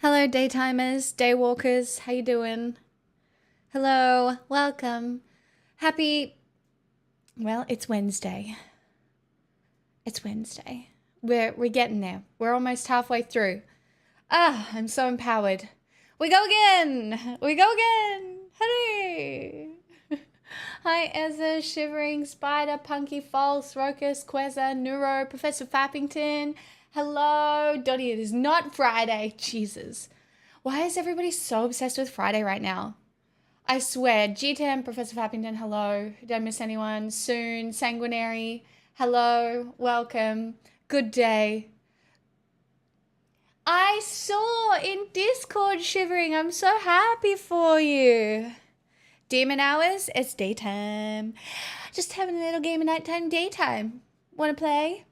Hello, daytimers, daywalkers. How you doing? Hello, welcome. Happy. Well, it's Wednesday. It's Wednesday. We're getting there. We're almost halfway through. I'm so empowered. We go again. We go again. Hooray! Hi, Ezra, Shivering, Spider, Punky, False, Rocus, Quezza, Neuro, Professor Fappington. Hello, Dottie. It is not Friday. Jesus. Why is everybody so obsessed with Friday right now? I swear. G10, Professor Fappington, hello. Did I miss anyone? Soon, Sanguinary, hello. Welcome. Good day. I saw in Discord, Shivering. I'm so happy for you. Demon hours, it's daytime. Just having a little game of nighttime, daytime. Want to play?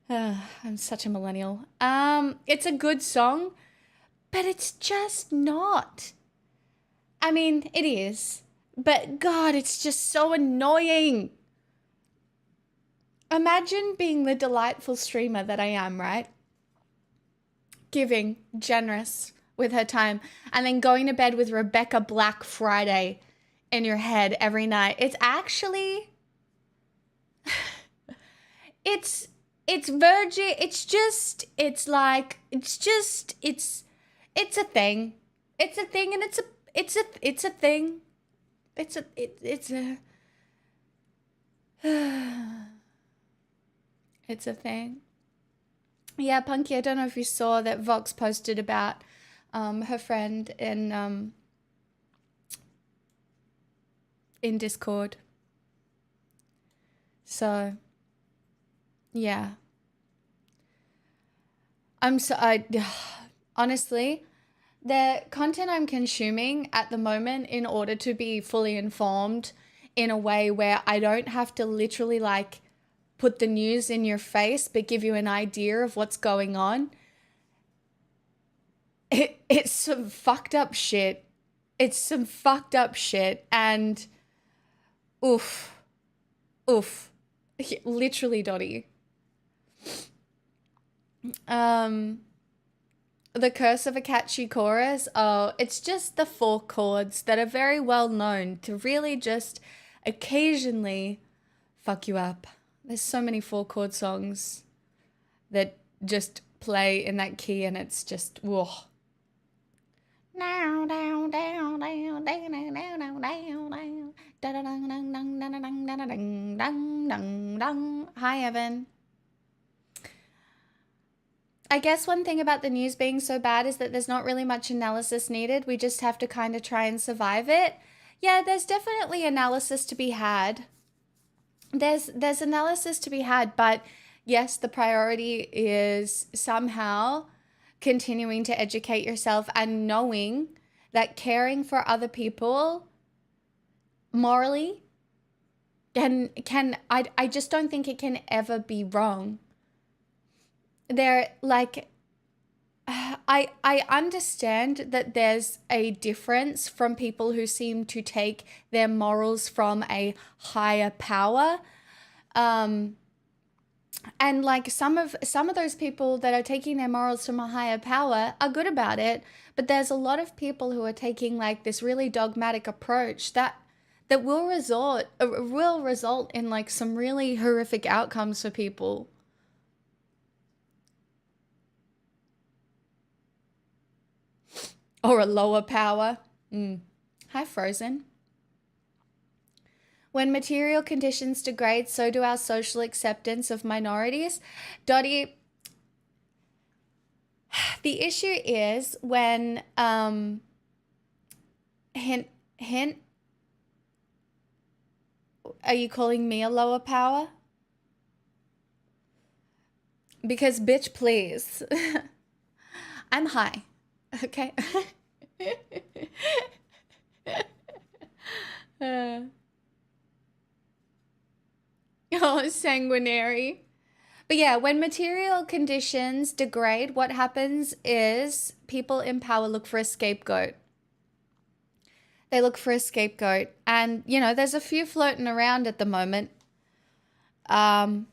I'm such a millennial. It's a good song, but it's just not. I mean, it is, but God, it's just so annoying. Imagine being the delightful streamer that I am, right? Giving, generous with her time, and then going to bed with Rebecca Black Friday in your head every night. It's actually, it's virgin. It's a thing. It's a thing, and it's a thing. It's a thing. Yeah, Punky, I don't know if you saw that Vox posted about her friend in Discord. So, yeah. Honestly, the content I'm consuming at the moment in order to be fully informed in a way where I don't have to literally like put the news in your face but give you an idea of what's going on. It's some fucked up shit. It's some fucked up shit, and oof. Literally, Dottie. The Curse of a Catchy Chorus. Oh, it's just the 4 chords that are very well known to really just occasionally fuck you up. There's so many 4 chord songs that just play in that key, and it's just whoa. Hi, Evan. I guess one thing about the news being so bad is that there's not really much analysis needed. We just have to kind of try and survive it. Yeah, there's definitely analysis to be had. There's analysis to be had, but yes, the priority is somehow continuing to educate yourself and knowing that caring for other people morally I just don't think it can ever be wrong. They're like, I understand that there's a difference from people who seem to take their morals from a higher power. And like some of those people that are taking their morals from a higher power are good about it, but there's a lot of people who are taking like this really dogmatic approach that will result in like some really horrific outcomes for people. Or a lower power. Hi, Frozen. When material conditions degrade, so do our social acceptance of minorities. Dottie, the issue is when, hint, are you calling me a lower power? Because bitch, please. I'm high. Okay. Oh, sanguinary. But yeah, when material conditions degrade, what happens is people in power look for a scapegoat. They look for a scapegoat. And, you know, there's a few floating around at the moment. But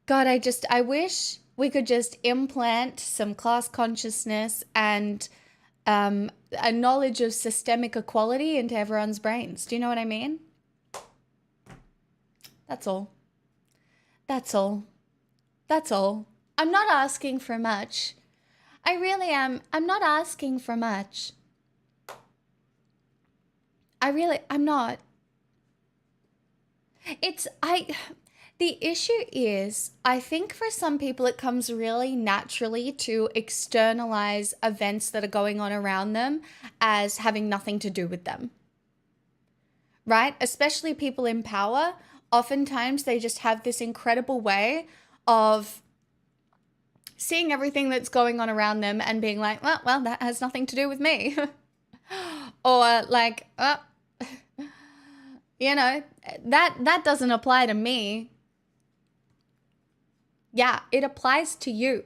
God, I wish we could just implant some class consciousness and a knowledge of systemic equality into everyone's brains. Do you know what I mean? That's all. That's all. That's all. I'm not asking for much. I really am. I'm not asking for much. I'm not. The issue is, I think for some people it comes really naturally to externalize events that are going on around them as having nothing to do with them. Right? Especially people in power. Oftentimes they just have this incredible way of seeing everything that's going on around them and being like, well, that has nothing to do with me. Or like, you know, that doesn't apply to me. Yeah, it applies to you.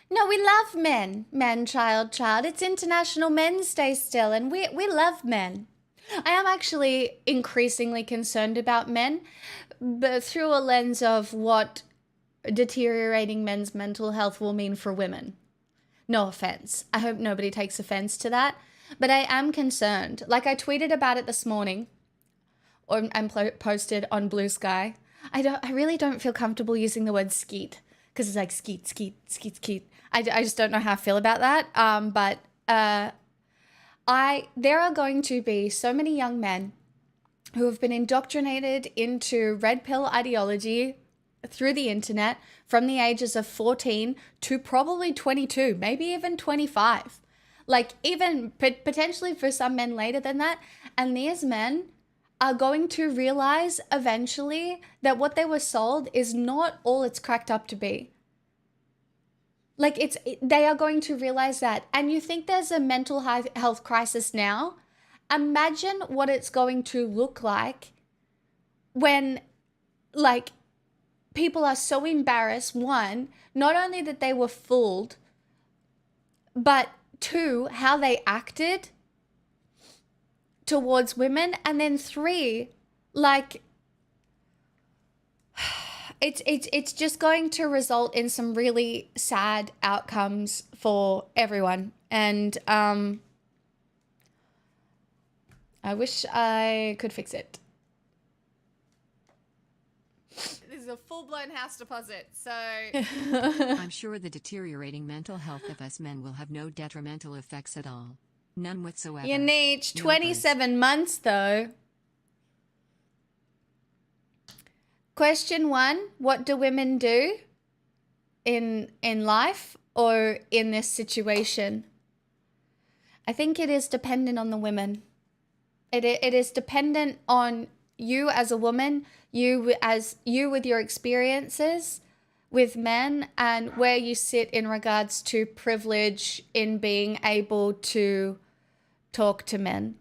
No, we love men. Men, child. It's International Men's Day still, and we love men. I am actually increasingly concerned about men, but through a lens of what deteriorating men's mental health will mean for women. No offense. I hope nobody takes offense to that, but I am concerned. Like I tweeted about it this morning, and posted on Blue Sky. I really don't feel comfortable using the word skeet because it's like skeet. I just don't know how I feel about that. But there are going to be so many young men who have been indoctrinated into red pill ideology through the internet from the ages of 14 to probably 22, maybe even 25. Like even potentially for some men later than that. And these men are going to realize eventually that what they were sold is not all it's cracked up to be. Like they are going to realize that. And you think there's a mental health crisis now? Imagine what it's going to look like when like people are so embarrassed, one, not only that they were fooled, but two, how they acted towards women, and then three, like it's just going to result in some really sad outcomes for everyone. And I wish I could fix it. This is a full-blown house deposit, so I'm sure the deteriorating mental health of us men will have no detrimental effects at all. None whatsoever. You need 27 months, though. Question 1, what do women do in life or in this situation? I think it is dependent on the women. It is dependent on you as a woman, you with your experiences with men, and where you sit in regards to privilege in being able to talk to men.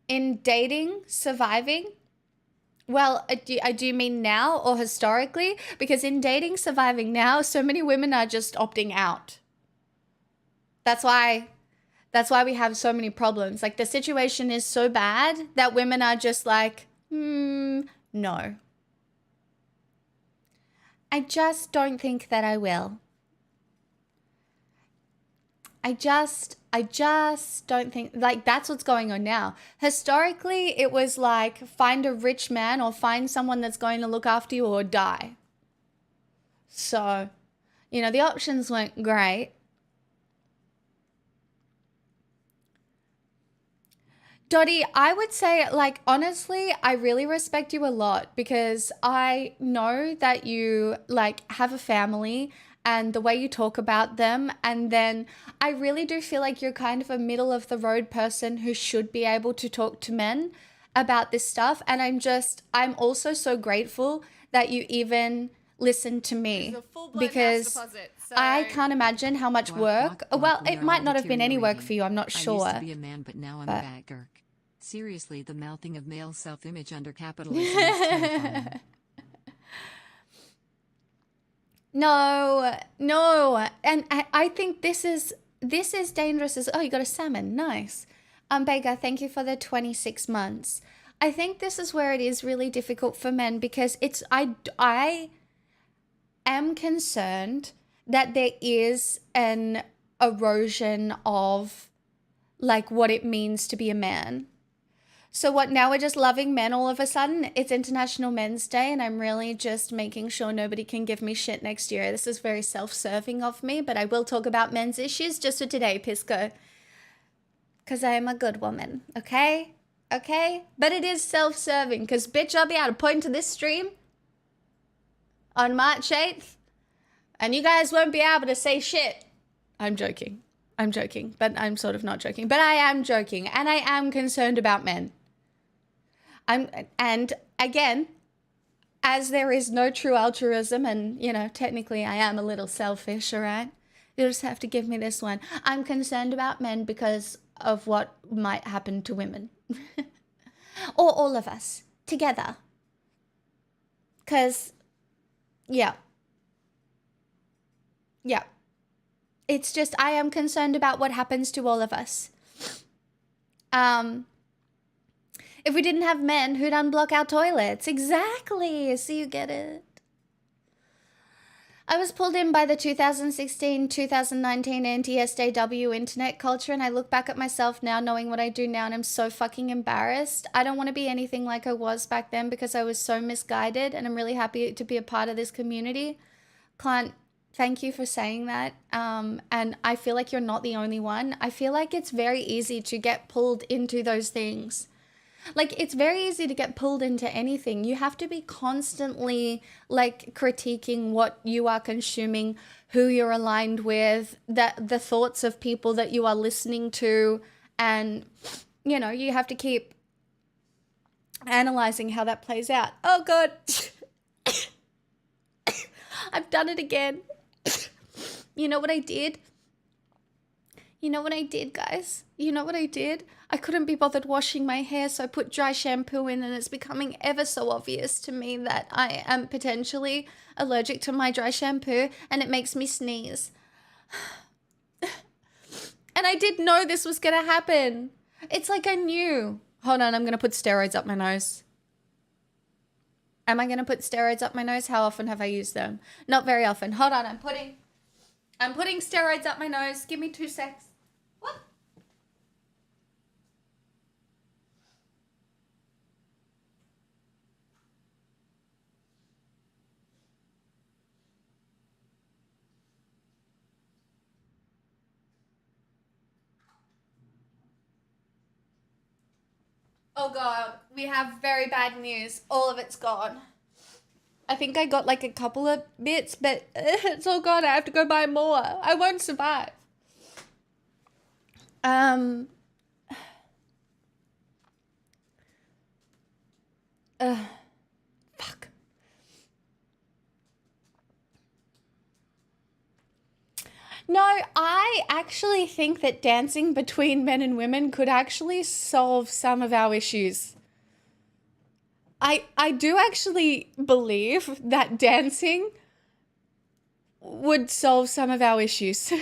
In dating, surviving, well, do you mean now or historically? Because in dating, surviving now, so many women are just opting out. That's why we have so many problems. Like the situation is so bad that women are just like, no. I just don't think that I will. I just don't think, like, that's what's going on now. Historically, it was like, find a rich man or find someone that's going to look after you or die. So, you know, the options weren't great. Dottie, I would say, like, honestly, I really respect you a lot because I know that you, like, have a family and the way you talk about them. And then I really do feel like you're kind of a middle of the road person who should be able to talk to men about this stuff. And I'm also so grateful that you even listen to me because I can't imagine how much work. Well, it might not have been any work for you. I'm not sure. I used to be a man, but now I'm a bad girl. Seriously, the melting of male self-image under capitalism is terrifying. No. And I think this is dangerous as, oh, you got a salmon. Nice. Bega, thank you for the 26 months. I think this is where it is really difficult for men because I am concerned that there is an erosion of like what it means to be a man. So what, now we're just loving men all of a sudden? It's International Men's Day and I'm really just making sure nobody can give me shit next year. This is very self-serving of me, but I will talk about men's issues just for today, Pisco. Because I am a good woman, okay? Okay? But it is self-serving because, bitch, I'll be able to point to this stream on March 8th and you guys won't be able to say shit. I'm joking. I'm joking, but I'm sort of not joking. But I am joking and I am concerned about men. And again, as there is no true altruism and, you know, technically I am a little selfish, all right? You just have to give me this one. I'm concerned about men because of what might happen to women. Or all of us together. Because, yeah. Yeah. It's just, I am concerned about what happens to all of us. If we didn't have men, who'd unblock our toilets? Exactly. So you get it. I was pulled in by the 2016-2019 anti-SJW internet culture, and I look back at myself now knowing what I do now, and I'm so fucking embarrassed. I don't want to be anything like I was back then because I was so misguided, and I'm really happy to be a part of this community. Clint, thank you for saying that. And I feel like you're not the only one. I feel like it's very easy to get pulled into those things. Like, it's very easy to get pulled into anything. You have to be constantly, like, critiquing what you are consuming, who you're aligned with, the thoughts of people that you are listening to, and, you know, you have to keep analyzing how that plays out. Oh, God. I've done it again. You know what I did? You know what I did, guys? You know what I did? I couldn't be bothered washing my hair, so I put dry shampoo in, and it's becoming ever so obvious to me that I am potentially allergic to my dry shampoo, and it makes me sneeze. And I did know this was going to happen. It's like I knew. Hold on, I'm going to put steroids up my nose. Am I going to put steroids up my nose? How often have I used them? Not very often. Hold on, I'm putting steroids up my nose. Give me 2 secs. What? Oh God, we have very bad news. All of it's gone. I think I got like a couple of bits, but it's all gone. I have to go buy more. I won't survive. Fuck. No, I actually think that dancing between men and women could actually solve some of our issues. I do actually believe that dancing would solve some of our issues.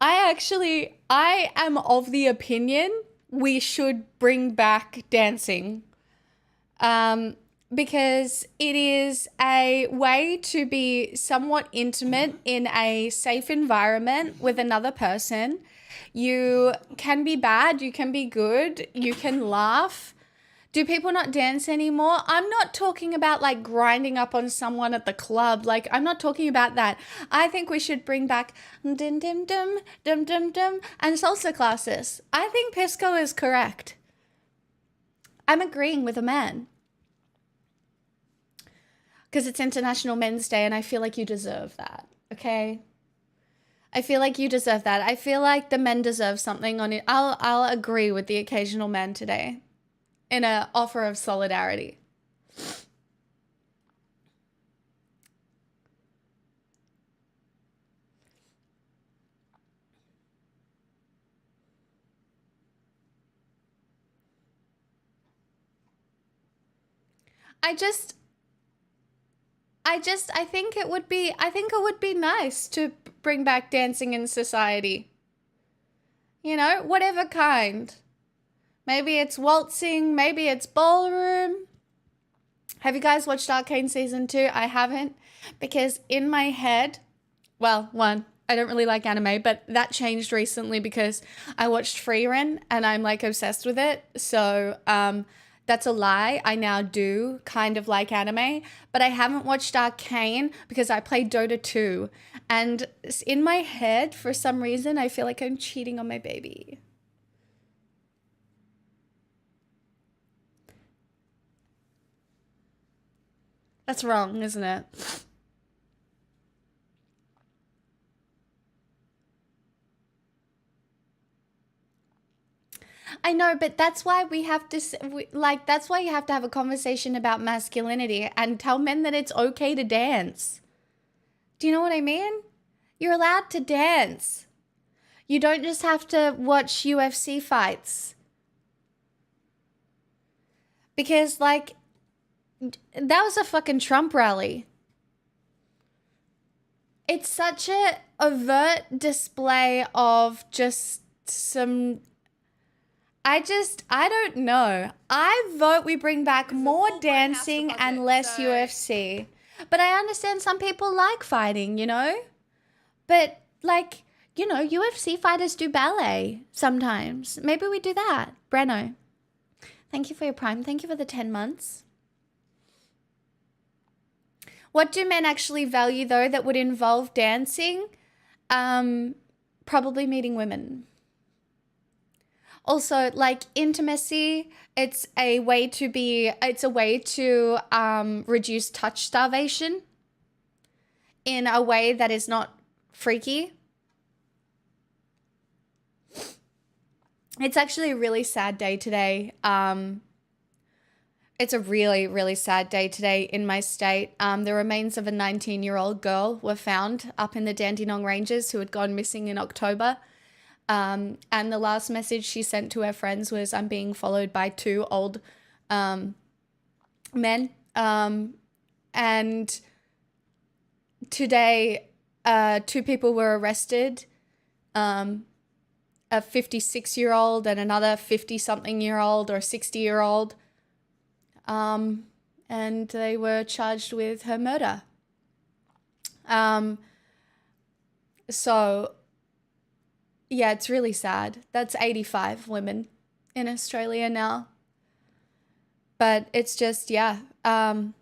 I am of the opinion we should bring back dancing. Because it is a way to be somewhat intimate in a safe environment with another person. You can be bad, you can be good, you can laugh. Do people not dance anymore? I'm not talking about like grinding up on someone at the club. Like, I'm not talking about that. I think we should bring back dim dim dim dim dim dim and salsa classes. I think Pisco is correct. I'm agreeing with a man. Because it's International Men's Day and I feel like you deserve that, okay? I feel like you deserve that. I feel like the men deserve something on it. I'll agree with the occasional man today in an offer of solidarity. I think it would be nice to bring back dancing in society. You know, whatever kind. Maybe it's waltzing. Maybe it's ballroom. Have you guys watched Arcane Season 2? I haven't, because in my head, well, one, I don't really like anime, but that changed recently because I watched Frieren and I'm like obsessed with it. So that's a lie. I now do kind of like anime, but I haven't watched Arcane because I played Dota 2. And in my head, for some reason, I feel like I'm cheating on my baby. That's wrong, isn't it? I know, but that's why we have to, that's why you have to have a conversation about masculinity and tell men that it's okay to dance. Do you know what I mean? You're allowed to dance. You don't just have to watch UFC fights. Because, like, that was a fucking Trump rally. It's such a overt display of just some... I don't know. I vote we bring back more dancing and less UFC. But I understand some people like fighting, you know? But, like, you know, UFC fighters do ballet sometimes. Maybe we do that. Breno, thank you for your prime. Thank you for the 10 months. What do men actually value, though, that would involve dancing? Probably meeting women. Also, like, intimacy, it's a way to reduce touch starvation in a way that is not freaky. It's actually a really sad day today. It's a really, really sad day today in my state. The remains of a 19-year-old girl were found up in the Dandenong Ranges who had gone missing in October. And the last message she sent to her friends was, "I'm being followed by two old men." And today, two people were arrested, a 56-year-old and another 50-something-year-old or 60-year-old. And they were charged with her murder. So... yeah, it's really sad. That's 85 women in Australia now. But it's just, yeah. And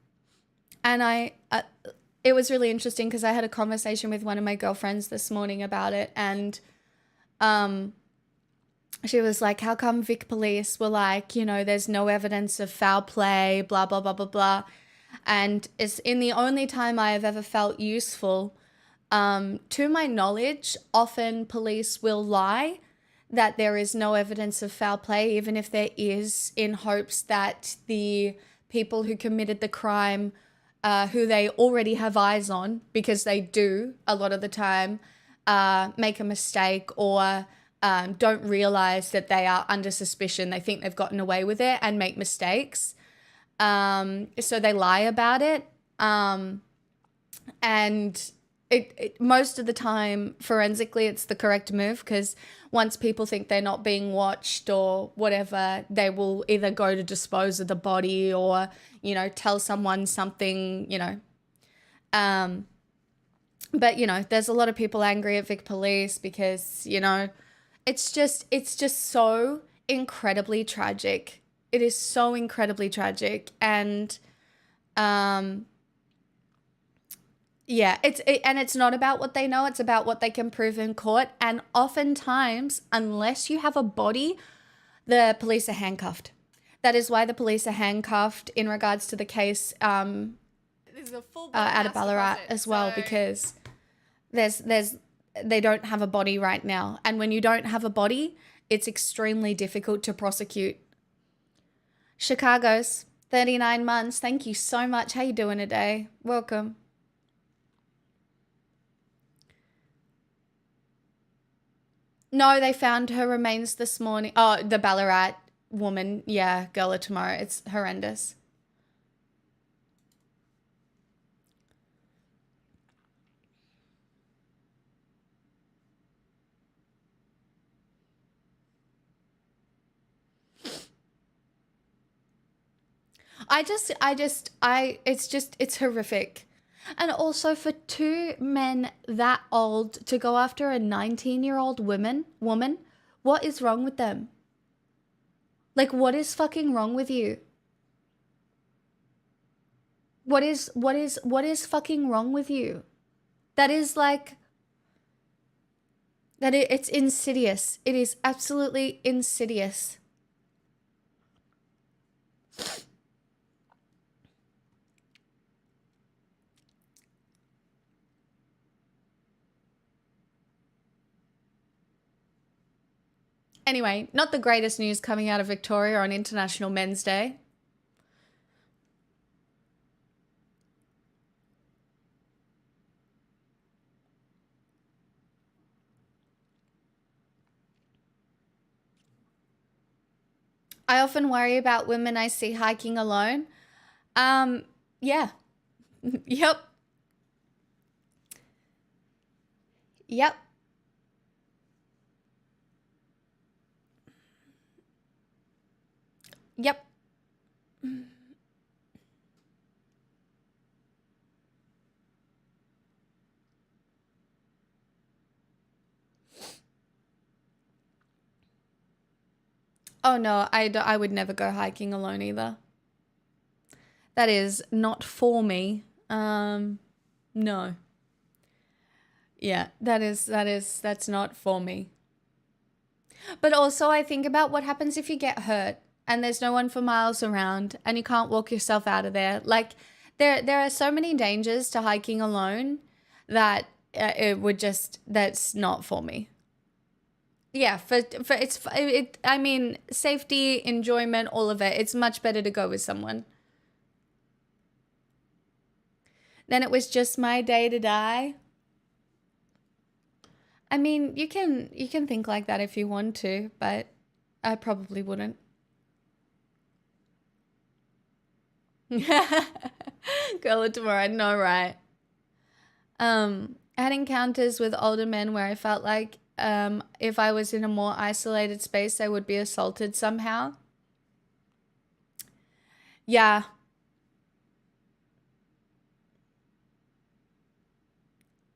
it was really interesting because I had a conversation with one of my girlfriends this morning about it. And she was like, how come Vic Police were like, you know, there's no evidence of foul play, blah, blah, blah, blah, blah. And it's in the only time I have ever felt useful. To my knowledge, often police will lie that there is no evidence of foul play, even if there is, in hopes that the people who committed the crime, who they already have eyes on, because they do a lot of the time, make a mistake or don't realize that they are under suspicion. They think they've gotten away with it and make mistakes. So they lie about it. And it most of the time, forensically, it's the correct move, because once people think they're not being watched or whatever, they will either go to dispose of the body or, you know, tell someone something, you know. But, you know, there's a lot of people angry at Vic Police because, you know, it's just so incredibly tragic. It is so incredibly tragic. And, yeah, it's not about what they know, it's about what they can prove in court. And oftentimes, unless you have a body, the police are handcuffed. That is why the police are handcuffed in regards to the case out of Ballarat as well, because they don't have a body right now. And when you don't have a body, it's extremely difficult to prosecute. Chicago's 39 months. Thank you so much. How you doing today? Welcome. No, they found her remains this morning. Oh, the Ballarat woman. Yeah, girl of tomorrow. It's horrendous. it's horrific. And also for two men that old to go after a 19-year-old woman, what is wrong with them? Like, what is fucking wrong with you? What is fucking wrong with you? That is like, it's insidious. It is absolutely insidious. Anyway, not the greatest news coming out of Victoria on International Men's Day. I often worry about women I see hiking alone. Yeah. Yep. Yep. Yep. Oh no, I would never go hiking alone either. That is not for me. No. Yeah, that's not for me. But also I think about what happens if you get hurt and there's no one for miles around and you can't walk yourself out of there. Like there are so many dangers to hiking alone that that's not for me. Yeah, I mean, safety, enjoyment, all of it. It's much better to go with someone. Then it was just my day to die. I mean, you can think like that if you want to, but I probably wouldn't. Girl of tomorrow, no, right? I had encounters with older men where I felt like if I was in a more isolated space, I would be assaulted somehow. Yeah.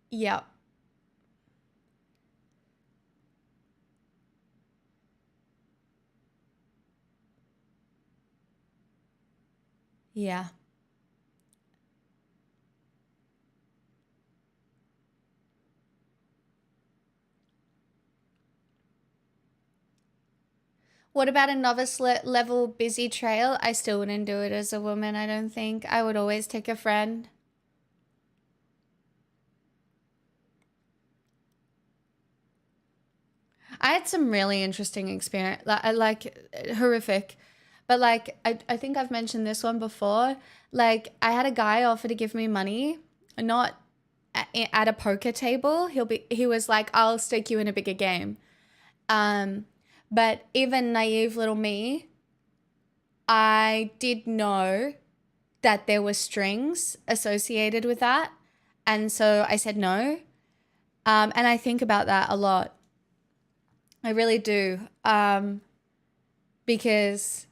Yeah. Yeah. What about a novice level busy trail? I still wouldn't do it as a woman, I don't think. I would always take a friend. I had some really interesting experience, like horrific, but like I think I've mentioned this one before. Like I had a guy offer to give me money, not at a poker table. He was like, "I'll stake you in a bigger game." Um, but even naive little me, I did know that there were strings associated with that, and so I said no. And I think about that a lot. I really do. Because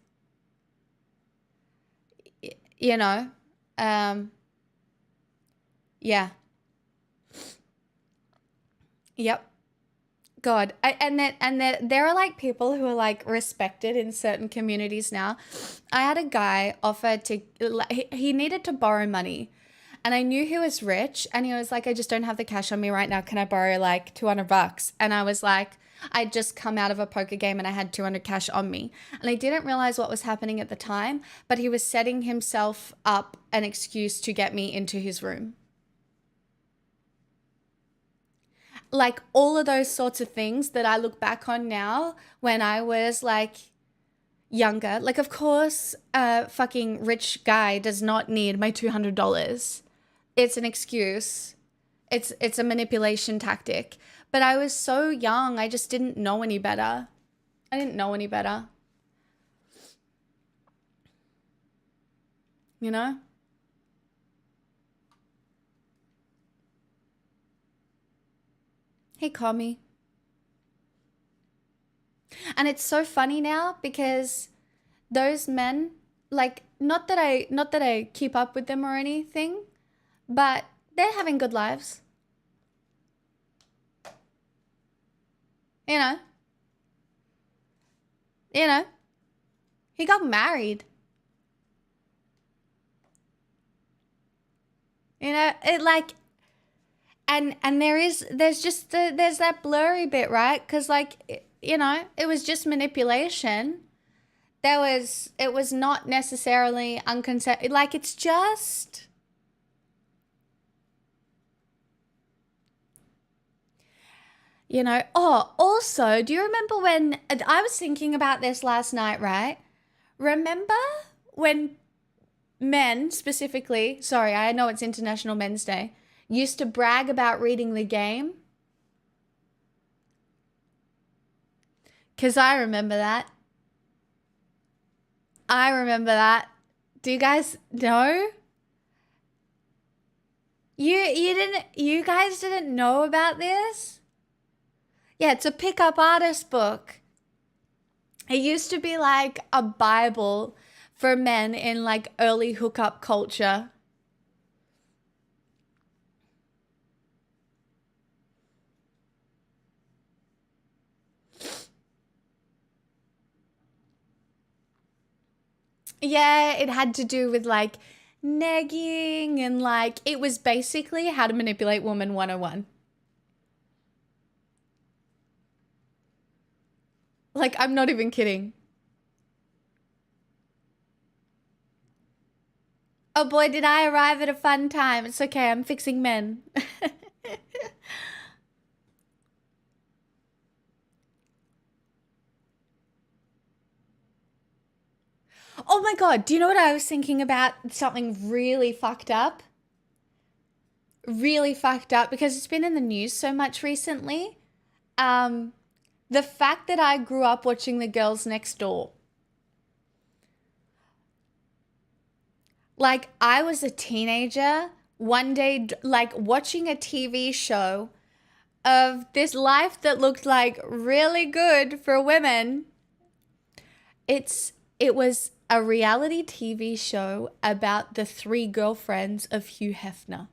you know, um, yeah, yep. God, there are like people who are like respected in certain communities now. I had a guy offer to, he needed to borrow money, and I knew he was rich, and he was like, I just don't have the cash on me right now. Can I borrow like $200? And I was like, I'd just come out of a poker game and I had 200 cash on me. And I didn't realize what was happening at the time, but he was setting himself up an excuse to get me into his room. Like all of those sorts of things that I look back on now when I was like younger. Like, of course, a fucking rich guy does not need my $200. It's an excuse. It's a manipulation tactic. But I was so young, I just didn't know any better. I didn't know any better. You know? Hey, call me. And it's so funny now because those men, like, not that I keep up with them or anything, but they're having good lives. You know, you know, he got married. You know, it like, and there's that blurry bit, right? Because like, you know, it was just manipulation. It was not necessarily unconsent. Like, it's just, you know. Oh, also, do you remember when I was thinking about this last night, right? Remember when men specifically, sorry, I know it's International Men's Day, used to brag about reading the game? Because I remember that. I remember that. Do you guys know? You guys didn't know about this? Yeah, it's a pickup artist book. It used to be like a Bible for men in like early hookup culture. Yeah, it had to do with like negging and like it was basically how to manipulate woman 101. Like, I'm not even kidding. Oh boy, did I arrive at a fun time. It's okay, I'm fixing men. Oh my God, do you know what I was thinking about? Something really fucked up. Really fucked up because it's been in the news so much recently. Um, the fact that I grew up watching The Girls Next Door. Like, I was a teenager one day, like, watching a TV show of this life that looked like really good for women. It was a reality TV show about the three girlfriends of Hugh Hefner.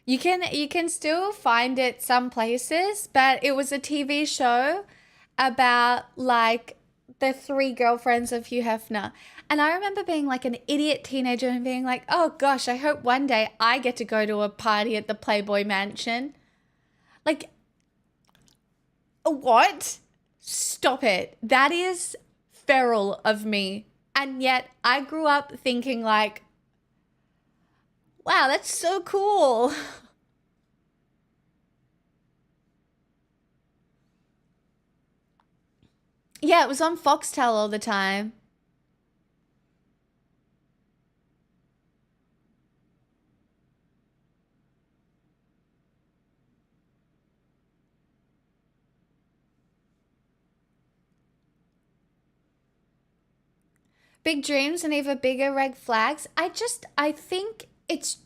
You can still find it some places, but it was a TV show about like the three girlfriends of Hugh Hefner. And I remember being like an idiot teenager and being like, "Oh gosh, I hope one day I get to go to a party at the Playboy Mansion." Like, what? Stop it. That is feral of me. And yet I grew up thinking like, "Wow, that's so cool." Yeah, it was on Foxtel all the time. Big dreams and even bigger red flags. I think it's,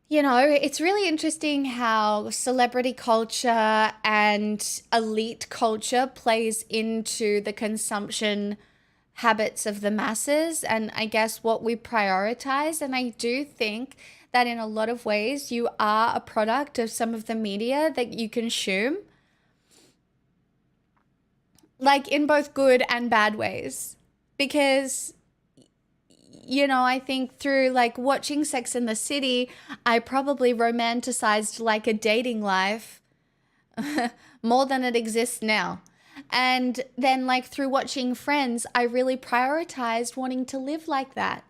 you know, it's really interesting how celebrity culture and elite culture plays into the consumption habits of the masses and I guess what we prioritize. And I do think that in a lot of ways, you are a product of some of the media that you consume, like in both good and bad ways. Because you know, I think through like watching Sex in the City, I probably romanticized like a dating life more than it exists now. And then, like, through watching Friends, I really prioritized wanting to live like that.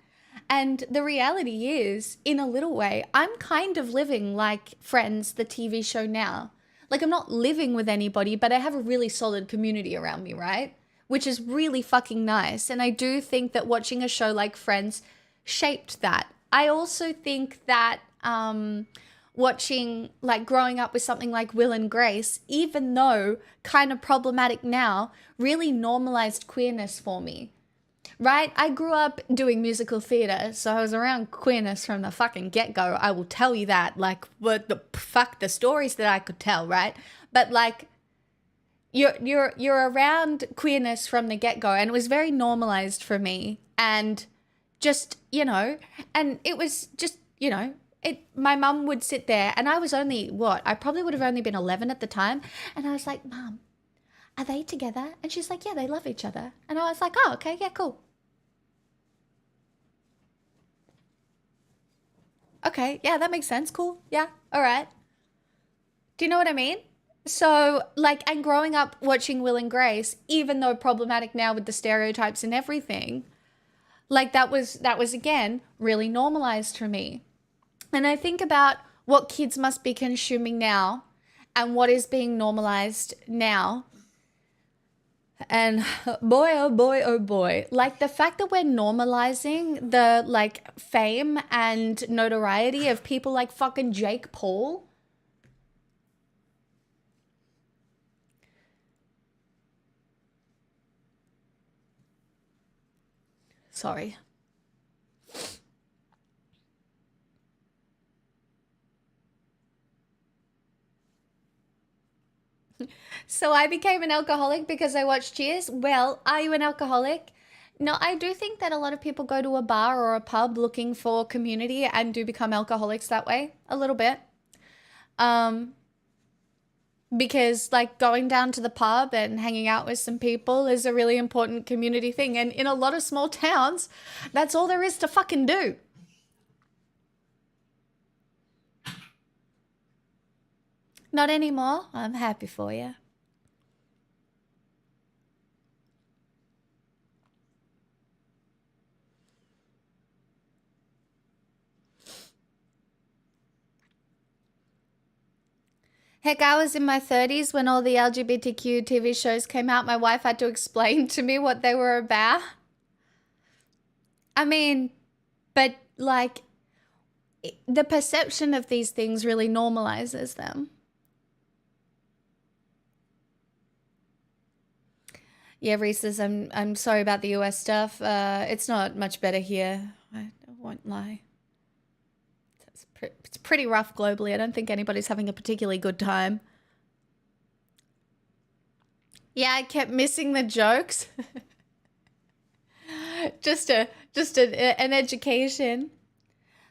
And the reality is, in a little way, I'm kind of living like Friends, the TV show now. Like, I'm not living with anybody, but I have a really solid community around me, right? Which is really fucking nice. And I do think that watching a show like Friends shaped that. I also think that watching, like growing up with something like Will and Grace, even though kind of problematic now, really normalized queerness for me. right? I grew up doing musical theater, so I was around queerness from the fucking get-go. I will tell you that. Like, what the fuck, the stories that I could tell, right? But like, you're around queerness from the get-go, and it was very normalized for me. And just, and it was just, my mum would sit there, and I was only, I probably would have only been 11 at the time. And I was like, Mum, are they together? And she's like, yeah, they love each other. And I was like, oh, okay, yeah, cool. Okay, yeah, that makes sense. Cool. Yeah, all right. Do you know what I mean? So, like, and growing up watching Will and Grace, even though problematic now with the stereotypes and everything, like that was again really normalized for me. And I think about what kids must be consuming now and what is being normalized now. And boy, oh boy, oh boy. Like the fact that we're normalizing the like fame and notoriety of people like fucking Jake Paul. Sorry. So I became an alcoholic because I watched Cheers. Well, are you an alcoholic? No, I do think that a lot of people go to a bar or a pub looking for community and do become alcoholics that way a little bit. Um, because like going down to the pub and hanging out with some people is a really important community thing. And in a lot of small towns, that's all there is to fucking do. Not anymore. I'm happy for you. Heck, I was in my 30s when all the LGBTQ TV shows came out. My wife had to explain to me what they were about. I mean, but like the perception of these things really normalizes them. Yeah, Reese says, I'm sorry about the US stuff. It's not much better here. I won't lie. It's pretty rough globally. I don't think anybody's having a particularly good time. Yeah, I kept missing the jokes. just an education.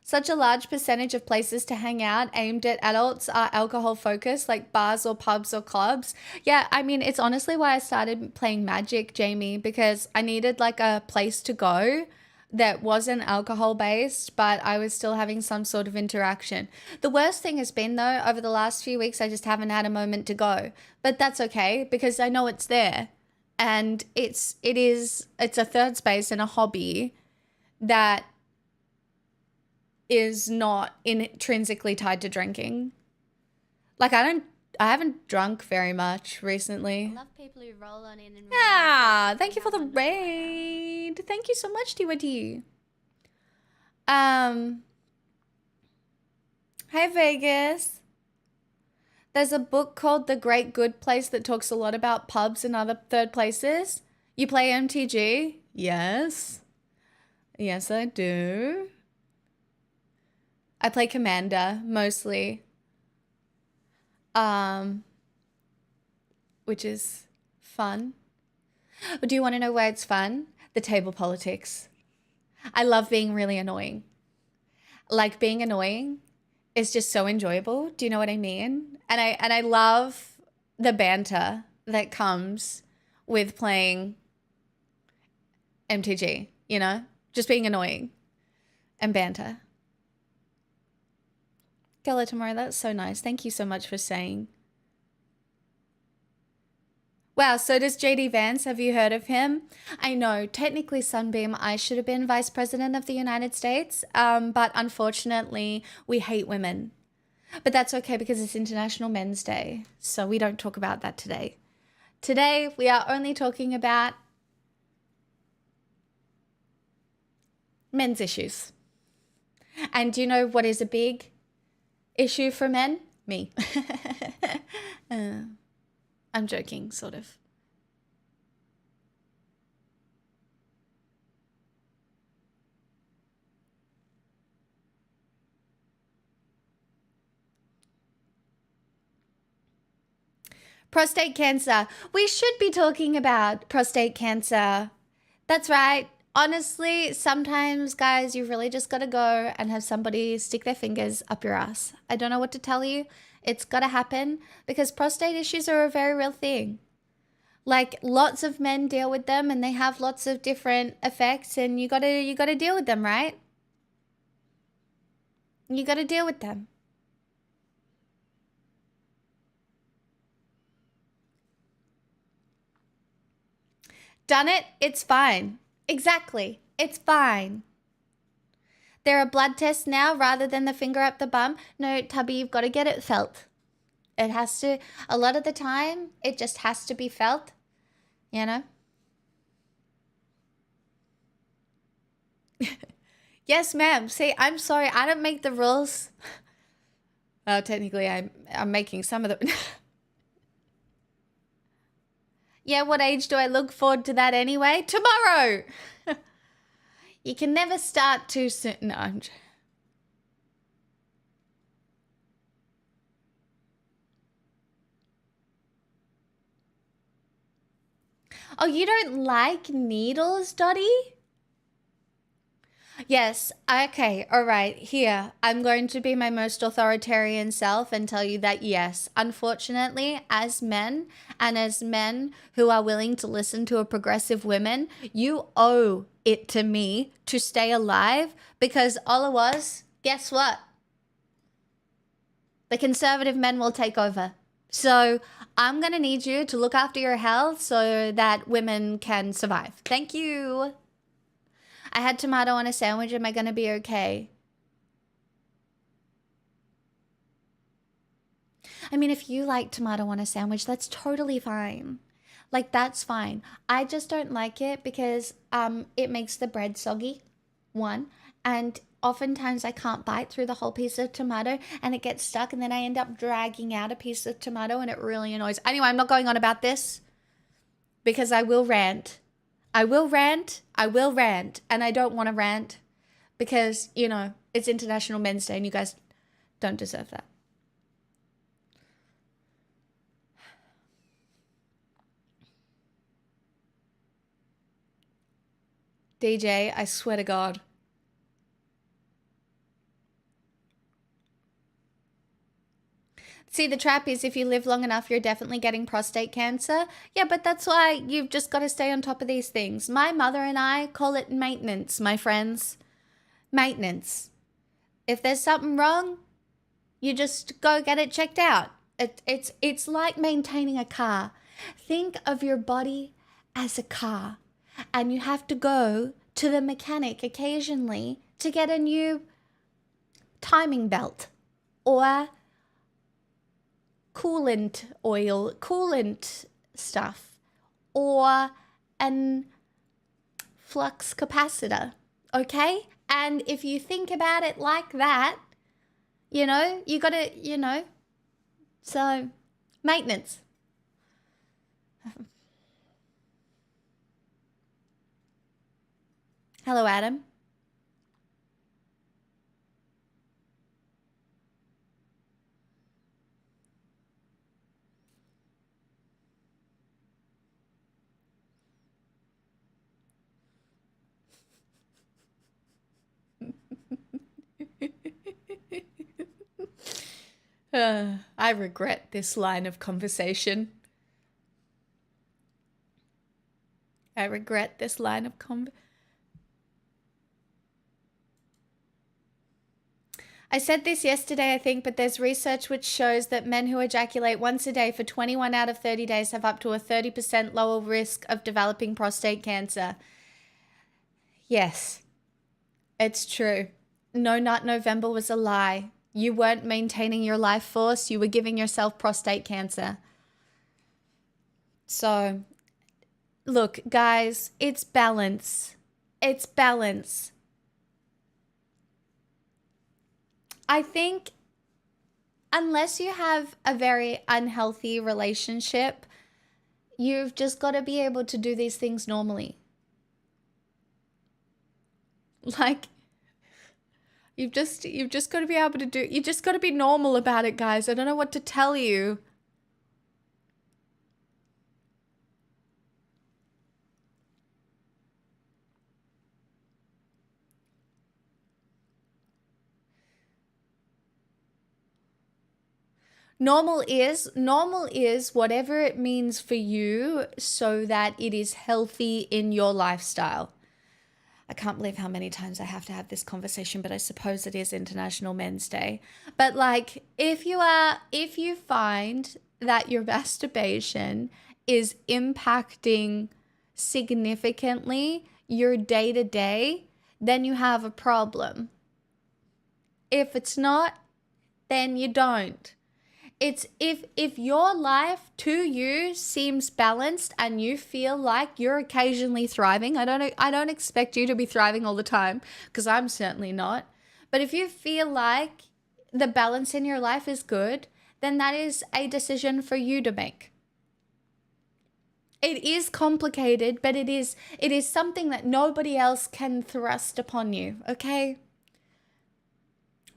Such a large percentage of places to hang out aimed at adults are alcohol focused, like bars or pubs or clubs. Yeah, I mean, it's honestly why I started playing Magic, Jamie, because I needed like a place to go that wasn't alcohol based, but I was still having some sort of interaction. The worst thing has been though, over the last few weeks, I just haven't had a moment to go, but that's okay because I know it's there. And it's a third space and a hobby that is not intrinsically tied to drinking. Like I haven't drunk very much recently. I love people who roll on in and Yeah, thank you for the raid. Thank you so much, TYT. Hey Vegas. There's a book called The Great Good Place that talks a lot about pubs and other third places. You play MTG? Yes. Yes, I do. I play Commander mostly. Which is fun. But do you want to know why it's fun? The table politics. I love being really annoying. Like being annoying is just so enjoyable. Do you know what I mean? And I love the banter that comes with playing MTG, just being annoying and banter. Gala tomorrow, that's so nice. Thank you so much for saying. Wow, so does JD Vance. Have you heard of him? I know, technically, Sunbeam, I should have been Vice President of the United States, but unfortunately, we hate women. But that's okay because it's International Men's Day, so we don't talk about that today. Today, we are only talking about men's issues. And do you know what is a big issue for men? Me. I'm joking, sort of. Prostate cancer. We should be talking about prostate cancer. That's right. Honestly, sometimes, guys, you really just got to go and have somebody stick their fingers up your ass. I don't know what to tell you. It's got to happen because prostate issues are a very real thing. Like, lots of men deal with them and they have lots of different effects, and you got to deal with them, right? You got to deal with them. Done it? It's fine. Exactly. It's fine. There are blood tests now rather than the finger up the bum. No, Tubby, you've got to get it felt. It has to, a lot of the time, it just has to be felt, you know? Yes, ma'am. See, I'm sorry. I don't make the rules. Well, technically, I'm making some of the... Yeah, what age do I look forward to that anyway? Tomorrow! You can never start too soon. No, I'm... Oh, you don't like needles, Dottie? Yes, okay, all right, here. I'm going to be my most authoritarian self and tell you that yes, unfortunately, as men and as men who are willing to listen to a progressive woman, you owe it to me to stay alive because otherwise, guess what? The conservative men will take over. So I'm going to need you to look after your health so that women can survive. Thank you. I had tomato on a sandwich. Am I going to be okay? I mean, if you like tomato on a sandwich, that's totally fine. Like, that's fine. I just don't like it because it makes the bread soggy, one. And oftentimes I can't bite through the whole piece of tomato and it gets stuck and then I end up dragging out a piece of tomato and it really annoys. Anyway, I'm not going on about this because I will rant. I will rant, and I don't want to rant because, you know, it's International Men's Day and you guys don't deserve that. DJ, I swear to God. See, the trap is if you live long enough, you're definitely getting prostate cancer. Yeah, but that's why you've just got to stay on top of these things. My mother and I call it maintenance, my friends. Maintenance. If there's something wrong, you just go get it checked out. It's like maintaining a car. Think of your body as a car, and you have to go to the mechanic occasionally to get a new timing belt or coolant oil, coolant stuff, or an flux capacitor, okay? And if you think about it like that, you know, you gotta, you know, so maintenance. Hello, Adam. I regret this line of conversation. I regret this line of I said this yesterday, I think, but there's research which shows that men who ejaculate once a day for 21 out of 30 days have up to a 30% lower risk of developing prostate cancer. Yes, it's true. No Nut November was a lie. You weren't maintaining your life force. You were giving yourself prostate cancer. So, look, guys, it's balance. It's balance. I think unless you have a very unhealthy relationship, you've just got to be able to do these things normally. Like, you've just got to be able to do, you just got to be normal about it, guys. I don't know what to tell you. Normal is whatever it means for you so that it is healthy in your lifestyle. I can't believe how many times I have to have this conversation, but I suppose it is International Men's Day. But like, if you find that your masturbation is impacting significantly your day-to-day, then you have a problem. If it's not, then you don't. It's if your life to you seems balanced and you feel like you're occasionally thriving. I don't expect you to be thriving all the time, because I'm certainly not. But if you feel like the balance in your life is good, then that is a decision for you to make. It is complicated, but it is something that nobody else can thrust upon you, okay?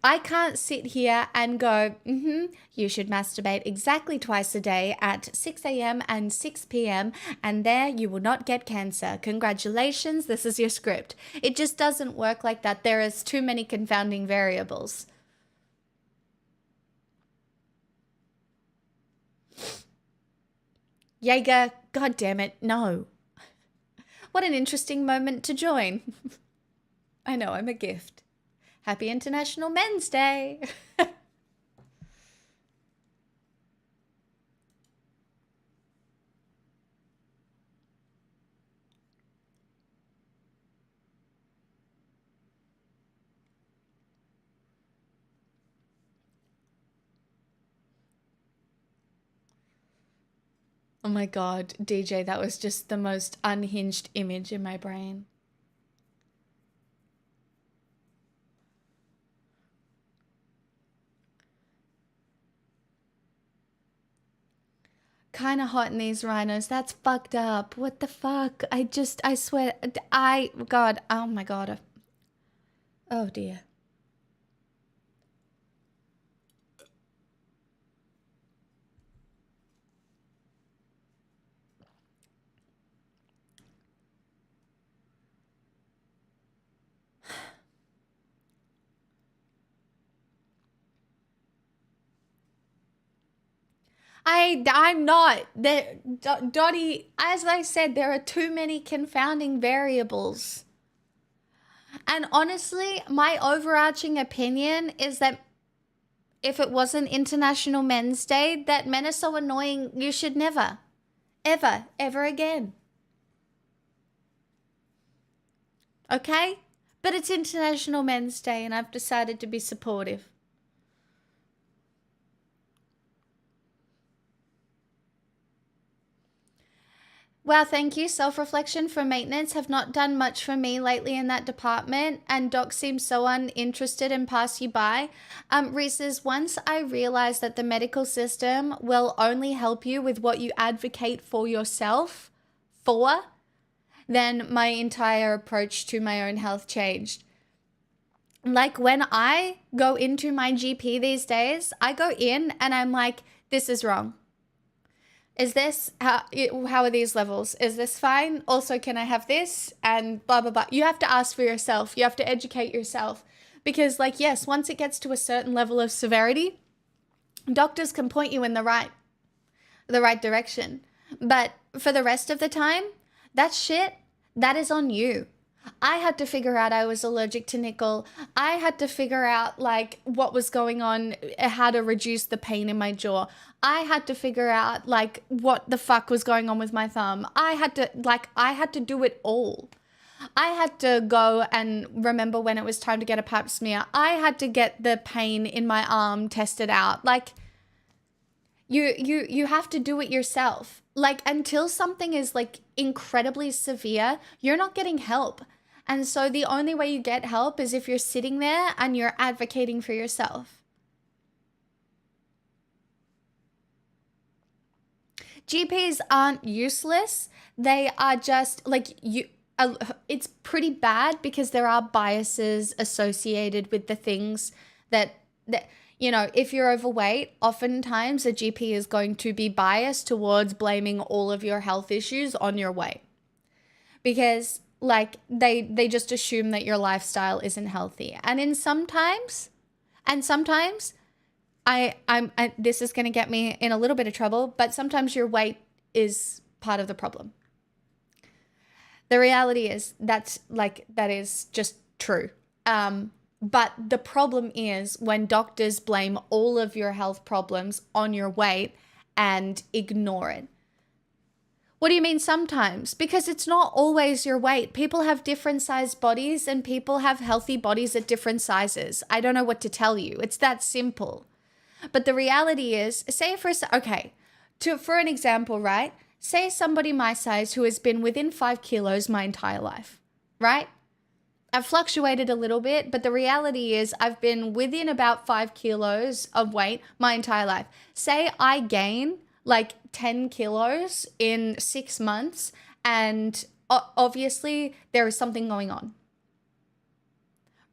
I can't sit here and go, you should masturbate exactly twice a day at 6 a.m. and 6 p.m. and there you will not get cancer. Congratulations, this is your script. It just doesn't work like that. There is too many confounding variables. Jaeger, God damn it, no. What an interesting moment to join. I know, I'm a gift. Happy International Men's Day. Oh my God, DJ, that was just the most unhinged image in my brain. Kind of hot in these rhinos. That's fucked up. What the fuck? I swear, God, oh my God. Oh dear. I'm not. Dottie, as I said, there are too many confounding variables. And honestly, my overarching opinion is that if it wasn't International Men's Day, that men are so annoying, you should never, ever again. Okay? But it's International Men's Day and I've decided to be supportive. Wow, thank you. Self-reflection for maintenance have not done much for me lately in that department, and docs seem so uninterested and pass you by. Reese says, once I realized that the medical system will only help you with what you advocate for yourself for, then my entire approach to my own health changed. Like when I go into my GP these days, I go in and I'm like, this is wrong. Is this, how are these levels? Is this fine? Also, can I have this? And blah, blah, blah. You have to ask for yourself. You have to educate yourself. Because like, yes, once it gets to a certain level of severity, doctors can point you in the right direction. But for the rest of the time, that shit, that is on you. I had to figure out I was allergic to nickel. I had to figure out like what was going on, how to reduce the pain in my jaw. I had to figure out like what the fuck was going on with my thumb. I had to do it all. I had to go and remember when it was time to get a pap smear. I had to get the pain in my arm tested out. Like you have to do it yourself. Like until something is like incredibly severe, you're not getting help. And so the only way you get help is if you're sitting there and you're advocating for yourself. GPs aren't useless. They are just like it's pretty bad because there are biases associated with the things that if you're overweight, oftentimes a GP is going to be biased towards blaming all of your health issues on your weight. Because like they just assume that your lifestyle isn't healthy. And sometimes this is going to get me in a little bit of trouble, but sometimes your weight is part of the problem. The reality is that is just true. But the problem is when doctors blame all of your health problems on your weight and ignore it. What do you mean sometimes? Because it's not always your weight. People have different sized bodies and people have healthy bodies at different sizes. I don't know what to tell you. It's that simple. But the reality is, for an example, right? Say somebody my size who has been within 5 kilos my entire life, right? I've fluctuated a little bit, but the reality is I've been within about 5 kilos of weight my entire life. Say I gain like 10 kilos in 6 months, and obviously there is something going on,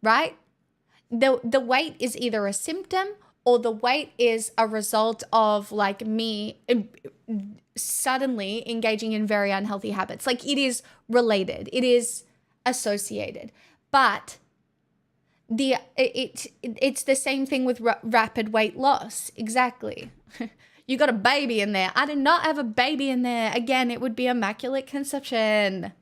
right? The weight is either a symptom or the weight is a result of like me suddenly engaging in very unhealthy habits. Like it is related, it is associated, but it's the same thing with rapid weight loss. Exactly. You got a baby in there. I did not have a baby in there. Again, it would be immaculate conception.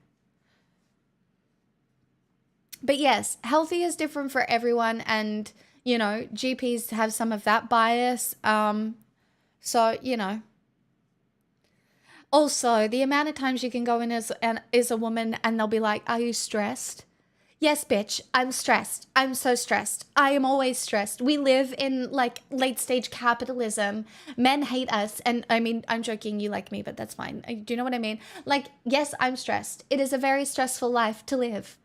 But yes, healthy is different for everyone, and you know, GPs have some of that bias. So, you know. Also, the amount of times you can go in as a woman and they'll be like, "Are you stressed?" Yes, bitch, I'm stressed. I'm so stressed. I am always stressed. We live in like late stage capitalism. Men hate us. And I mean, I'm joking, you like me, but that's fine. Do you know what I mean? Like, yes, I'm stressed. It is a very stressful life to live,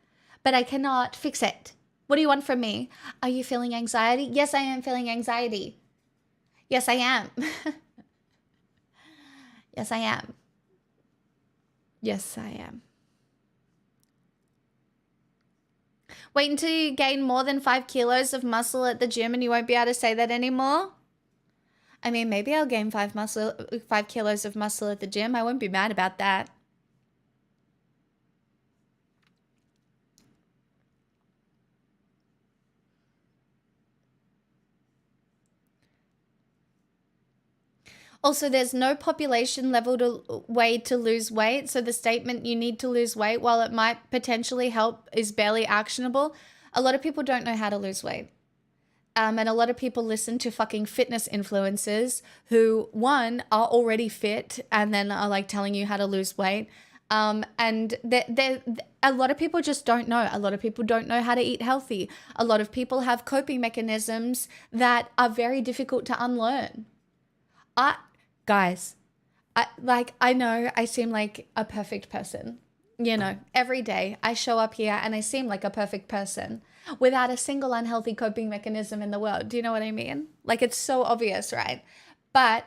but I cannot fix it. What do you want from me? Are you feeling anxiety? Yes, I am feeling anxiety. Yes, I am. Yes, I am. Yes, I am. Wait until you gain more than 5 kilos of muscle at the gym and you won't be able to say that anymore. I mean, maybe I'll gain 5 kilos of muscle at the gym. I won't be mad about that. Also, there's no population level way to lose weight. So the statement you need to lose weight, while it might potentially help, is barely actionable. A lot of people don't know how to lose weight. And a lot of people listen to fucking fitness influencers who, one, are already fit and then are like telling you how to lose weight. And a lot of people just don't know. A lot of people don't know how to eat healthy. A lot of people have coping mechanisms that are very difficult to unlearn. Guys, I know I seem like a perfect person. You know, every day I show up here and I seem like a perfect person without a single unhealthy coping mechanism in the world. Do you know what I mean? Like, it's so obvious, right? But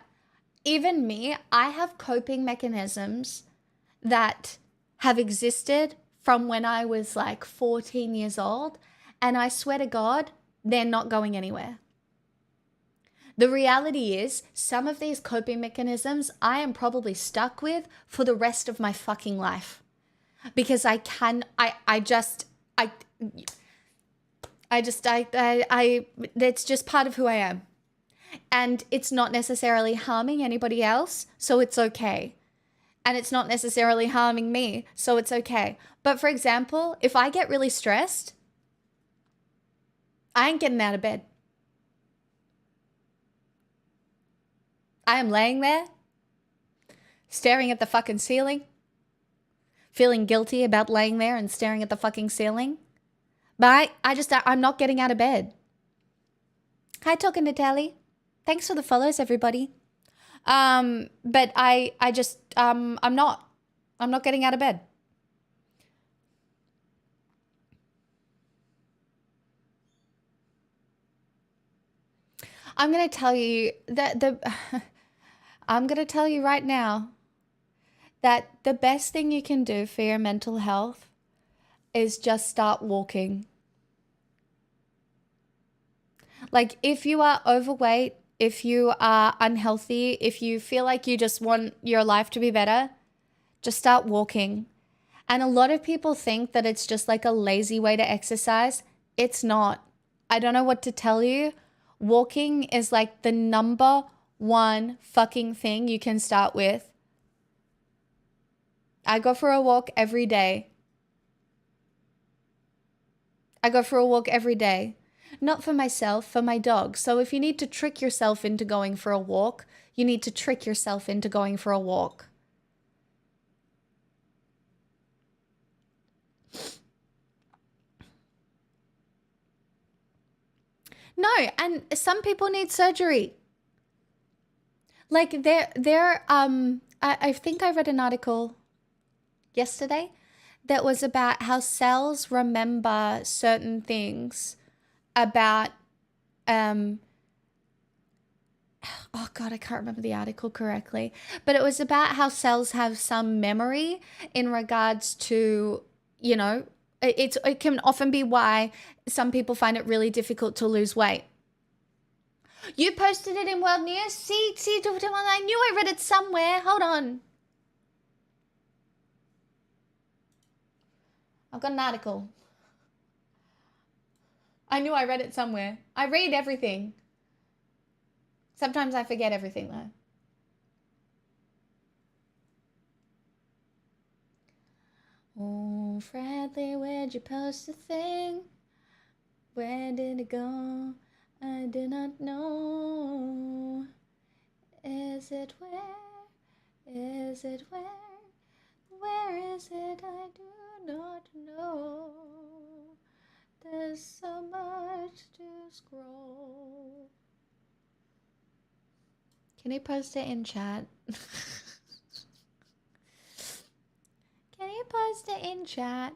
even me, I have coping mechanisms that have existed from when I was like 14 years old. And I swear to God, they're not going anywhere. The reality is, some of these coping mechanisms I am probably stuck with for the rest of my fucking life. Because it's just part of who I am. And it's not necessarily harming anybody else, so it's okay. And it's not necessarily harming me, so it's okay. But for example, if I get really stressed, I ain't getting out of bed. I am laying there, staring at the fucking ceiling, feeling guilty about laying there and staring at the fucking ceiling. But I'm not getting out of bed. Hi, Talking to Tally. Thanks for the follows, everybody. But I'm not getting out of bed. I'm going to tell you that I'm going to tell you right now that the best thing you can do for your mental health is just start walking. Like, if you are overweight, if you are unhealthy, if you feel like you just want your life to be better, just start walking. And a lot of people think that it's just like a lazy way to exercise. It's not. I don't know what to tell you. walking is like the number one fucking thing you can start with. I go for a walk every day. Not for myself, for my dog. So if you need to trick yourself into going for a walk, you need to trick yourself into going for a walk. No, and some people need surgery. Like I think I read an article yesterday that was about how cells remember certain things about oh god, I can't remember the article correctly, but it was about how cells have some memory in regards to, you know, it can often be why some people find it really difficult to lose weight. You posted it in World News? See, I knew I read it somewhere. Hold on. I've got an article. I knew I read it somewhere. I read everything. Sometimes I forget everything though. Oh, Bradley, where'd you post the thing? Where did it go? I do not know. Is it where? Is it where? Where is it? I do not know. There's so much to scroll. Can you post it in chat? Can you post it in chat?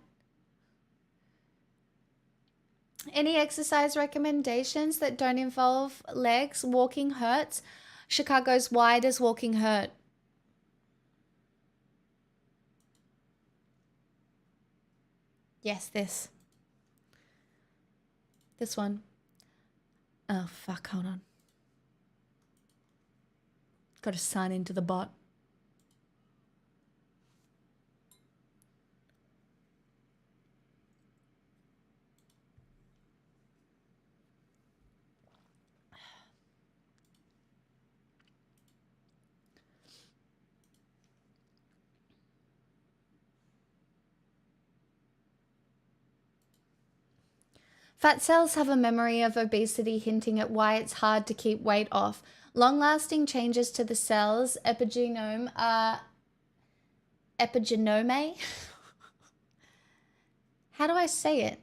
Any exercise recommendations that don't involve legs? Walking hurts. Chicago's why does walking hurt? Yes, this one. Oh fuck, hold on. Got to sign into the bot. Fat cells have a memory of obesity, hinting at why it's hard to keep weight off. Long-lasting changes to the cell's epigenome are epigenome? How do I say it?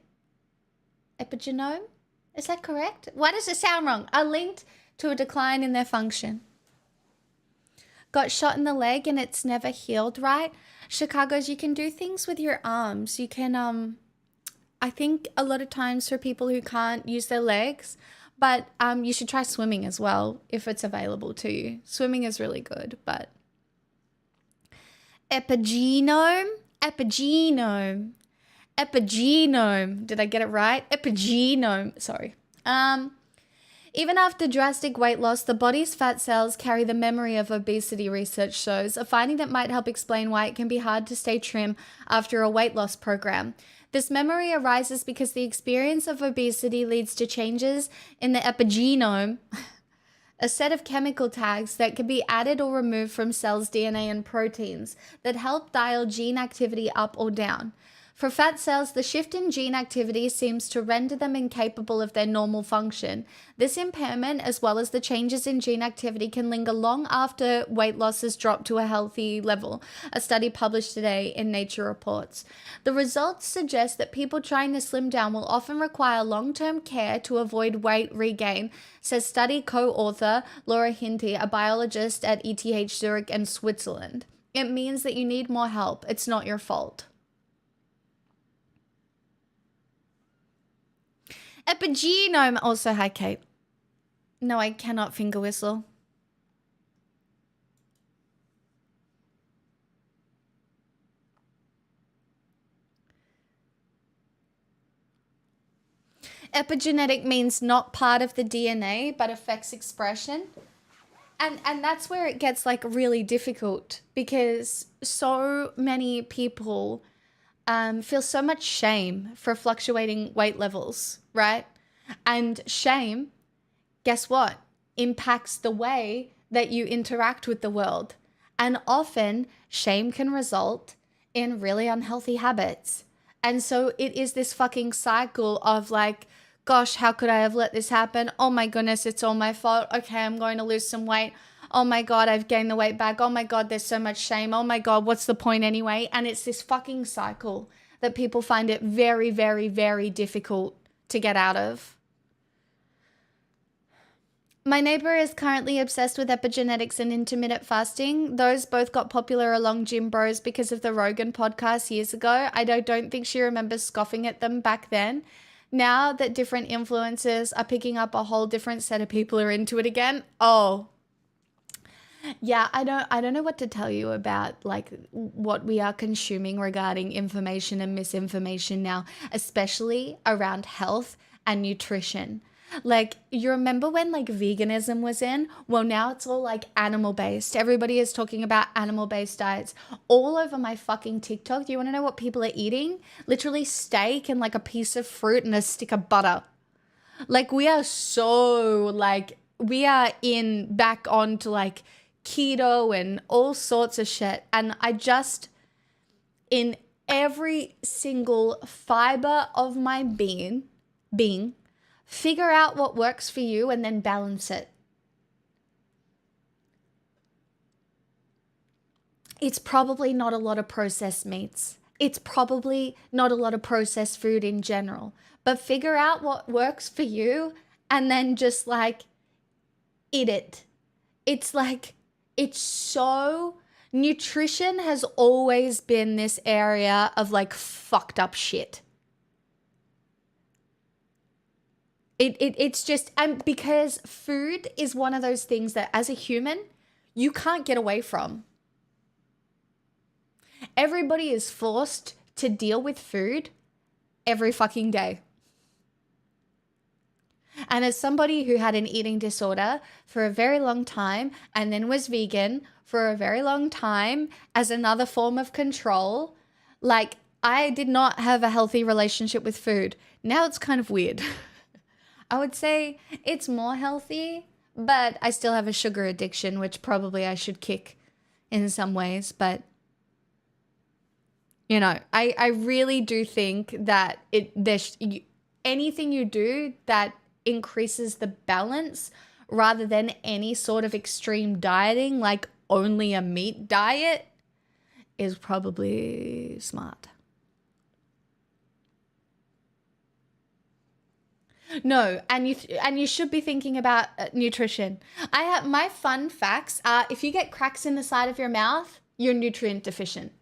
Epigenome? Is that correct? Why does it sound wrong? Are linked to a decline in their function. Got shot in the leg and it's never healed right. Chicago's, you can do things with your arms. You can, I think a lot of times for people who can't use their legs, but you should try swimming as well if it's available to you. Swimming is really good, but epigenome. Did I get it right? Epigenome. Sorry. Even after drastic weight loss, the body's fat cells carry the memory of obesity, research shows, a finding that might help explain why it can be hard to stay trim after a weight loss program. This memory arises because the experience of obesity leads to changes in the epigenome, a set of chemical tags that can be added or removed from cells' DNA and proteins that help dial gene activity up or down. For fat cells, the shift in gene activity seems to render them incapable of their normal function. This impairment, as well as the changes in gene activity, can linger long after weight loss has dropped to a healthy level, a study published today in Nature reports. The results suggest that people trying to slim down will often require long-term care to avoid weight regain, says study co-author Laura Hinty, a biologist at ETH Zurich and Switzerland. It means that you need more help. It's not your fault. Epigenome. Also, hi, Kate. No, I cannot finger whistle. Epigenetic means not part of the DNA, but affects expression. And that's where it gets like really difficult because so many people feel so much shame for fluctuating weight levels, right? And shame guess what? Impacts the way that you interact with the world. And often shame can result in really unhealthy habits. And so it is this fucking cycle of like, gosh, how could I have let this happen? Oh my goodness, it's all my fault. Okay, I'm going to lose some weight. Oh my God, I've gained the weight back. Oh my God, there's so much shame. Oh my God, what's the point anyway? And it's this fucking cycle that people find it very, very, very difficult to get out of. My neighbor is currently obsessed with epigenetics and intermittent fasting. Those both got popular along gym bros because of the Rogan podcast years ago. I don't think she remembers scoffing at them back then. Now that different influencers are picking up, a whole different set of people are into it again. Oh, yeah, I don't know what to tell you about like what we are consuming regarding information and misinformation now, especially around health and nutrition. Like, you remember when like veganism was in? Well, now it's all like animal based. Everybody is talking about animal based diets all over my fucking TikTok. Do you want to know what people are eating? Literally steak and like a piece of fruit and a stick of butter. Like, we are so like, we are in back on to like keto and all sorts of shit. And I just, in every single fiber of my being, figure out what works for you and then balance it. It's probably not a lot of processed meats. It's probably not a lot of processed food in general. But figure out what works for you and then just like eat it. It's like, it's so, nutrition has always been this area of like fucked up shit. It's just, and because food is one of those things that as a human, you can't get away from. Everybody is forced to deal with food every fucking day. And as somebody who had an eating disorder for a very long time and then was vegan for a very long time as another form of control, like, I did not have a healthy relationship with food. Now it's kind of weird. I would say it's more healthy, but I still have a sugar addiction, which probably I should kick in some ways. But, you know, I really do think that anything you do that increases the balance rather than any sort of extreme dieting, like only a meat diet, is probably smart. No, and you should be thinking about nutrition. I have my fun facts are: if you get cracks in the side of your mouth, you're nutrient deficient.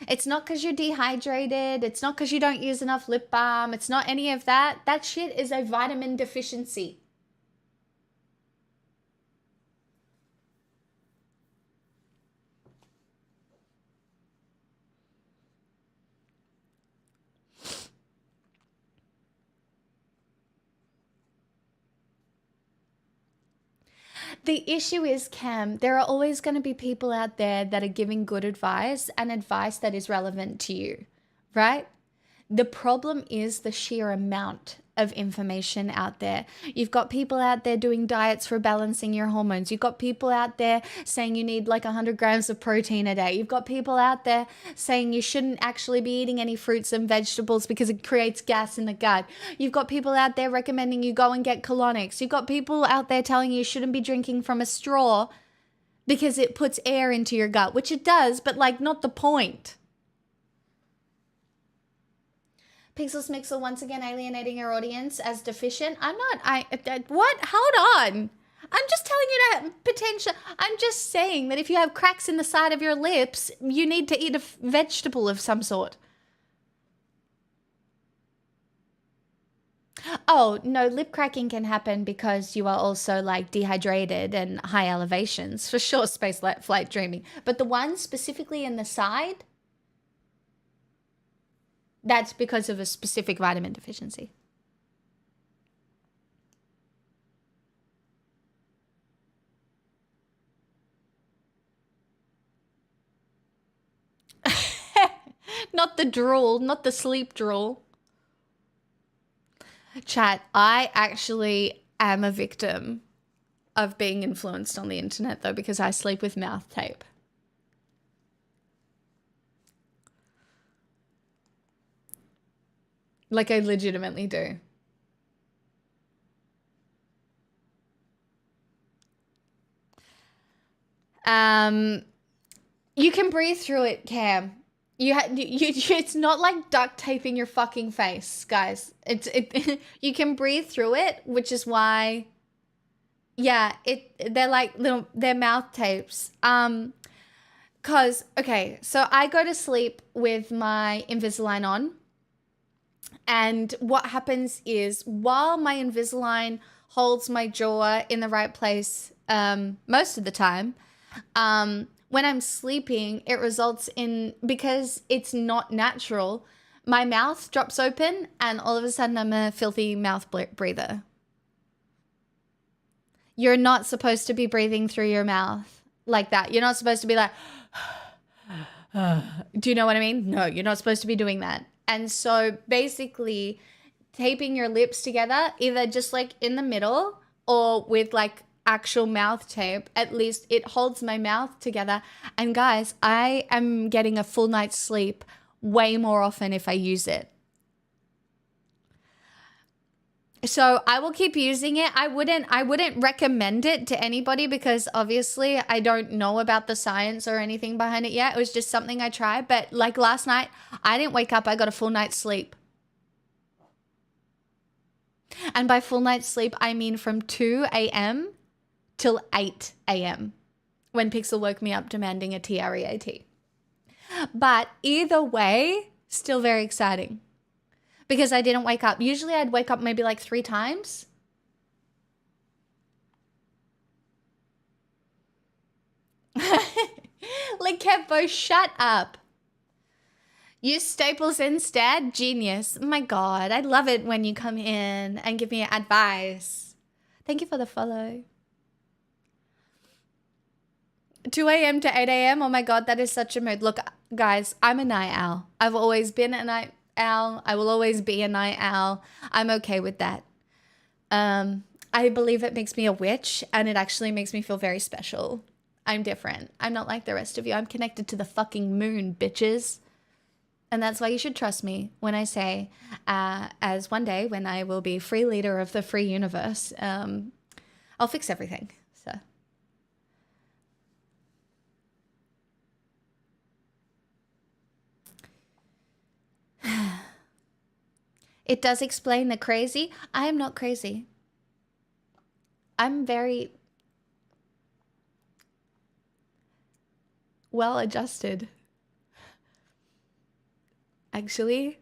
It's not because you're dehydrated. It's not because you don't use enough lip balm. It's not any of that. That shit is a vitamin deficiency. The issue is, Cam, there are always going to be people out there that are giving good advice and advice that is relevant to you, right? The problem is the sheer amount of information out there. You've got people out there doing diets for balancing your hormones. You've got people out there saying you need like 100 grams of protein a day. You've got people out there saying you shouldn't actually be eating any fruits and vegetables because it creates gas in the gut. You've got people out there recommending you go and get colonics. You've got people out there telling you shouldn't be drinking from a straw because it puts air into your gut, which it does, but like not the point. Pixels Mixel once again alienating your audience as deficient. I'm not, what? Hold on. I'm just telling you that potential. I'm just saying that if you have cracks in the side of your lips, you need to eat a vegetable of some sort. Oh, no, lip cracking can happen because you are also like dehydrated and high elevations. For sure, space flight dreaming. But the one specifically in the side, that's because of a specific vitamin deficiency. Not the drool, not the sleep drool. Chat, I actually am a victim of being influenced on the internet, though, because I sleep with mouth tape. Like, I legitimately do. You can breathe through it, Cam. It's not like duct taping your fucking face, guys. You can breathe through it, which is why, yeah, they're like they're mouth tapes. Cause okay, so I go to sleep with my Invisalign on, and what happens is while my Invisalign holds my jaw in the right place, most of the time, when I'm sleeping, it results in, because it's not natural, my mouth drops open and all of a sudden I'm a filthy mouth breather. You're not supposed to be breathing through your mouth like that. You're not supposed to be like, do you know what I mean? No, you're not supposed to be doing that. And so basically taping your lips together, either just like in the middle or with like actual mouth tape, at least it holds my mouth together. And guys, I am getting a full night's sleep way more often if I use it. So I will keep using it. I wouldn't recommend it to anybody because obviously I don't know about the science or anything behind it yet. It was just something I tried. But like last night, I didn't wake up. I got a full night's sleep. And by full night's sleep, I mean from 2 a.m. till 8 a.m. when Pixel woke me up demanding a TREAT. But either way, still very exciting. Because I didn't wake up. Usually I'd wake up maybe like 3 times. Like, Kevo, shut up. Use staples instead? Genius. Oh my God, I love it when you come in and give me advice. Thank you for the follow. 2 a.m. to 8 a.m. Oh my God, that is such a mood. Look, guys, I'm a night owl. I've always been a night owl. I will always be a night owl. I'm okay with that. I believe it makes me a witch, and it actually makes me feel very special. I'm different. I'm not like the rest of you. I'm connected to the fucking moon, bitches. And that's why you should trust me when I say, as one day when I will be free leader of the free universe, I'll fix everything. So. It does explain the crazy. I am not crazy. I'm very well adjusted. Actually,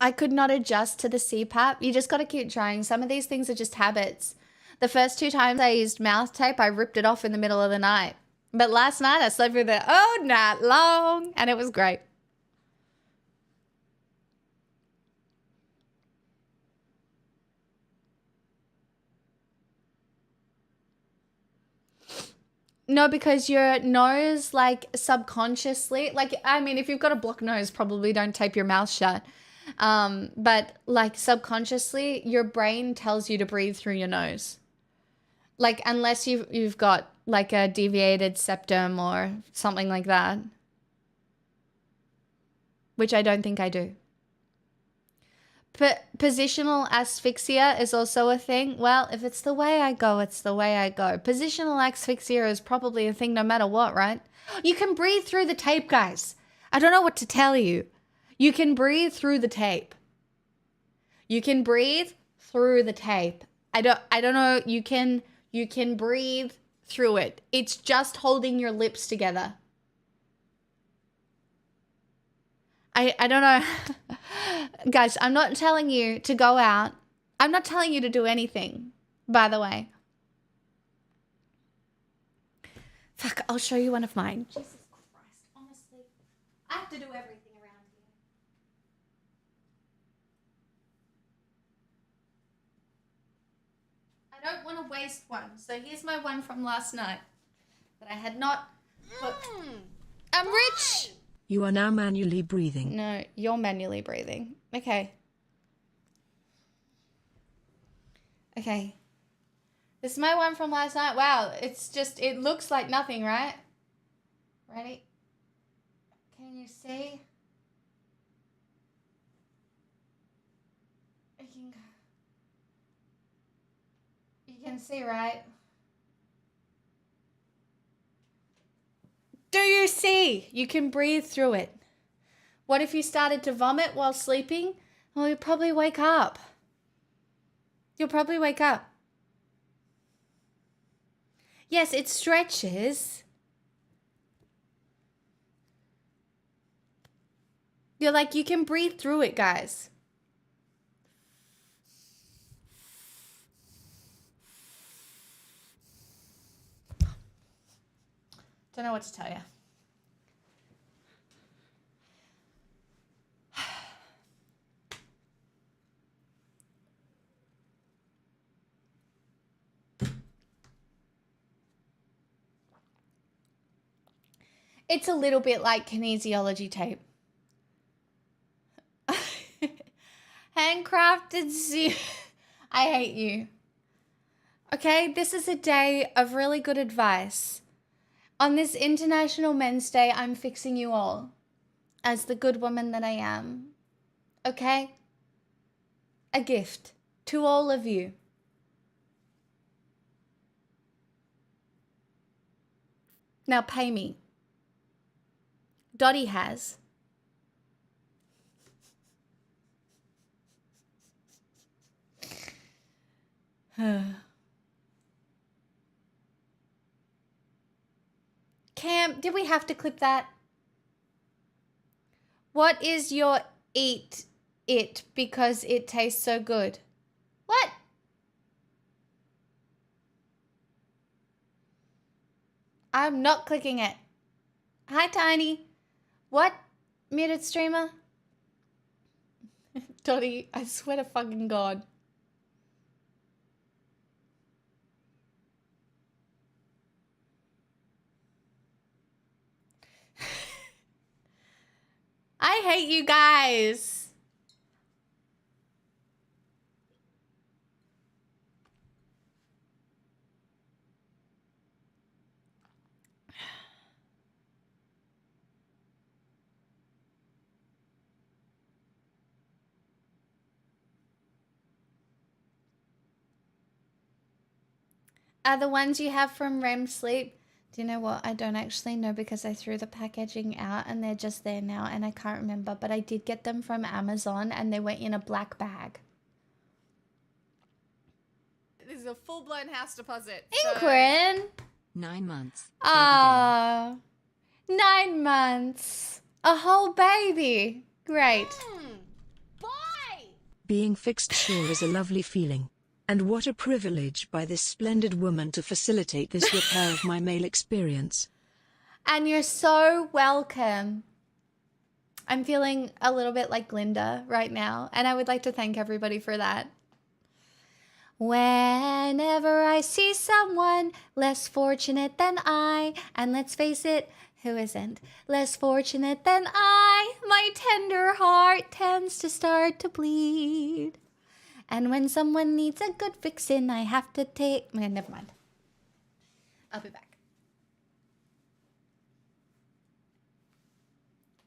I could not adjust to the CPAP. You just got to keep trying. Some of these things are just habits. The first 2 times I used mouth tape, I ripped it off in the middle of the night. But last night I slept with it all night long, and it was great. No, because your nose, like, subconsciously, like, I mean, if you've got a blocked nose, probably don't tape your mouth shut. But, like, subconsciously, your brain tells you to breathe through your nose. Like, unless you've got, like, a deviated septum or something like that. Which I don't think I do. Positional asphyxia is also a thing. Well, if it's the way I go, it's the way I go. Positional asphyxia is probably a thing no matter what, right? You can breathe through the tape, guys. I don't know what to tell you. You can breathe through the tape. You can breathe through the tape. I don't know. You can breathe through it. It's just holding your lips together. I don't know. Guys, I'm not telling you to go out. I'm not telling you to do anything, by the way. Fuck, I'll show you one of mine. Jesus Christ, honestly. I have to do everything around here. I don't want to waste one. So here's my one from last night that I had not cooked. I'm rich. You are now manually breathing. No, you're manually breathing. Okay. Okay. This is my one from last night. Wow, it looks like nothing, right? Ready? Can you see? You can see, right? Do you see? You can breathe through it. What if you started to vomit while sleeping? Well, you'll probably wake up. You'll probably wake up. Yes, it stretches. You're like, you can breathe through it, guys. Don't know what to tell you. It's a little bit like kinesiology tape. Handcrafted I hate you. Okay, this is a day of really good advice. On this International Men's Day, I'm fixing you all as the good woman that I am. Okay? A gift to all of you. Now pay me. Dottie has. Cam, did we have to clip that? What is your eat it because it tastes so good? What? I'm not clicking it. Hi, Tiny. What? Muted streamer? Dottie, I swear to fucking God. I hate you guys. Are the ones you have from REM sleep? Do you know what? I don't actually know because I threw the packaging out and they're just there now and I can't remember. But I did get them from Amazon and they were in a black bag. This is a full-blown house deposit. Ingrid! 9 months. Ah, 9 months. A whole baby. Great. Bye! Being fixed sure is a lovely feeling. And what a privilege by this splendid woman to facilitate this repair of my male experience. And you're so welcome. I'm feeling a little bit like Glinda right now, and I would like to thank everybody for that. Whenever I see someone less fortunate than I, and let's face it, who isn't less fortunate than I, my tender heart tends to start to bleed. And when someone needs a good fixin', I have to take... Never mind. I'll be back.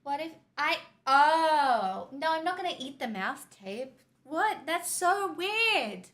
What if I... Oh. No, I'm not going to eat the mouth tape. What? That's so weird.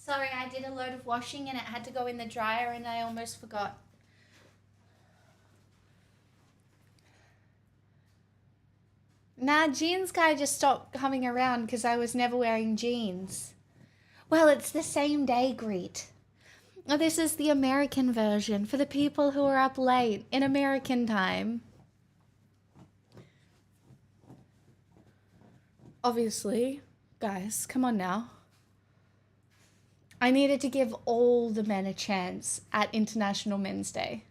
Sorry, I did a load of washing and it had to go in the dryer and I almost forgot. Nah, jeans guy just stopped coming around because I was never wearing jeans. Well, it's the same day greet. Oh, this is the American version for the people who are up late in American time. Obviously, guys, come on now. I needed to give all the men a chance at International Men's Day.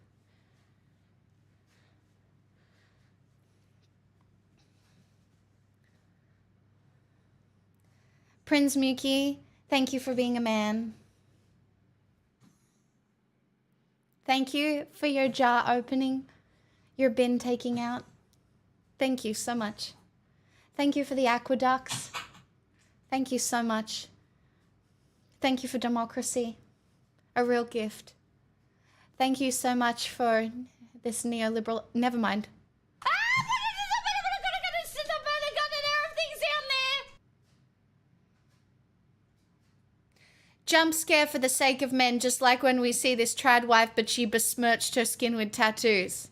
Prince Muki, thank you for being a man. Thank you for your jar opening, your bin taking out. Thank you so much. Thank you for the aqueducts. Thank you so much. Thank you for democracy, a real gift. Thank you so much for this neoliberal... Never mind. Jump scare for the sake of men, just like when we see this trad wife, but she besmirched her skin with tattoos.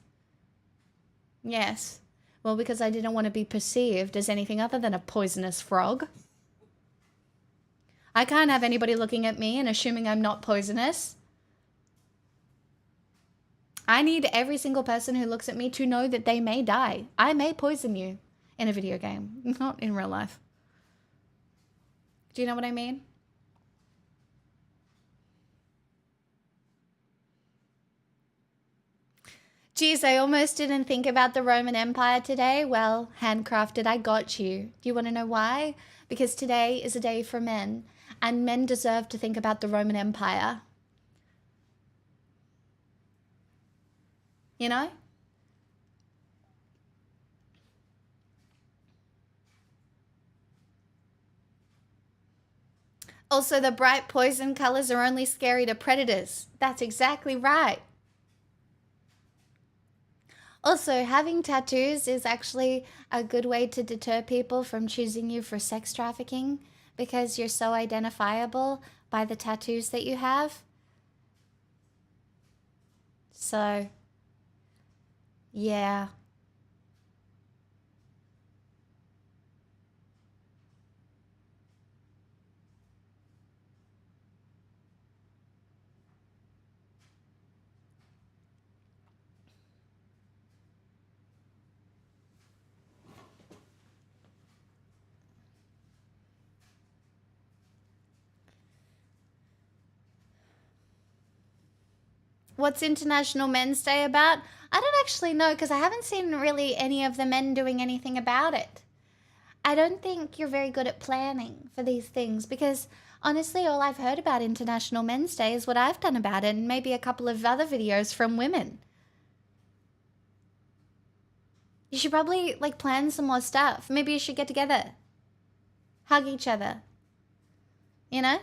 Yes. Well, because I didn't want to be perceived as anything other than a poisonous frog. I can't have anybody looking at me and assuming I'm not poisonous. I need every single person who looks at me to know that they may die. I may poison you in a video game, not in real life. Do you know what I mean? Geez, I almost didn't think about the Roman Empire today. Well, handcrafted, I got you. Do you want to know why? Because today is a day for men, and men deserve to think about the Roman Empire. You know? Also, the bright poison colors are only scary to predators. That's exactly right. Also, having tattoos is actually a good way to deter people from choosing you for sex trafficking because you're so identifiable by the tattoos that you have. So, yeah. What's International Men's Day about? I don't actually know because I haven't seen really any of the men doing anything about it. I don't think you're very good at planning for these things because honestly, all I've heard about International Men's Day is what I've done about it and maybe a couple of other videos from women. You should probably like plan some more stuff. Maybe you should get together. Hug each other. You know?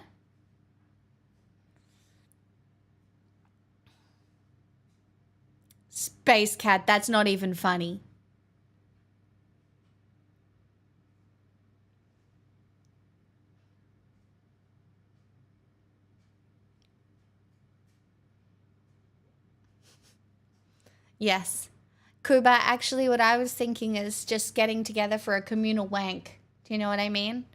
Space Cat, that's not even funny. Yes. Kuba, actually what I was thinking is just getting together for a communal wank. Do you know what I mean?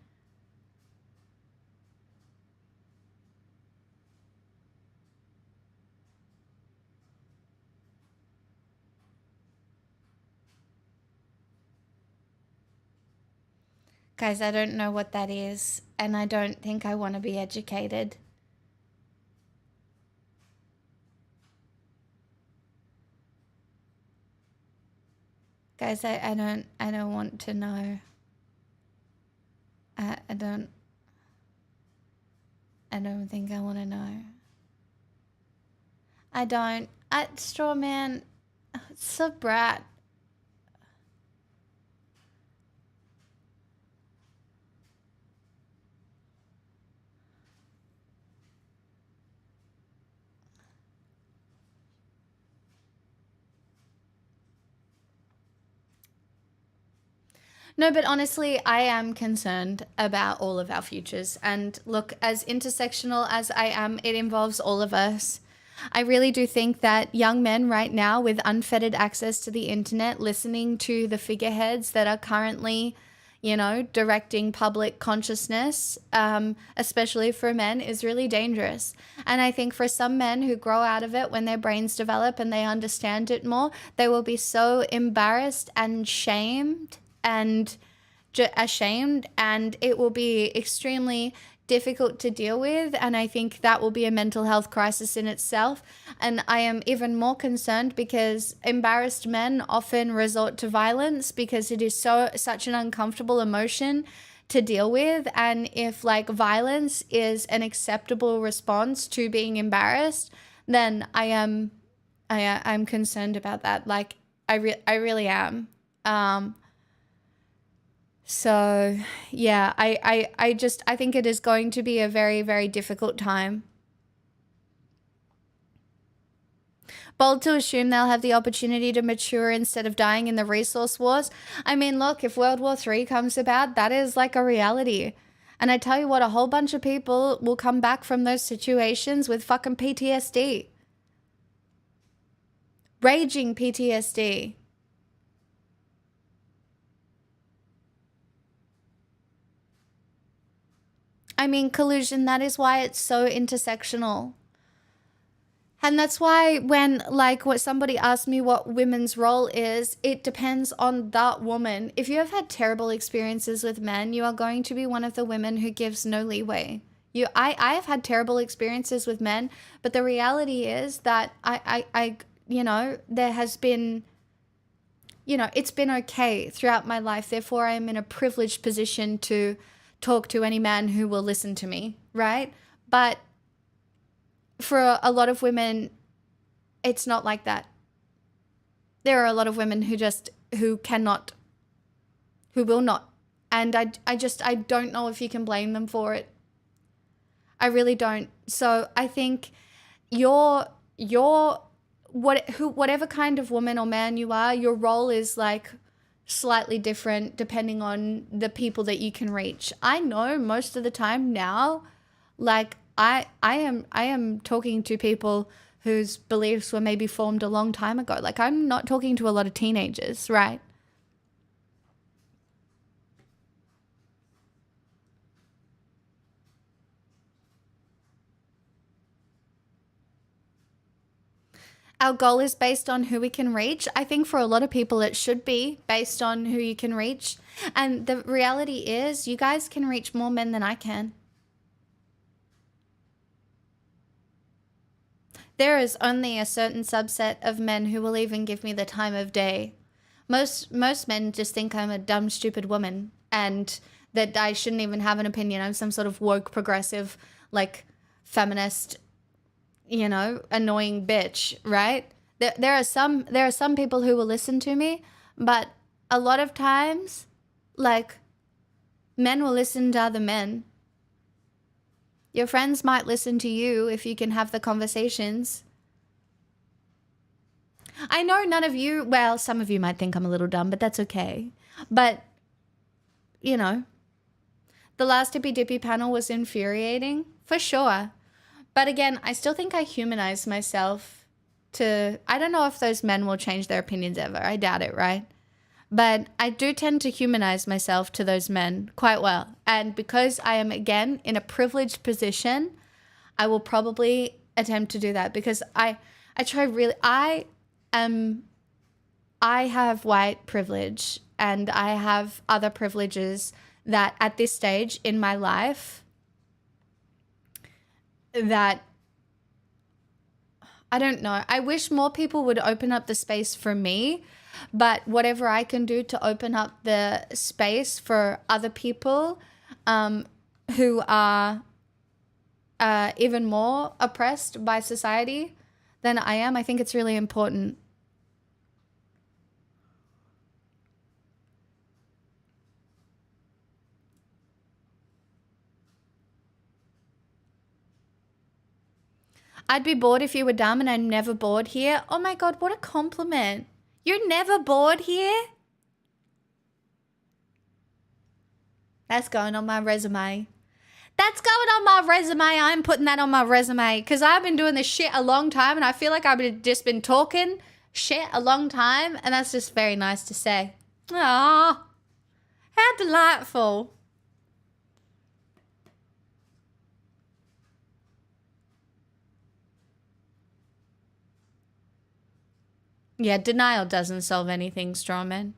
Guys, I don't know what that is, and I don't think I want to be educated. Guys, I don't want to know. I don't think I want to know. I don't. Straw Man, it's so brat. No, but honestly, I am concerned about all of our futures. And look, as intersectional as I am, it involves all of us. I really do think that young men right now with unfettered access to the internet, listening to the figureheads that are currently, directing public consciousness, especially for men, is really dangerous. And I think for some men who grow out of it, when their brains develop and they understand it more, they will be so embarrassed and shamed and ashamed, and it will be extremely difficult to deal with. And I think that will be a mental health crisis in itself. And I am even more concerned because embarrassed men often resort to violence because it is such an uncomfortable emotion to deal with. And if like violence is an acceptable response to being embarrassed, then I'm concerned about that. Like I really am. So yeah, I think it is going to be a very, very difficult time. Bold to assume they'll have the opportunity to mature instead of dying in the resource wars. I mean, look, if World War III comes about, that is like a reality. And I tell you what, a whole bunch of people will come back from those situations with fucking PTSD. Raging PTSD. I mean, collusion, that is why it's so intersectional. And that's why when somebody asks me what women's role is, it depends on that woman. If you have had terrible experiences with men, you are going to be one of the women who gives no leeway. I have had terrible experiences with men, but the reality is that there has been, it's been okay throughout my life. Therefore, I am in a privileged position to talk to any man who will listen to me, right? But for a lot of women, it's not like that. There are a lot of women who will not. And I don't know if you can blame them for it. I really don't. So I think whatever kind of woman or man you are, your role is like slightly different depending on the people that you can reach. I know most of the time now, like I am talking to people whose beliefs were maybe formed a long time ago. Like I'm not talking to a lot of teenagers, right? Our goal is based on who we can reach. I think for a lot of people it should be based on who you can reach. And the reality is you guys can reach more men than I can. There is only a certain subset of men who will even give me the time of day. Most men just think I'm a dumb, stupid woman and that I shouldn't even have an opinion. I'm some sort of woke, progressive, like feminist, annoying bitch, right? There are some people who will listen to me, but a lot of times, like, men will listen to other men. Your friends might listen to you if you can have the conversations. I know none of you, well, some of you might think I'm a little dumb, but that's okay. But, the last Hippy Dippy panel was infuriating, for sure. But again, I still think I humanize myself I don't know if those men will change their opinions ever. I doubt it, right? But I do tend to humanize myself to those men quite well. And because I am, again, in a privileged position, I will probably attempt to do that because I have white privilege and I have other privileges that at this stage in my life that I don't know. I wish more people would open up the space for me, but whatever I can do to open up the space for other people who are even more oppressed by society than I am, I think it's really important. I'd be bored if you were dumb and I'm never bored here. Oh my God, what a compliment. You're never bored here? That's going on my resume. That's going on my resume. I'm putting that on my resume because I've been doing this shit a long time and I feel like I've just been talking shit a long time and that's just very nice to say. Aww. How delightful. Yeah, denial doesn't solve anything, strawman.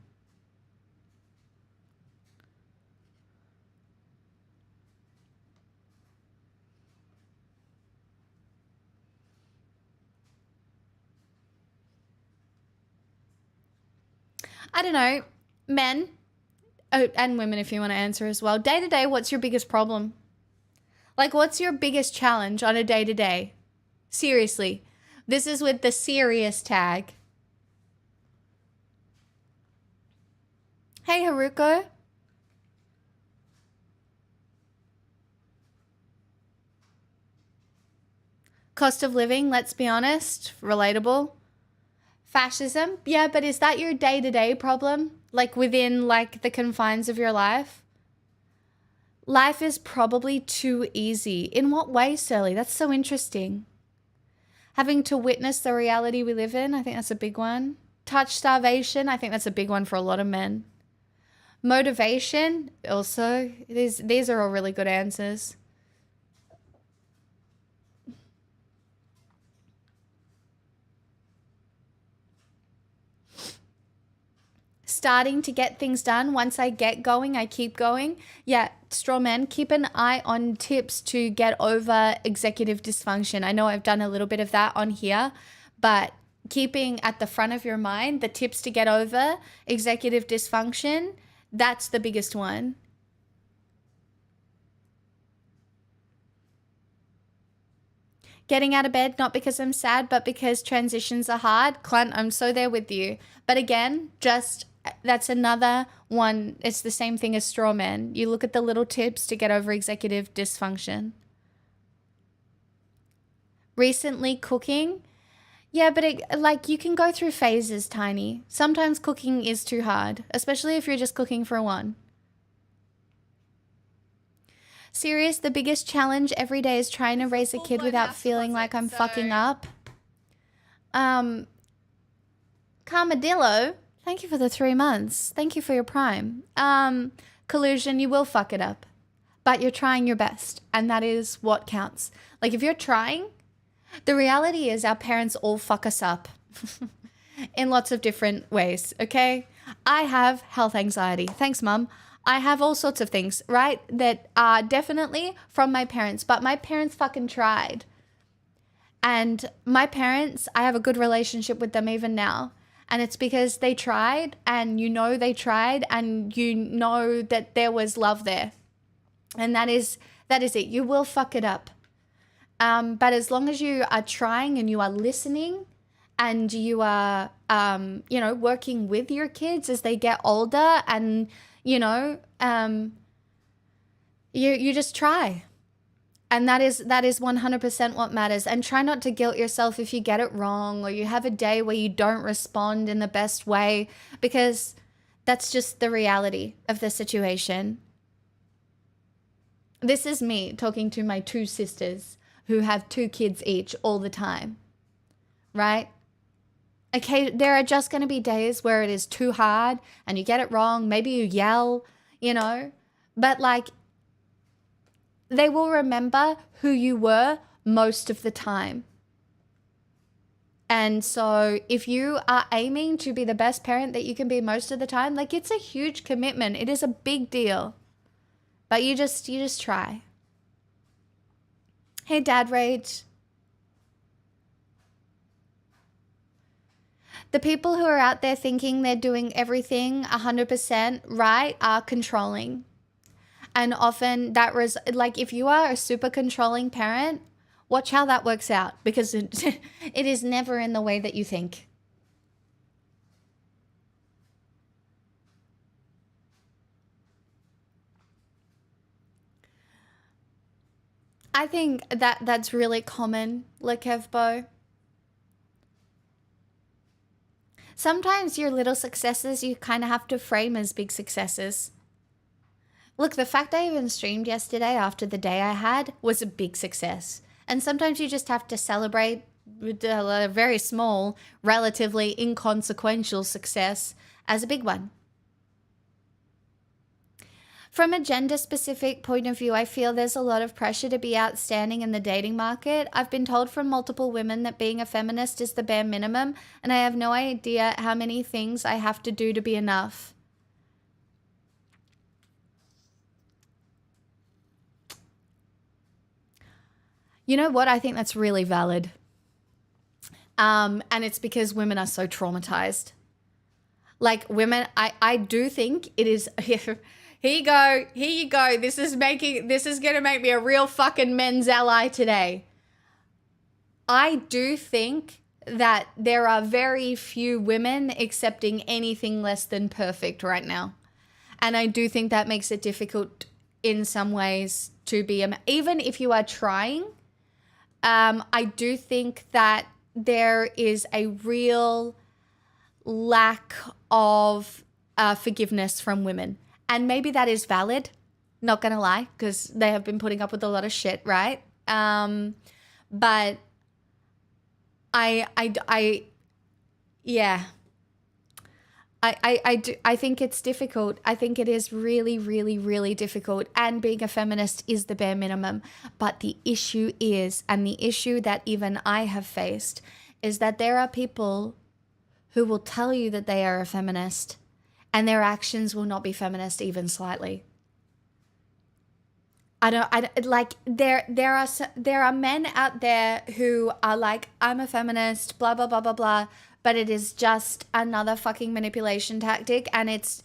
I don't know, men, oh, and women if you want to answer as well. Day to day, what's your biggest problem? Like, what's your biggest challenge on a day to day? Seriously. This is with the serious tag. Hey, Haruko. Cost of living, let's be honest, relatable. Fascism, yeah, but is that your day-to-day problem? Like within like the confines of your life? Life is probably too easy. In what way, Surly? That's so interesting. Having to witness the reality we live in, I think that's a big one. Touch starvation, I think that's a big one for a lot of men. Motivation, also. These are all really good answers. Starting to get things done. Once I get going, I keep going. Yeah, straw man, keep an eye on tips to get over executive dysfunction. I know I've done a little bit of that on here, but keeping at the front of your mind the tips to get over executive dysfunction, that's the biggest one. Getting out of bed, not because I'm sad, but because transitions are hard. Clint, I'm so there with you. But again, just that's another one. It's the same thing as straw man. You look at the little tips to get over executive dysfunction. Recently cooking. Yeah, but like you can go through phases, Tiny. Sometimes cooking is too hard, especially if you're just cooking for one. Serious, the biggest challenge every day is trying to raise a kid without feeling like I'm fucking up. Carmadillo, thank you for the 3 months. Thank you for your prime. Collusion, you will fuck it up. But you're trying your best, and that is what counts. Like if you're trying, the reality is our parents all fuck us up in lots of different ways, okay? I have health anxiety. Thanks, Mum. I have all sorts of things, right, that are definitely from my parents, but my parents fucking tried. And my parents, I have a good relationship with them even now. And it's because they tried, and you know they tried, and you know that there was love there. And that is it. You will fuck it up. But as long as you are trying and you are listening and you are, working with your kids as they get older and, you just try. And that is 100% what matters. And try not to guilt yourself if you get it wrong or you have a day where you don't respond in the best way, because that's just the reality of the situation. This is me talking to my 2 sisters who have 2 kids each all the time, right? Okay, there are just going to be days where it is too hard and you get it wrong. Maybe you yell, but like they will remember who you were most of the time. And so if you are aiming to be the best parent that you can be most of the time, like it's a huge commitment. It is a big deal. But you just try. Hey, Dad Rage. The people who are out there thinking they're doing everything 100% right are controlling. And often like if you are a super controlling parent, watch how that works out, because it is never in the way that you think. I think that's really common, Lekevbo. Sometimes your little successes you kind of have to frame as big successes. Look, the fact I even streamed yesterday after the day I had was a big success. And sometimes you just have to celebrate a very small, relatively inconsequential success as a big one. From a gender specific point of view, I feel there's a lot of pressure to be outstanding in the dating market. I've been told from multiple women that being a feminist is the bare minimum, and I have no idea how many things I have to do to be enough. You know what? I think that's really valid. And it's because women are so traumatized. Like women, I do think it is. Here you go. Here you go. This is going to make me a real fucking men's ally today. I do think that there are very few women accepting anything less than perfect right now. And I do think that makes it difficult in some ways to be, even if you are trying, I do think that there is a real lack of forgiveness from women. And maybe that is valid, not gonna lie, because they have been putting up with a lot of shit, right? But yeah. I think it's difficult. I think it is really, really, really difficult. And being a feminist is the bare minimum. But the issue is, and the issue that even I have faced, is that there are people who will tell you that they are a feminist and their actions will not be feminist even slightly. There are men out there who are like, I'm a feminist, blah, blah, blah, blah, blah. But it is just another fucking manipulation tactic. And it's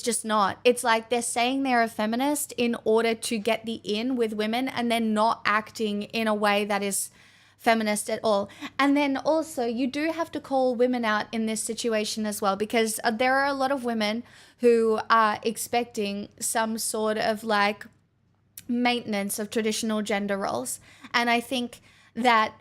just not. It's like they're saying they're a feminist in order to get the in with women and then not acting in a way that is feminist at all. And then also you do have to call women out in this situation as well, because there are a lot of women who are expecting some sort of like maintenance of traditional gender roles. And I think that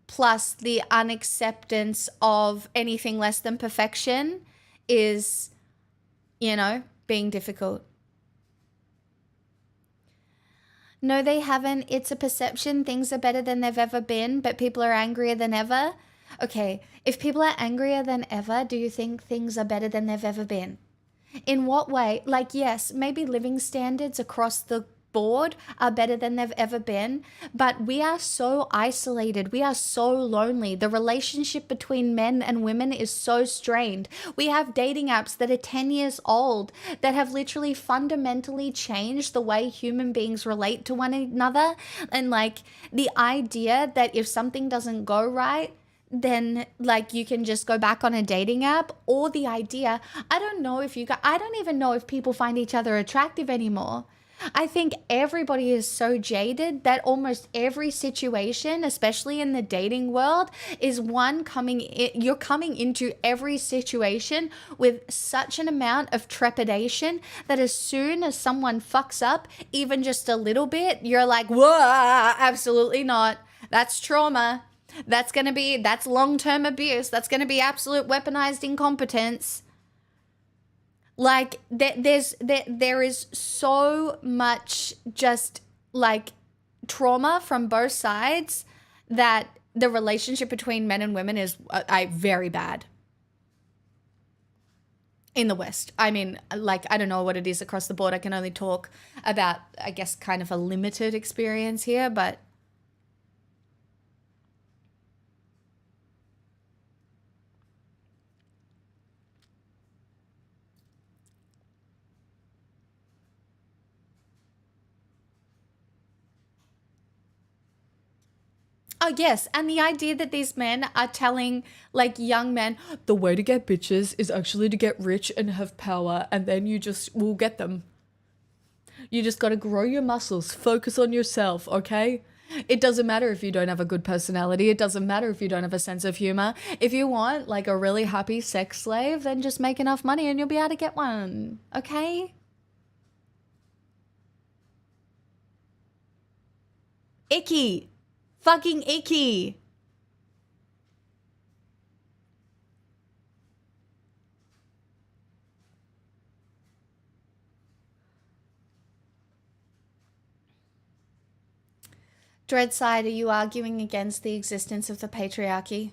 plus the unacceptance of anything less than perfection is, being difficult. No, they haven't. It's a perception. Things are better than they've ever been, but people are angrier than ever. Okay, if people are angrier than ever, do you think things are better than they've ever been? In what way? Like, yes, maybe living standards across the board are better than they've ever been, but we are so isolated. We are so lonely. The relationship between men and women is so strained. We have dating apps that are 10 years old that have literally fundamentally changed the way human beings relate to one another. And like the idea that if something doesn't go right, then like you can just go back on a dating app, or the idea, I don't even know if people find each other attractive anymore. I think everybody is so jaded that almost every situation, especially in the dating world, is you're coming into every situation with such an amount of trepidation that as soon as someone fucks up, even just a little bit, you're like, whoa, absolutely not. That's trauma. That's long-term abuse. That's going to be absolute weaponized incompetence. Like there is so much just like trauma from both sides that the relationship between men and women is very bad in the West. I mean, like, I don't know what it is across the board. I can only talk about, I guess, kind of a limited experience here, but oh, yes. And the idea that these men are telling like young men, the way to get bitches is actually to get rich and have power, and then you just will get them. You just got to grow your muscles, focus on yourself, okay? It doesn't matter if you don't have a good personality. It doesn't matter if you don't have a sense of humor. If you want like a really happy sex slave, then just make enough money and you'll be able to get one, okay? Icky. Fucking icky. Dreadside, are you arguing against the existence of the patriarchy?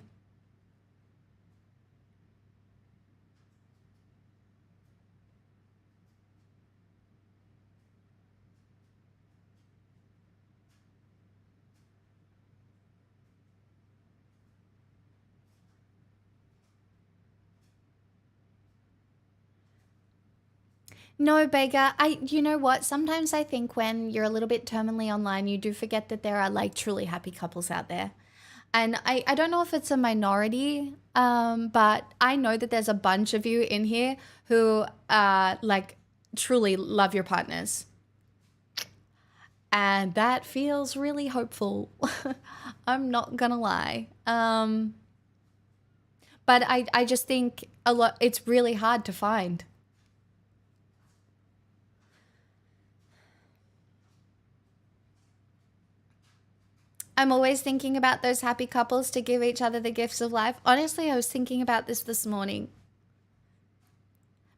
No, Beggar, you know what? Sometimes I think when you're a little bit terminally online, you do forget that there are like truly happy couples out there. And I don't know if it's a minority, but I know that there's a bunch of you in here who like truly love your partners. And that feels really hopeful. I'm not gonna lie. But I just think it's really hard to find. I'm always thinking about those happy couples to give each other the gifts of life. Honestly, I was thinking about this morning.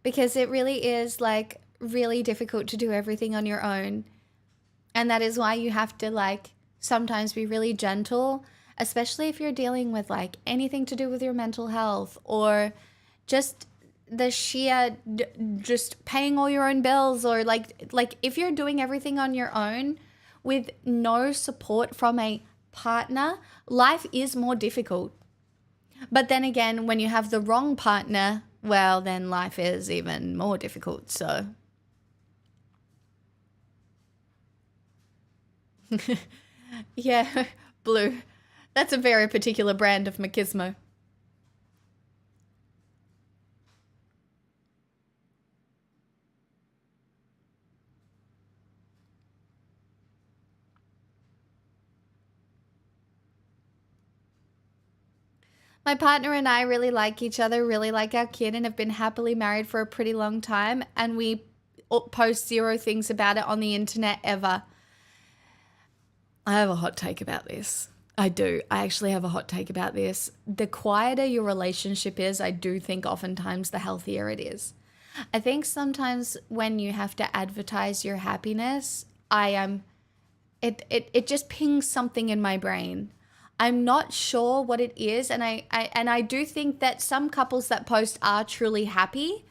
Because it really is like really difficult to do everything on your own. And that is why you have to like sometimes be really gentle, especially if you're dealing with like anything to do with your mental health or just the sheer just paying all your own bills, or like if you're doing everything on your own with no support from a partner, life is more difficult. But then again, when you have the wrong partner, well, then life is even more difficult. So yeah, Blue. That's a very particular brand of machismo. My partner and I really like each other, really like our kid, and have been happily married for a pretty long time. And we post zero things about it on the internet ever. I have a hot take about this. I do. I actually have a hot take about this. The quieter your relationship is, I do think oftentimes the healthier it is. I think sometimes when you have to advertise your happiness, it just pings something in my brain. I'm not sure what it is, and I do think that some couples that post are truly happy.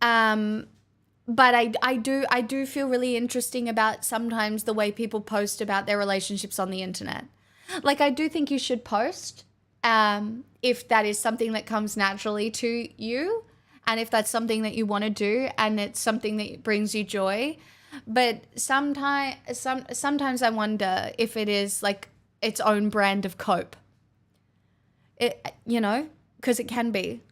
But I do feel really interesting about sometimes the way people post about their relationships on the internet. Like, I do think you should post if that is something that comes naturally to you, and if that's something that you want to do and it's something that brings you joy. But sometimes I wonder if it is like its own brand of cope. Because it can be.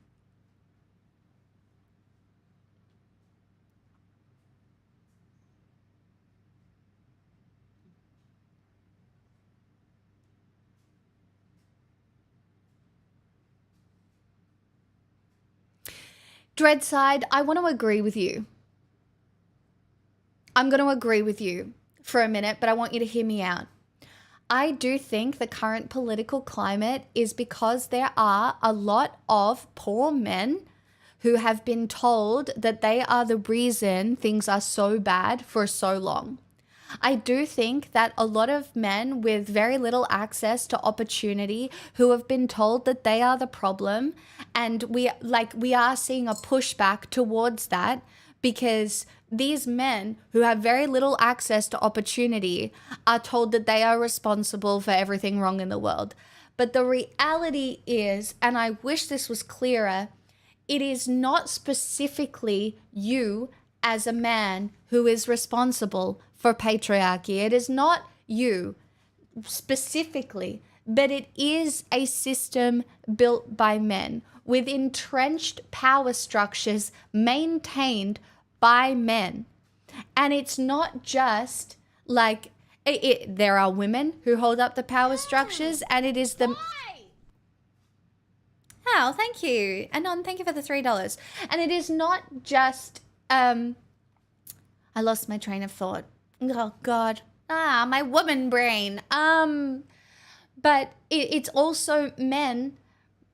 Dreadside, I want to agree with you. I'm going to agree with you for a minute, but I want you to hear me out. I do think the current political climate is because there are a lot of poor men who have been told that they are the reason things are so bad for so long. I do think that a lot of men with very little access to opportunity who have been told that they are the problem, and we are seeing a pushback towards that because these men who have very little access to opportunity are told that they are responsible for everything wrong in the world. But the reality is, and I wish this was clearer, it is not specifically you as a man who is responsible for patriarchy. It is not you specifically, but it is a system built by men with entrenched power structures maintained by men. And it's not just like there are women who hold up the power structures, and it is the... Why? Oh, thank you. Anon, thank you for the $3. And it is not just... I lost my train of thought. Oh, God. My woman brain. But it's also men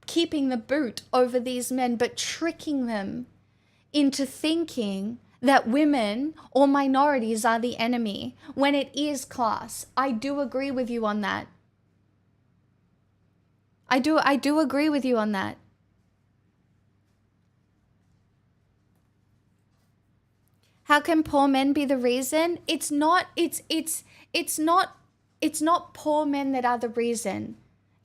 keeping the boot over these men, but tricking them into thinking that women or minorities are the enemy when it is class. I do agree with you on that. I do agree with you on that. How can poor men be the reason? It's not poor men that are the reason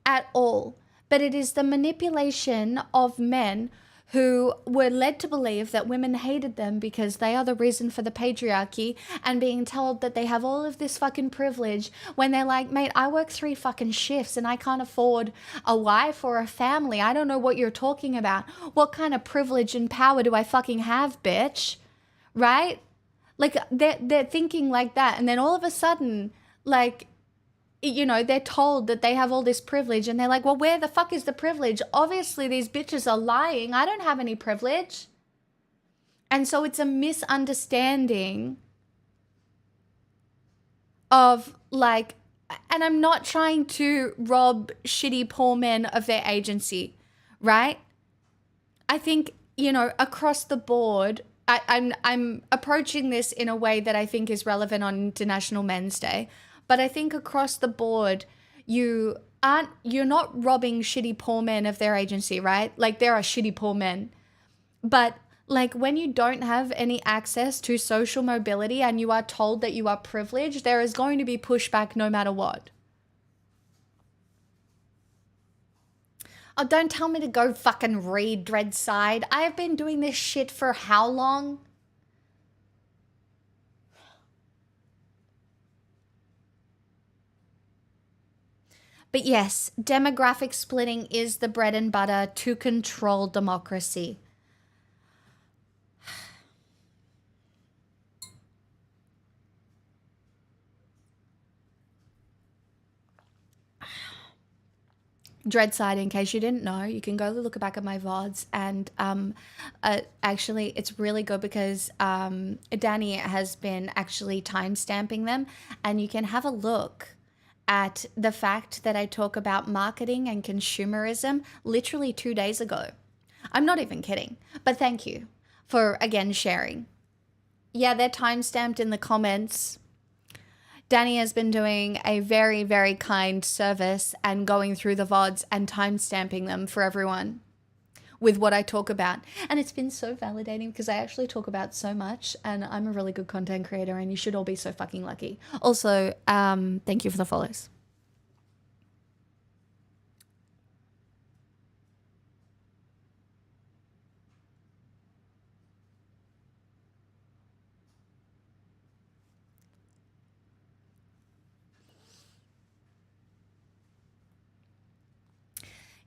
at all, but it is the manipulation of men who were led to believe that women hated them because they are the reason for the patriarchy, and being told that they have all of this fucking privilege when they're like, mate, I work 3 fucking shifts and I can't afford a wife or a family. I don't know what you're talking about. What kind of privilege and power do I fucking have, bitch? Right? Like, they're thinking like that. And then all of a sudden, like, you know, they're told that they have all this privilege and they're like, well, where the fuck is the privilege? Obviously, these bitches are lying. I don't have any privilege. And so it's a misunderstanding of like, and I'm not trying to rob shitty poor men of their agency, right? I think, you know, across the board, I'm approaching this in a way that I think is relevant on International Men's Day. But I think across the board, you're not robbing shitty poor men of their agency, right? Like, there are shitty poor men. But like, when you don't have any access to social mobility and you are told that you are privileged, there is going to be pushback no matter what. Oh, don't tell me to go fucking read Dreadside. I have been doing this shit for how long? But yes, demographic splitting is the bread and butter to control democracy. Dreadside, in case you didn't know, you can go look back at my VODs, and actually it's really good because Danny has been actually timestamping them, and you can have a look at the fact that I talk about marketing and consumerism literally 2 days ago. I'm not even kidding, but thank you for again sharing. Yeah, they're timestamped in the comments. Danny has been doing a very, very kind service and going through the VODs and timestamping them for everyone with what I talk about. And it's been so validating because I actually talk about so much, and I'm a really good content creator, and you should all be so fucking lucky. Also, thank you for the follows.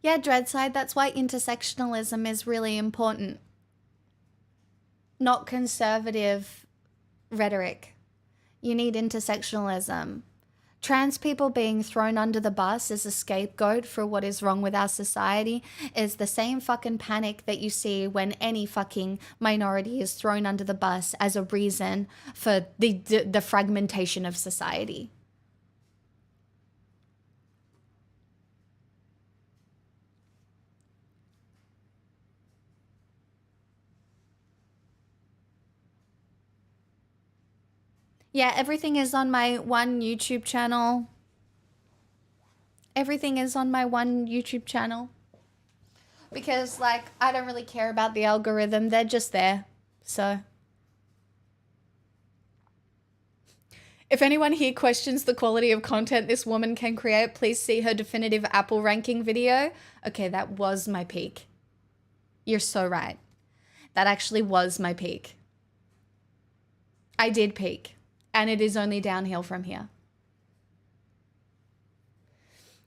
Yeah, Dreadside, that's why intersectionalism is really important. Not conservative rhetoric. You need intersectionalism. Trans people being thrown under the bus as a scapegoat for what is wrong with our society is the same fucking panic that you see when any fucking minority is thrown under the bus as a reason for the fragmentation of society. Yeah, everything is on my one YouTube channel. Everything is on my one YouTube channel. Because, like, I don't really care about the algorithm. They're just there. So, if anyone here questions the quality of content this woman can create, please see her definitive Apple ranking video. Okay, that was my peak. You're so right. That actually was my peak. I did peak. And it is only downhill from here.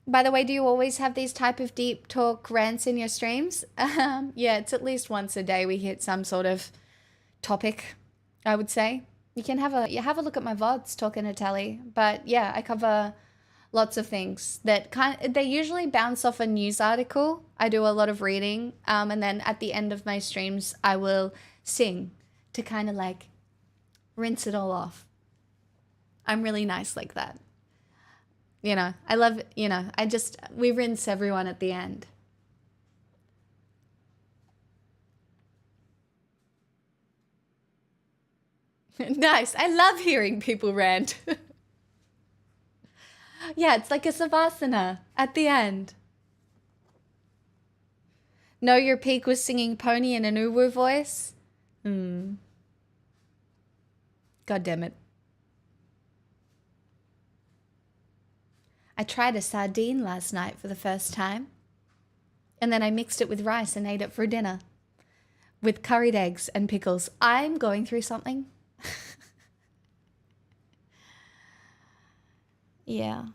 By the way, do you always have these type of deep talk rants in your streams? Yeah, it's at least once a day we hit some sort of topic, I would say. You can have a look at my VODs talking to Tally. But yeah, I cover lots of things that they usually bounce off a news article. I do a lot of reading. And then at the end of my streams, I will sing to kind of like rinse it all off. I'm really nice like that. You know, I love, you know, we rinse everyone at the end. Nice. I love hearing people rant. Yeah, it's like a savasana at the end. Know your peak was singing Pony in an uwu voice? God damn it. I tried a sardine last night for the first time. And then I mixed it with rice and ate it for dinner. with curried eggs and pickles. I'm going through something. Yeah.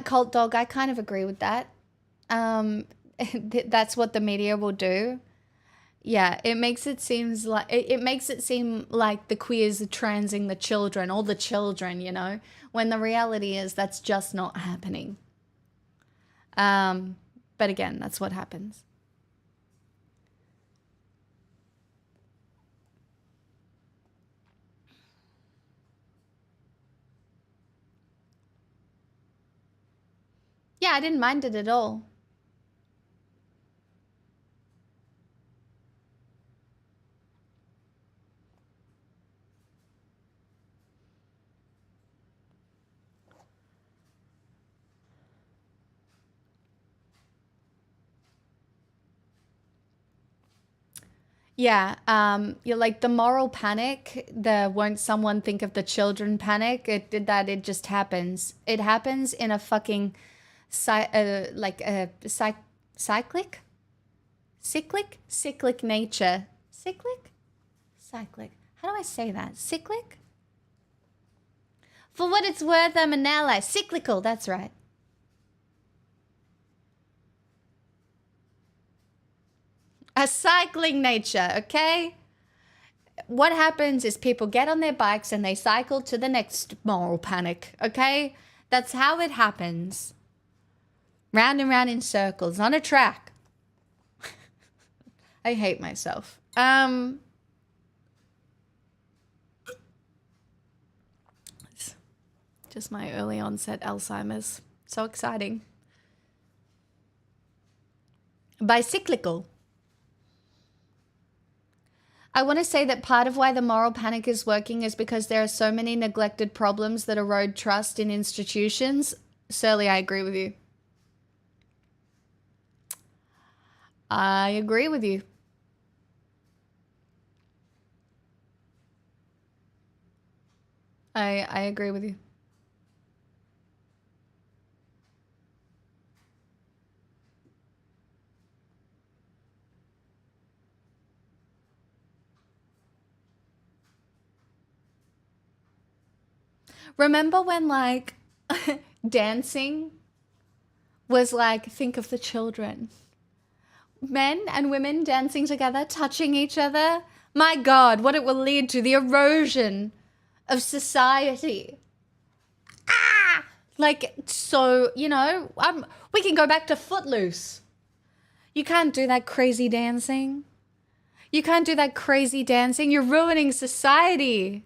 Cult dog, I kind of agree with that. That's what the media will do. Yeah, it makes it seems like it makes it seem like the queers are transing the children, all the children, you know, when the reality is that's just not happening. But again, that's what happens. Yeah, I didn't mind it at all. Yeah, you're like the moral panic, the won't someone think of the children panic. It just happens. It happens in a fucking cyclic nature. Cyclic. How do I say that? Cyclic? For what it's worth, I'm an ally. Cyclical, that's right. A cycling nature, okay? What happens is people get on their bikes and they cycle to the next moral panic, okay? That's how it happens. Round and round in circles on a track. I hate myself. It's just my early onset Alzheimer's. So exciting. Bicyclical. I want to say that part of why the moral panic is working is because there are so many neglected problems that erode trust in institutions. Surly, I agree with you. I agree with you. I agree with you. Remember when, like, dancing was like, think of the children. Men and women dancing together, touching each other. My God, what it will lead to, the erosion of society. Like, so, you know, we can go back to Footloose. You can't do that crazy dancing. You can't do that crazy dancing. You're ruining society.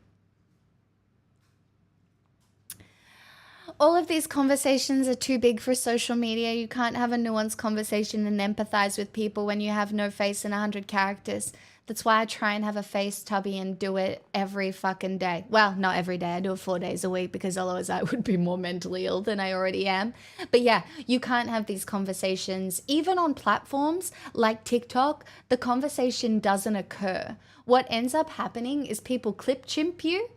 All of these conversations are too big for social media. You can't have a nuanced conversation and empathize with people when you have no face and 100 characters. That's why I try and have a face tubby and do it every fucking day. Well, not every day. I do it 4 days a week because otherwise I would be more mentally ill than I already am. But yeah, you can't have these conversations. Even on platforms like TikTok, the conversation doesn't occur. What ends up happening is people clip chimp you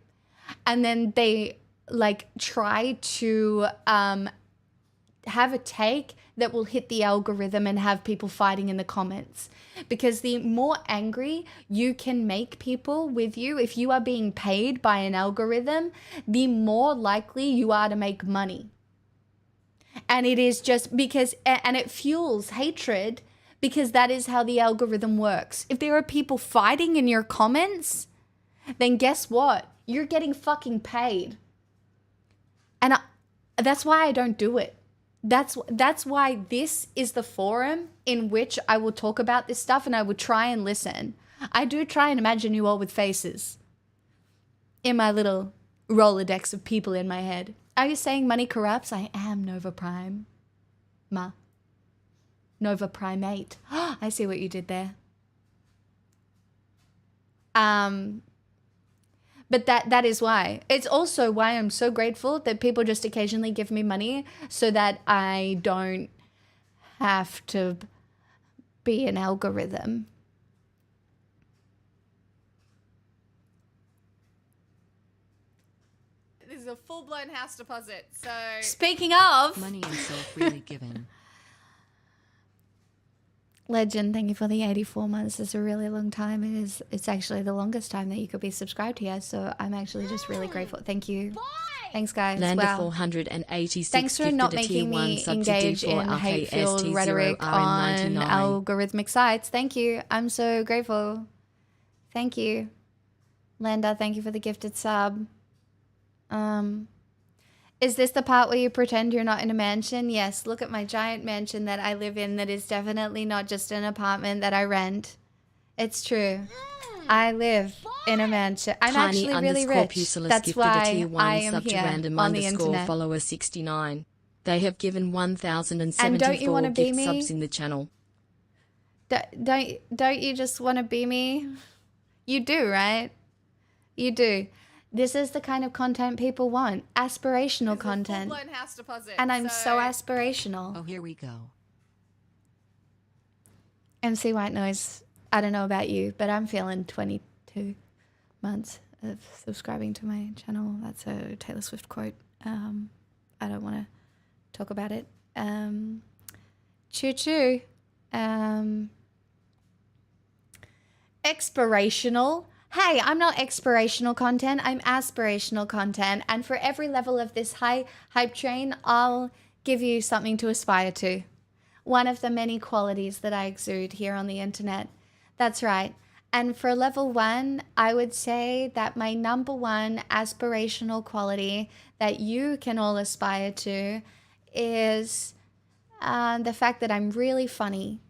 and then they like try to have a take that will hit the algorithm and have people fighting in the comments. Because the more angry you can make people with you, if you are being paid by an algorithm, the more likely you are to make money. And it is just because, and it fuels hatred because that is how the algorithm works. If there are people fighting in your comments, then guess what? You're getting fucking paid. And that's why I don't do it. That's why this is the forum in which I will talk about this stuff and I will try and listen. I do try and imagine you all with faces in my little Rolodex of people in my head. Are you saying money corrupts? I am Nova Prime. Nova Primate. I see what you did there. But that is why. It's also why I'm so grateful that people just occasionally give me money so that I don't have to be an algorithm. This is a full-blown house deposit. So Speaking of Money and self really given. Legend, thank you for the 84 months. It's a really long time. It's actually the longest time that you could be subscribed here. So I'm actually just really grateful. Thank you. Thanks, guys. Lander Wow. 486 Thanks for not making me engage in hate-filled rhetoric on algorithmic sites. Thank you. I'm so grateful. Thank you. Landa, thank you for the gifted sub. Is this the part where you pretend you're not in a mansion? Yes, look at my giant mansion that I live in that is definitely not just an apartment that I rent. It's true. I live in a mansion. I'm actually really rich. That's why I am here on the internet. Follower 69. They have given 1,074 And don't you want to be gift me? subs in the channel. Don't you just want to be me? You do, right? You do. This is the kind of content people want. Aspirational this is a content. full-blown house deposit. And I'm so aspirational. Oh, here we go. MC White Noise, I don't know about you, but I'm feeling 22 months of subscribing to my channel. That's a Taylor Swift quote. I don't want to talk about it. Choo choo. Expirational. Hey, I'm not expirational content. I'm aspirational content. And for every level of this high hype train, I'll give you something to aspire to. One of the many qualities that I exude here on the internet. That's right. And for level 1, I would say that my number one aspirational quality that you can all aspire to is the fact that I'm really funny.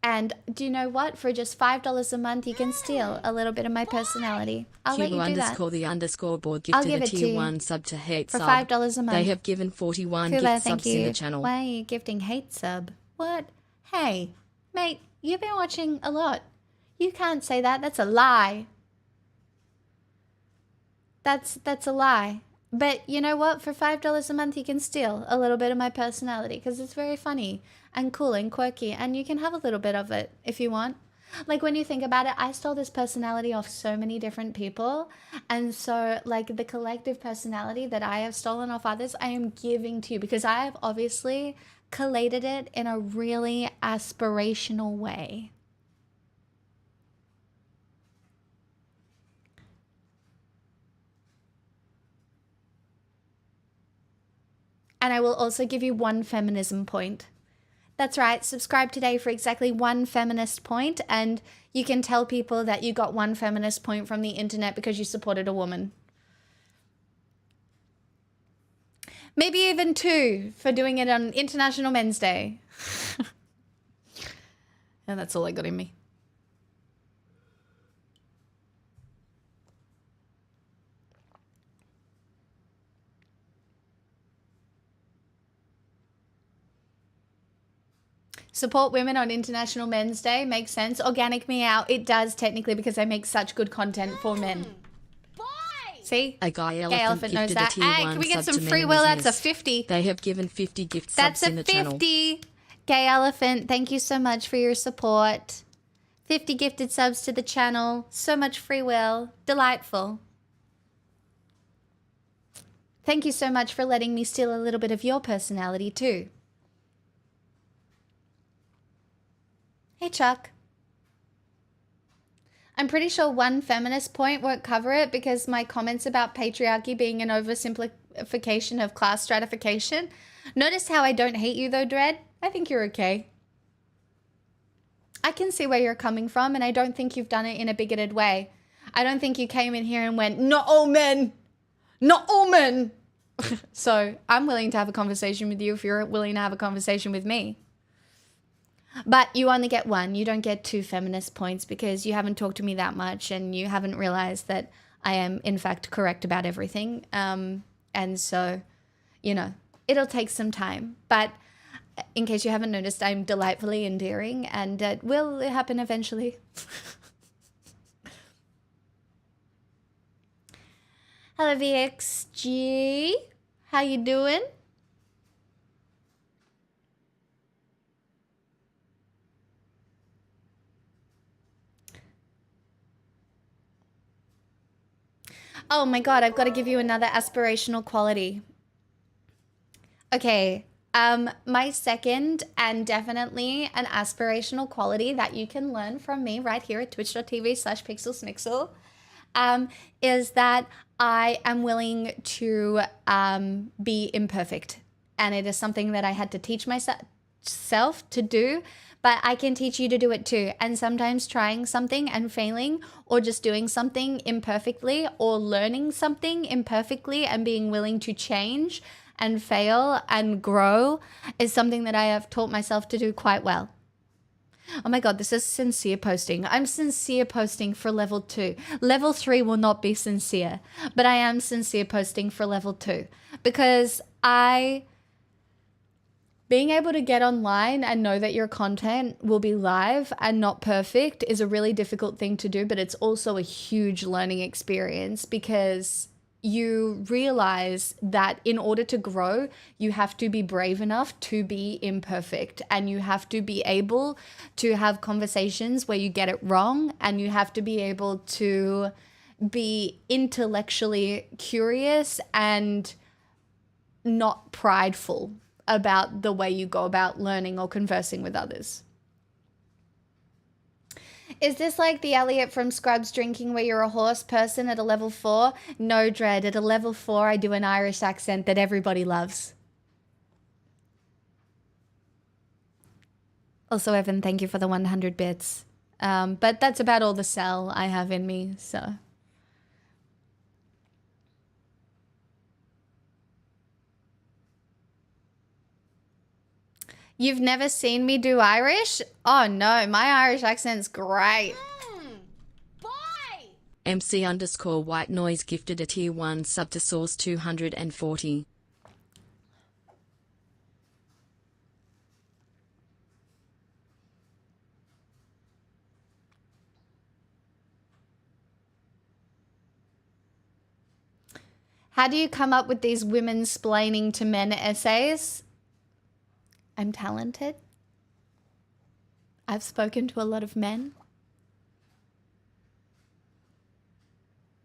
And do you know what? For just $5 a month, you can steal a little bit of my personality. I'll let you do that. _the_board I'll gifted give a it to tier you 1 sub to hate for sub. $5 a month. They have given 41 Kuba, gift thank subs in you. the channel. Why are you gifting hate sub? What? Hey, mate, you've been watching a lot. You can't say that. That's a lie. That's a lie. But you know what? For $5 a month, you can steal a little bit of my personality because it's very funny and cool and quirky, and you can have a little bit of it if you want. Like, when you think about it, I stole this personality off so many different people, and so like the collective personality that I have stolen off others, I am giving to you because I have obviously collated it in a really aspirational way. And I will also give you 1 feminism point. That's right, subscribe today for exactly 1 feminist point, and you can tell people that you got 1 feminist point from the internet because you supported a woman. Maybe even 2 for doing it on International Men's Day. And that's all I got in me. Support women on International Men's Day makes sense. Organic Meow, it does technically because I make such good content for men. See? A Gay Gay Elephant knows gifted a that. tier Hey, 1 can we get sub some to free Men will? That's a Business. 50. They have given 50 gift That's subs a in the channel. 50. Gay Elephant, thank you so much for your support. 50 gifted subs to the channel. So much free will. Delightful. Thank you so much for letting me steal a little bit of your personality too. Hey, Chuck. I'm pretty sure 1 feminist point won't cover it because my comments about patriarchy being an oversimplification of class stratification. Notice how I don't hate you though, Dread? I think you're okay. I can see where you're coming from, and I don't think you've done it in a bigoted way. I don't think you came in here and went, not all men! Not all men! So I'm willing to have a conversation with you if you're willing to have a conversation with me. But you only get 1. You don't get 2 feminist points because you haven't talked to me that much and you haven't realized that I am, in fact, correct about everything. And so, you know, it'll take some time. But in case you haven't noticed, I'm delightfully endearing and it will happen eventually. Hello, VXG. How you doing? Oh my God, I've got to give you another aspirational quality. Okay, my second and definitely an aspirational quality that you can learn from me right here at twitch.tv/pixelsmixel is that I am willing to be imperfect. And it is something that I had to teach myself to do, but I can teach you to do it too. And sometimes trying something and failing, or just doing something imperfectly, or learning something imperfectly and being willing to change and fail and grow is something that I have taught myself to do quite well. Oh my God, this is sincere posting. I'm sincere posting for level 2. Level 3 will not be sincere, but I am sincere posting for level 2 because being able to get online and know that your content will be live and not perfect is a really difficult thing to do, but it's also a huge learning experience because you realize that in order to grow, you have to be brave enough to be imperfect, and you have to be able to have conversations where you get it wrong, and you have to be able to be intellectually curious and not prideful about the way you go about learning or conversing with others. Is this like the Elliot from Scrubs drinking where you're a horse person at a level 4? No, Dread. At a level 4, I do an Irish accent that everybody loves. Also, Evan, thank you for the 100 bits. But that's about all the cell I have in me, so. You've never seen me do Irish? Oh no, my Irish accent's great. Bye! MC_white noise gifted a tier 1 sub to source 240. How do you come up with these women splaining to men essays? I'm talented. I've spoken to a lot of men.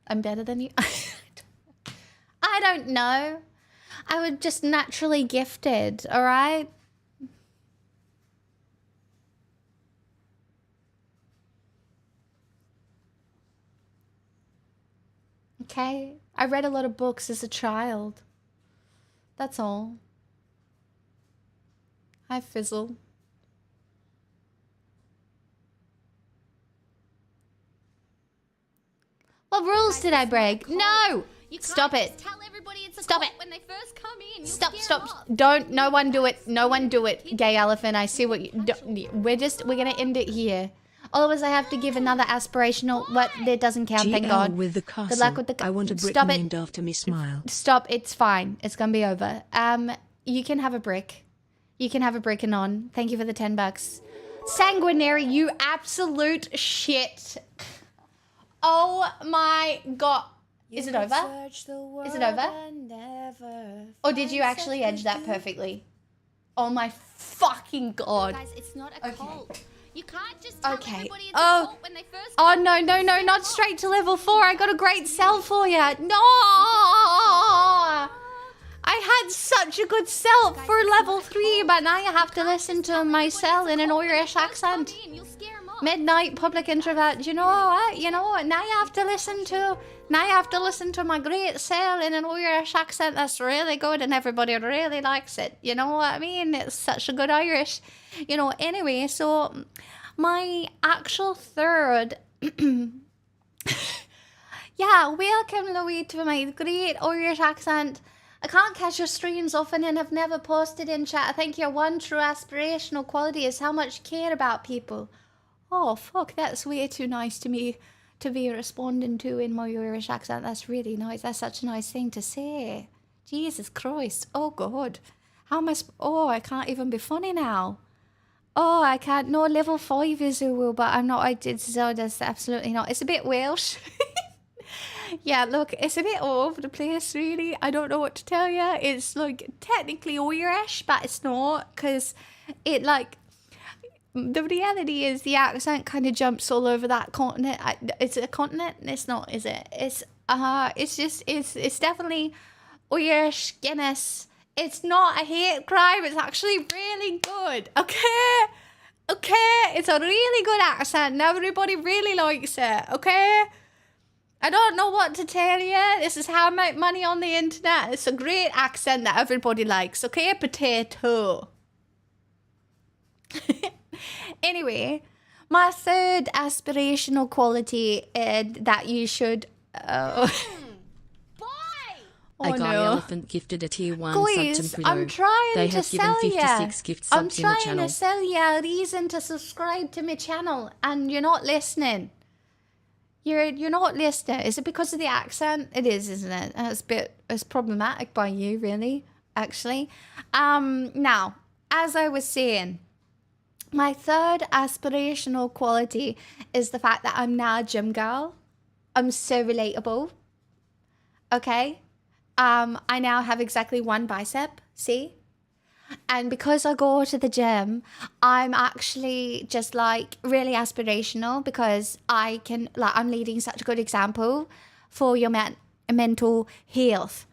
I'm better than you. I don't know. I was just naturally gifted, all right? Okay? I read a lot of books as a child. That's all. Hi, Fizzle. What rules did I break? No! Stop it. Tell everybody it's a Stop cult it. when they first come in. Stop. Don't, no one do it. No one do it. Gay elephant, I see what you, we're gonna end it here. Otherwise I have to give another aspirational, what, that doesn't count, thank GL God. with the castle. Good luck with the, I want a brick stop named it. after me. Smile. Stop, it's fine. It's gonna be over. You can have a brick. You can have a brick anon. Thank you for the $10. Sanguinary, you absolute shit. Oh my God. Is it over? Is it over? Or did you actually edge that perfectly? Oh my fucking God. Guys, it's not a Okay. cult. You can't just tell Okay. everybody it's Oh. a cult when they first Oh, come no, in. no, You no, scare not 'em straight off. to level 4. I got a great cell for you. No! I had such a good cell for level 3, but now you have to listen to my cell in an Irish accent. You'll scare 'em off. Midnight public introvert. You know what? You know what? Now you have to listen to my great cell in an Irish accent that's really good and everybody really likes it. You know what I mean? It's such a good Irish. You know, anyway, so my actual third yeah, welcome Louis to my great Irish accent. I can't catch your streams often and have never posted in chat. I think your one true aspirational quality is how much you care about people. Oh, fuck, that's way too nice to me to be responding to in my Irish accent. That's really nice. That's such a nice thing to say. Jesus Christ. Oh, God. How am I... Oh, I can't even be funny now. Oh, I can't. No, level 5 is a will, but I'm not... I did so that's absolutely not. It's a bit Welsh. Yeah, look, it's a bit all over the place, really. I don't know what to tell you. It's, like, technically Irish, but it's not, because it, like... The reality is the accent kind of jumps all over that continent. It's a continent? It's not, is it? It's It's definitely Irish Guinness. It's not a hate crime. It's actually really good. Okay? It's a really good accent and everybody really likes it. Okay? I don't know what to tell you. This is how I make money on the internet. It's a great accent that everybody likes. Okay? Potato. Anyway, my third aspirational quality that you should... I got Elephant gifted a tier 1 sub Guys, to Pluto. I'm trying They to have given sell 56 gift I'm subs in the trying channel. to sell you a reason to subscribe to my channel, and you're not listening. You're not listening. Is it because of the accent? It is, isn't it? It's problematic by you, really, actually. Now, as I was saying, my third aspirational quality is the fact that I'm now a gym girl. I'm so relatable. Okay? I now have exactly one bicep, see? And because I go to the gym, I'm actually just like really aspirational because I'm leading such a good example for your mental health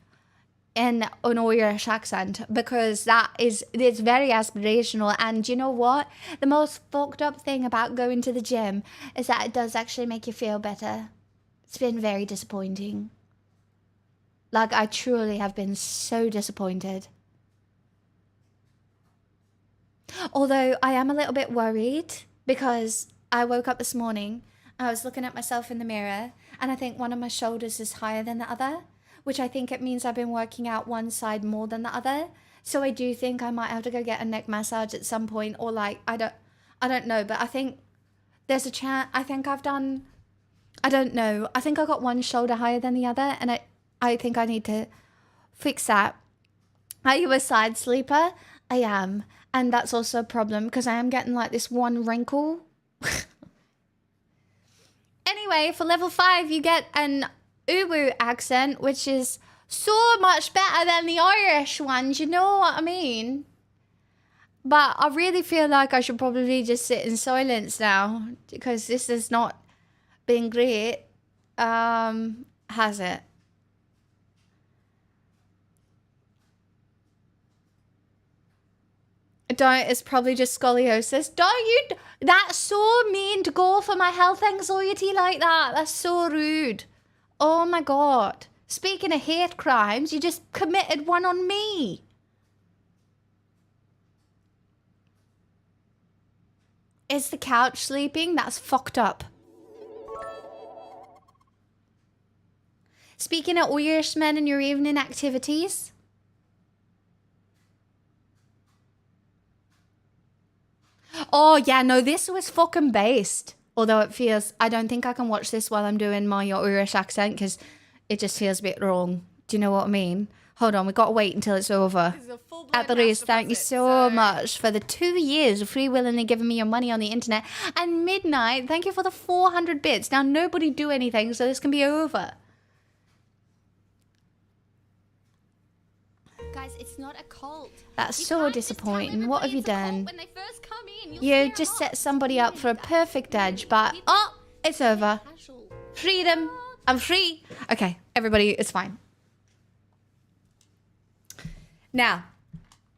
in an Irish accent, because it's very aspirational. And you know what? The most fucked up thing about going to the gym is that it does actually make you feel better. It's been very disappointing. Like, I truly have been so disappointed. Although I am a little bit worried because I woke up this morning, I was looking at myself in the mirror, and I think one of my shoulders is higher than the other, which I think it means I've been working out one side more than the other. So I do think I might have to go get a neck massage at some point, or like, I don't know, but I think there's a chance. I think I got one shoulder higher than the other, and I think I need to fix that. Are you a side sleeper? I am. And that's also a problem because I am getting like this one wrinkle. Anyway, for level 5, you get an Uwu accent, which is so much better than the Irish ones. You know what I mean? But I really feel like I should probably just sit in silence now because this has not been great. Has it? It's probably just scoliosis. That's so mean to go for my health anxiety like that. That's so rude. Oh my God. Speaking of hate crimes, you just committed one on me. Is the couch sleeping? That's fucked up. Speaking of Irish men and your evening activities. Oh, yeah, no, this was fucking based. Although it feels... I don't think I can watch this while I'm doing my Irish accent because it just feels a bit wrong. Do you know what I mean? Hold on, we've got to wait until it's over. At the least, thank you so much for the 2 years of free willingly giving me your money on the internet. And Midnight, thank you for the 400 bits. Now, nobody do anything, so this can be over. Guys, it's not a cult. That's You so can't just tell disappointing. What have you everybody it's a cult done? when they first come in. You'll You scare just them set off. somebody up for a perfect edge, but... Oh, it's over. Casual. Freedom. I'm free. Okay, everybody, it's fine. Now,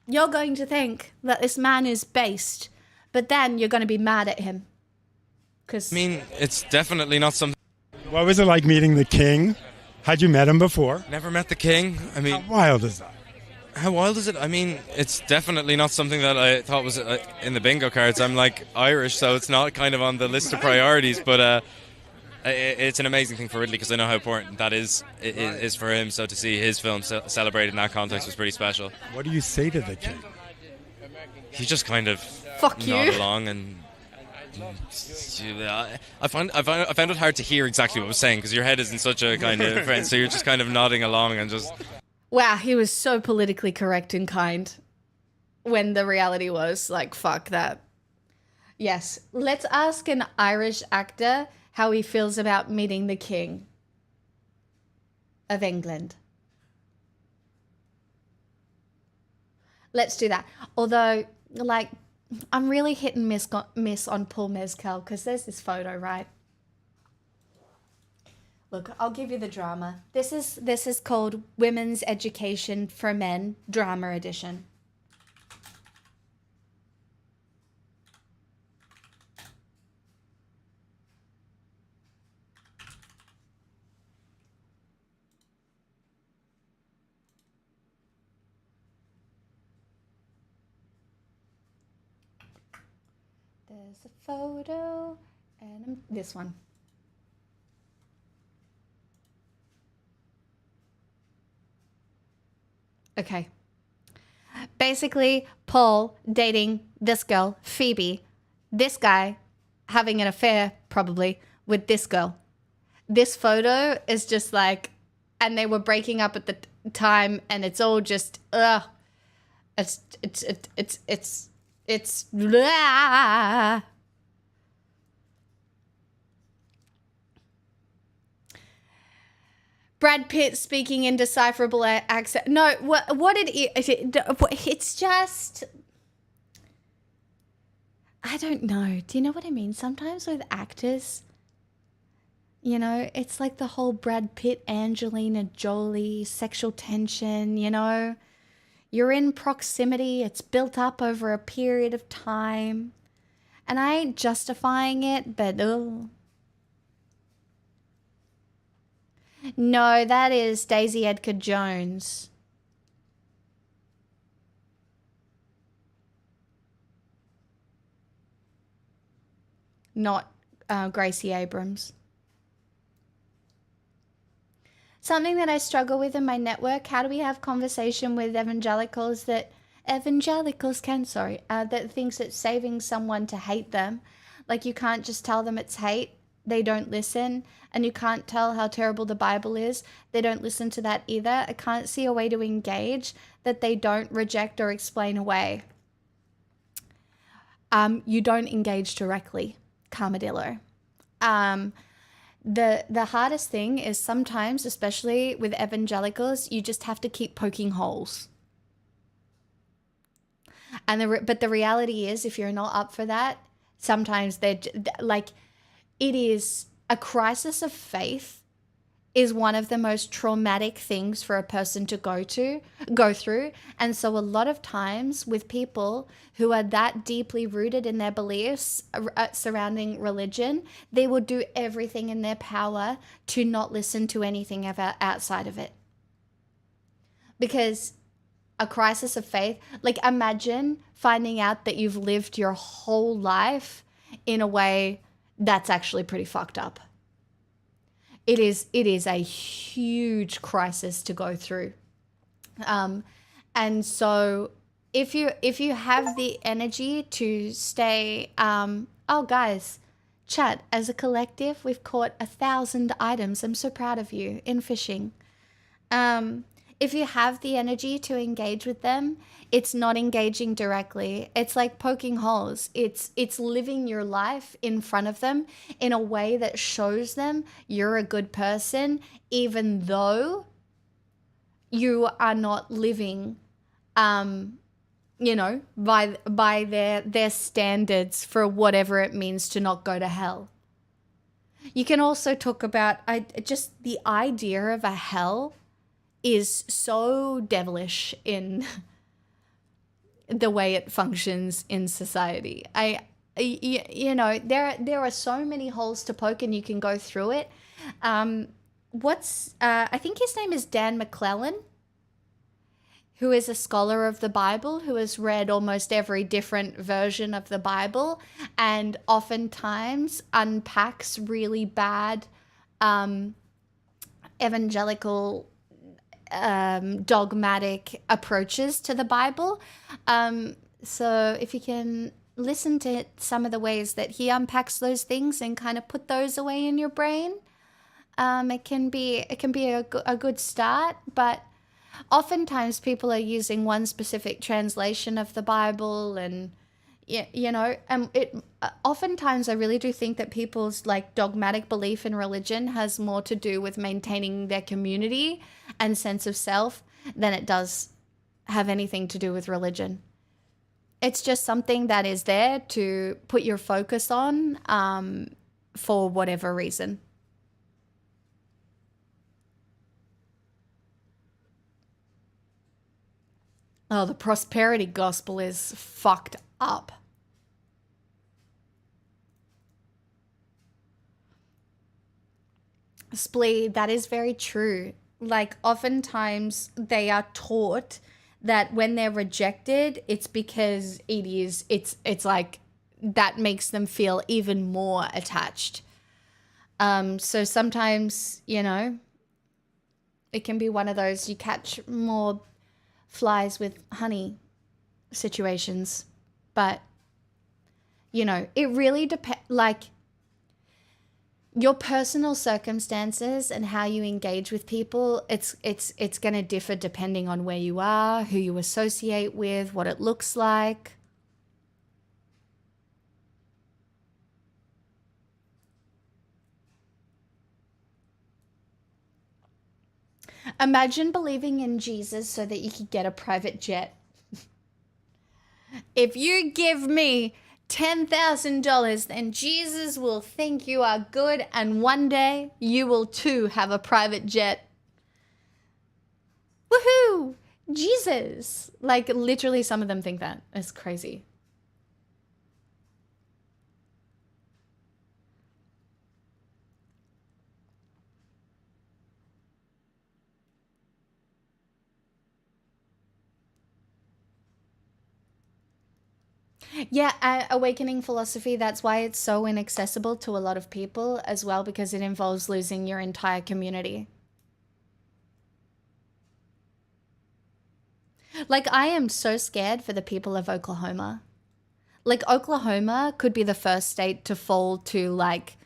you're going to think that this man is based, but then you're going to be mad at him. Because I mean, it's definitely not something. What was it like meeting the king? Had you met him before? Never met the king. I mean, How wild is that? how wild is it? I mean, it's definitely not something that I thought was in the bingo cards. I'm like Irish, so it's not kind of on the list of priorities, but it's an amazing thing for Ridley because I know how important that is for him. So to see his film celebrated in that context was pretty special. What do you say to the king? He just kind of Fuck you. nodded along and. I found it hard to hear exactly what I was saying because your head is in such a kind of friend, so you're just kind of nodding along and just. wow, he was so politically correct and kind when the reality was like, fuck that. Yes, let's ask an Irish actor how he feels about meeting the king of England. Let's do that. Although, like, I'm really hit and miss on Paul Mescal because there's this photo, right? Look, I'll give you the drama. This is called Women's Education for Men Drama Edition. There's a photo and this one. Okay. Basically, Paul dating this girl, Phoebe. This guy having an affair, probably, with this girl. This photo is just like, and they were breaking up at the time, and it's all just, ugh. It's blah. Brad Pitt speaking indecipherable accent. No, what it's just, I don't know. Do you know what I mean? Sometimes with actors, you know, it's like the whole Brad Pitt, Angelina Jolie, sexual tension, you know. You're in proximity. It's built up over a period of time. And I ain't justifying it, but ugh. No, that is Daisy Edgar Jones. Not Gracie Abrams. Something that I struggle with in my network, how do we have conversation with evangelicals that thinks it's saving someone to hate them? Like, you can't just tell them it's hate. They don't listen. And you can't tell how terrible the Bible is. They don't listen to that either. I can't see a way to engage that they don't reject or explain away. You don't engage directly, Carmadillo. The hardest thing is sometimes, especially with evangelicals, you just have to keep poking holes. But the reality is, if you're not up for that, sometimes they're like, it is a crisis of faith is one of the most traumatic things for a person to go through. And so a lot of times with people who are that deeply rooted in their beliefs surrounding religion, they will do everything in their power to not listen to anything outside of it. Because a crisis of faith, like, imagine finding out that you've lived your whole life in a way that's actually pretty fucked up. It is a huge crisis to go through. And so if you have the energy to stay, oh guys, chat, as a collective, we've caught 1,000 items. I'm so proud of you in fishing. If you have the energy to engage with them, it's not engaging directly. It's like poking holes. It's living your life in front of them in a way that shows them you're a good person, even though you are not living, you know, by their standards for whatever it means to not go to hell. You can also talk about just the idea of a hell is so devilish in the way it functions in society. You know, there are so many holes to poke, and you can go through it. I think his name is Dan McClellan, who is a scholar of the Bible, who has read almost every different version of the Bible, and oftentimes unpacks really bad evangelical dogmatic approaches to the Bible. So if you can listen to some of the ways that he unpacks those things and kind of put those away in your brain, it can be a good start. But oftentimes people are using one specific translation of the Bible, and you know, oftentimes I really do think that people's like dogmatic belief in religion has more to do with maintaining their community and sense of self than it does have anything to do with religion. It's just something that is there to put your focus on for whatever reason. Oh, the prosperity gospel is fucked up. Splee, that is very true. Like, oftentimes they are taught that when they're rejected, it's because it's like that makes them feel even more attached. So sometimes, you know, it can be one of those you catch more flies with honey situations. But, you know, it really depends, like, your personal circumstances and how you engage with people, it's going to differ depending on where you are, who you associate with, what it looks like. Imagine believing in Jesus so that you could get a private jet. If you give me $10,000, then Jesus will think you are good, and one day you will too have a private jet. Woohoo! Jesus! Like, literally, some of them think that. It's crazy. Yeah, awakening philosophy, that's why it's so inaccessible to a lot of people as well, because it involves losing your entire community. Like, I am so scared for the people of Oklahoma. Like, Oklahoma could be the first state to fall to, like,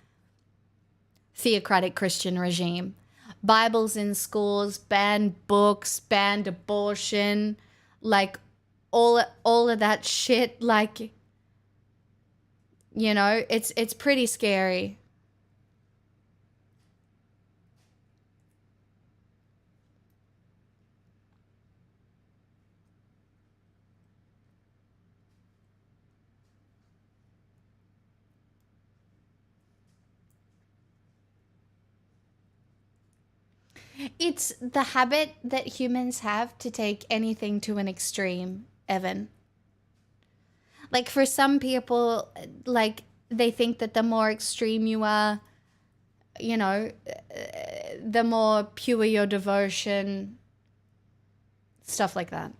theocratic Christian regime. Bibles in schools, banned books, banned abortion, like, all of that shit. Like, you know, it's pretty scary. It's the habit that humans have to take anything to an extreme, Evan. Like, for some people, like, they think that the more extreme you are, you know, the more pure your devotion, stuff like that.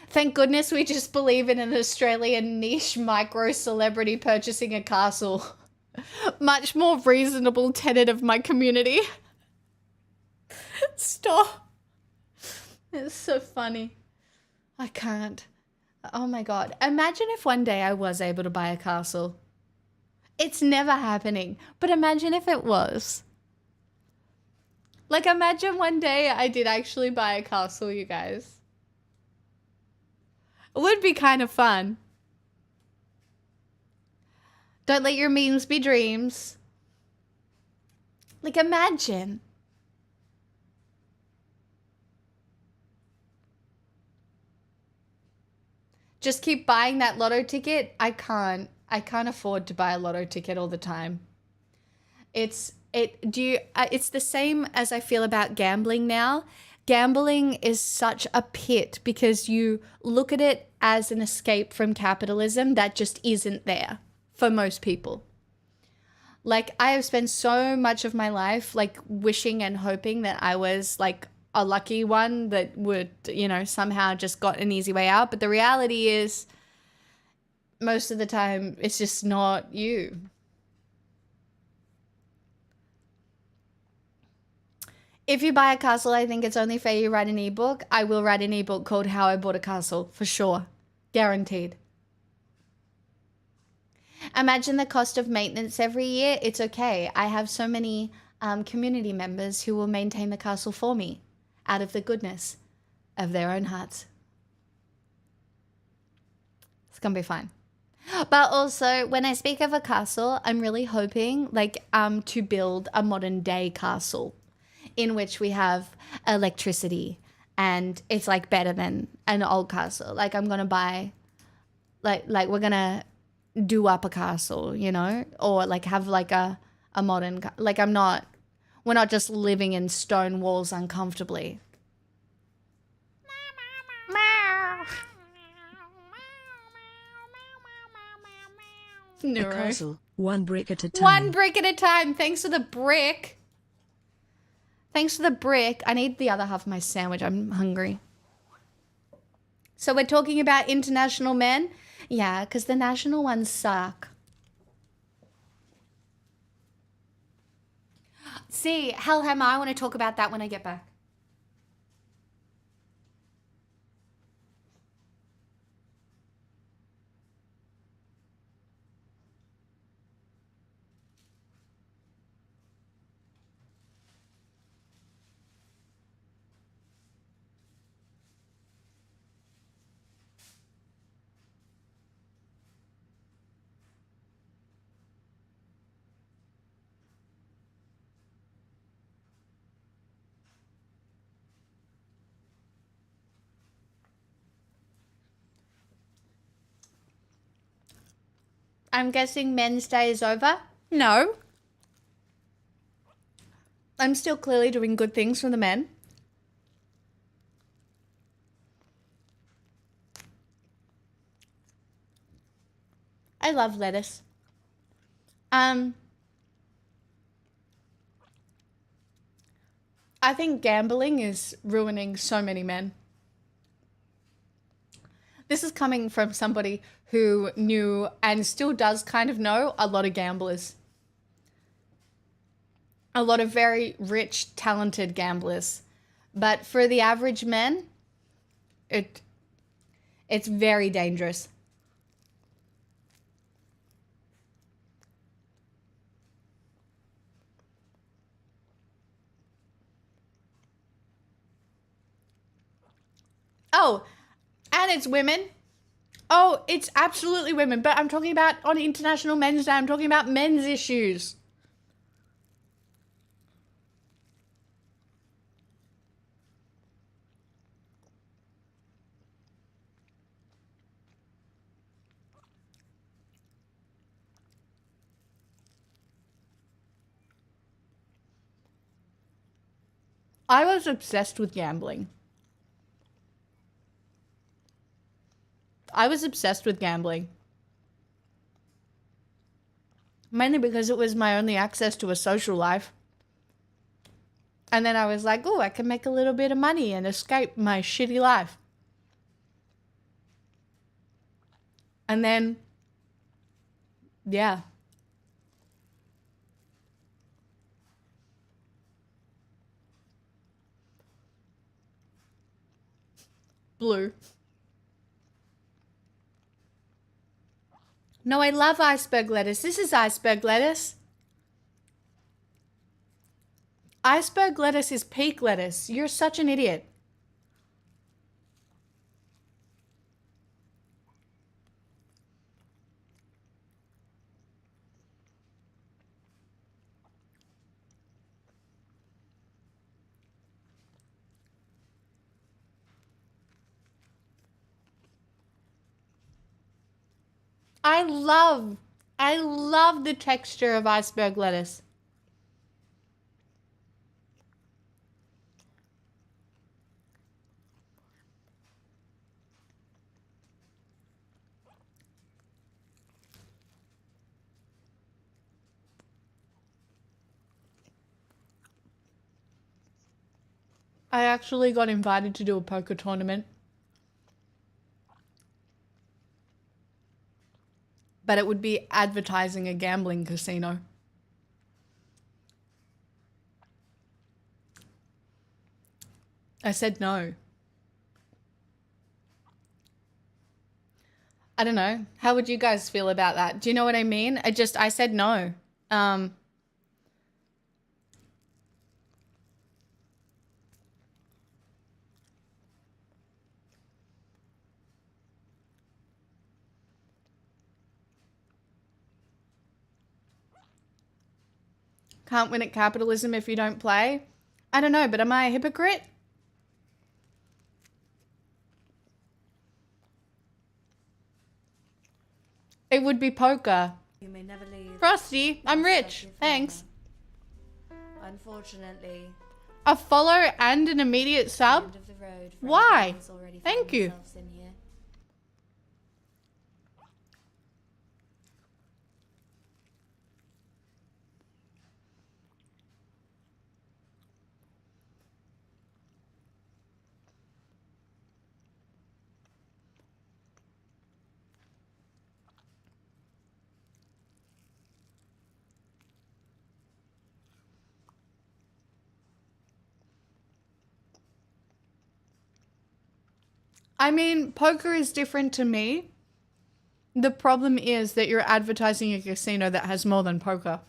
Thank goodness we just believe in an Australian niche micro celebrity purchasing a castle. Much more reasonable tenet of my community. Stop. It's so funny. I can't. Oh my God. Imagine if one day I was able to buy a castle. It's never happening, but imagine if it was. Like, imagine one day I did actually buy a castle, you guys. It would be kind of fun. Don't let your memes be dreams. Like, imagine. Just keep buying that lotto ticket. I can't afford to buy a lotto ticket all the time. It's the same as I feel about gambling now. Gambling is such a pit because you look at it as an escape from capitalism that just isn't there for most people. Like, I have spent so much of my life, like, wishing and hoping that I was, like, a lucky one that would, you know, somehow just got an easy way out. But the reality is, most of the time, it's just not you. If you buy a castle, I think it's only fair you write an ebook. I will write an ebook called How I Bought a Castle, for sure. Guaranteed. Imagine the cost of maintenance every year. It's okay. I have so many community members who will maintain the castle for me out of the goodness of their own hearts. It's going to be fine. But also, when I speak of a castle, I'm really hoping, like, to build a modern day castle in which we have electricity and it's, like, better than an old castle. Like, I'm going to buy, like we're going to do up a castle, you know, or, like, have, like, a modern, like, I'm not We're not just living in stone walls uncomfortably. A Neuro. castle, one brick at a time. One brick at a time. Thanks for the brick. Thanks for the brick. I need the other half of my sandwich. I'm hungry. So we're talking about international men? Yeah, because the national ones suck. See, Hellhammer, I want to talk about that when I get back. I'm guessing Men's Day is over? No. I'm still clearly doing good things for the men. I love lettuce. I think gambling is ruining so many men. This is coming from somebody who knew and still does kind of know a lot of gamblers. A lot of very rich, talented gamblers. But for the average man, it's very dangerous. Oh, and it's women. Oh, it's absolutely women. But I'm talking about on International Men's Day, I'm talking about men's issues. I was obsessed with gambling. I was obsessed with gambling. Mainly because it was my only access to a social life. And then I was like, oh, I can make a little bit of money and escape my shitty life. And then, yeah. Blue. No, I love iceberg lettuce. This is iceberg lettuce. Iceberg lettuce is peak lettuce. You're such an idiot. I love the texture of iceberg lettuce. I actually got invited to do a poker tournament. But it would be advertising a gambling casino. I said no. I don't know. How would you guys feel about that? Do you know what I mean? I said no. Can't win at capitalism if you don't play. I don't know, but am I a hypocrite? It would be poker. You may never leave. Frosty, I'm rich. Thanks. Unfortunately, A follow and an immediate sub? end of the road. Why? Thank you. In here. I mean, poker is different to me. The problem is that you're advertising a casino that has more than poker.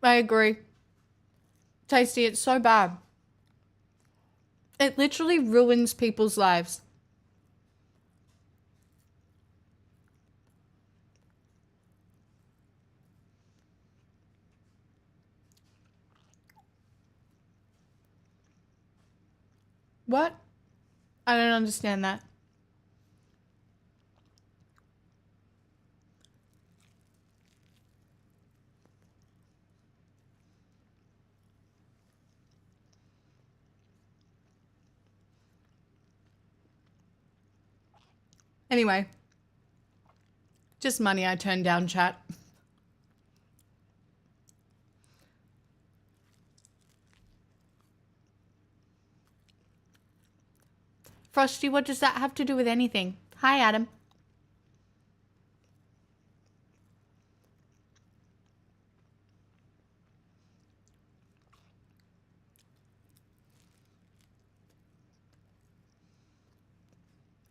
I agree. Tasty, it's so bad. It literally ruins people's lives. What? I don't understand that. Anyway. Just money I turned down, chat. Frosty, what does that have to do with anything? Hi, Adam.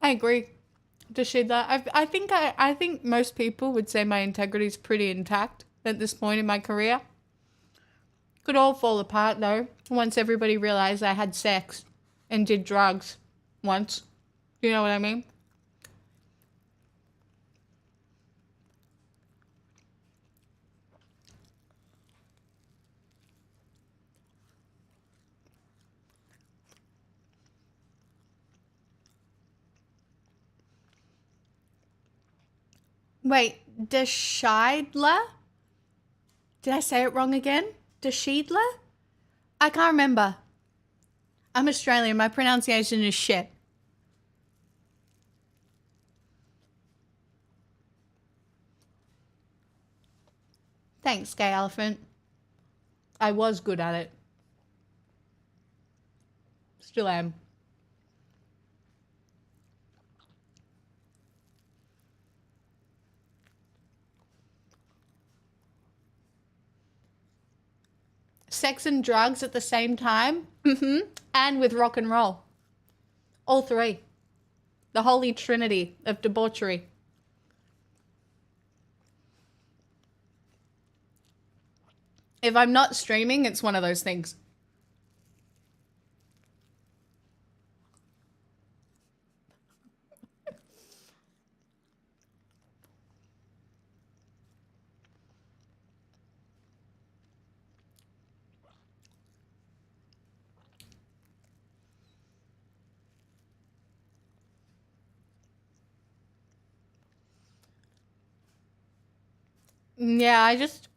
I agree. Dashida, I think most people would say my integrity is pretty intact at this point in my career. Could all fall apart though once everybody realized I had sex and did drugs once. You know what I mean? Wait, Dashidla? Did I say it wrong again? Dashidla? I can't remember. I'm Australian. My pronunciation is shit. Thanks, Gay Elephant. I was good at it. Still am. Sex and drugs at the same time. And with rock and roll. All three. The holy trinity of debauchery. If I'm not streaming, it's one of those things. Yeah,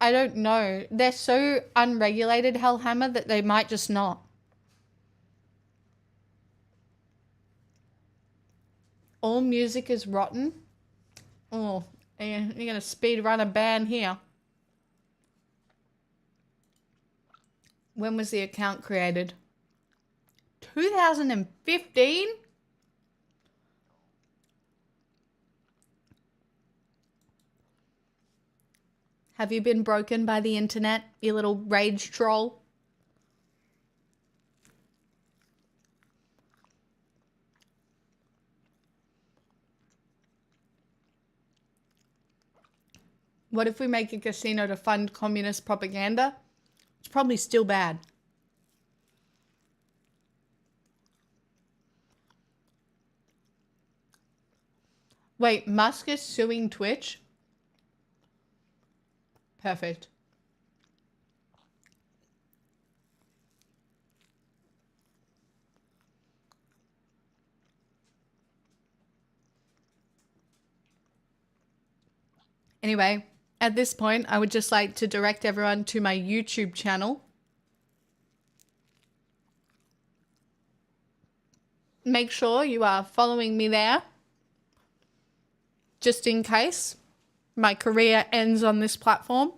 I don't know. They're so unregulated, Hellhammer, that they might just not. All music is rotten. Oh, you're gonna speed run a ban here. When was the account created? 2015? Have you been broken by the internet, you little rage troll? What if we make a casino to fund communist propaganda? It's probably still bad. Wait, Musk is suing Twitch? Perfect. Anyway, at this point, I would just like to direct everyone to my YouTube channel. Make sure you are following me there, just in case my career ends on this platform.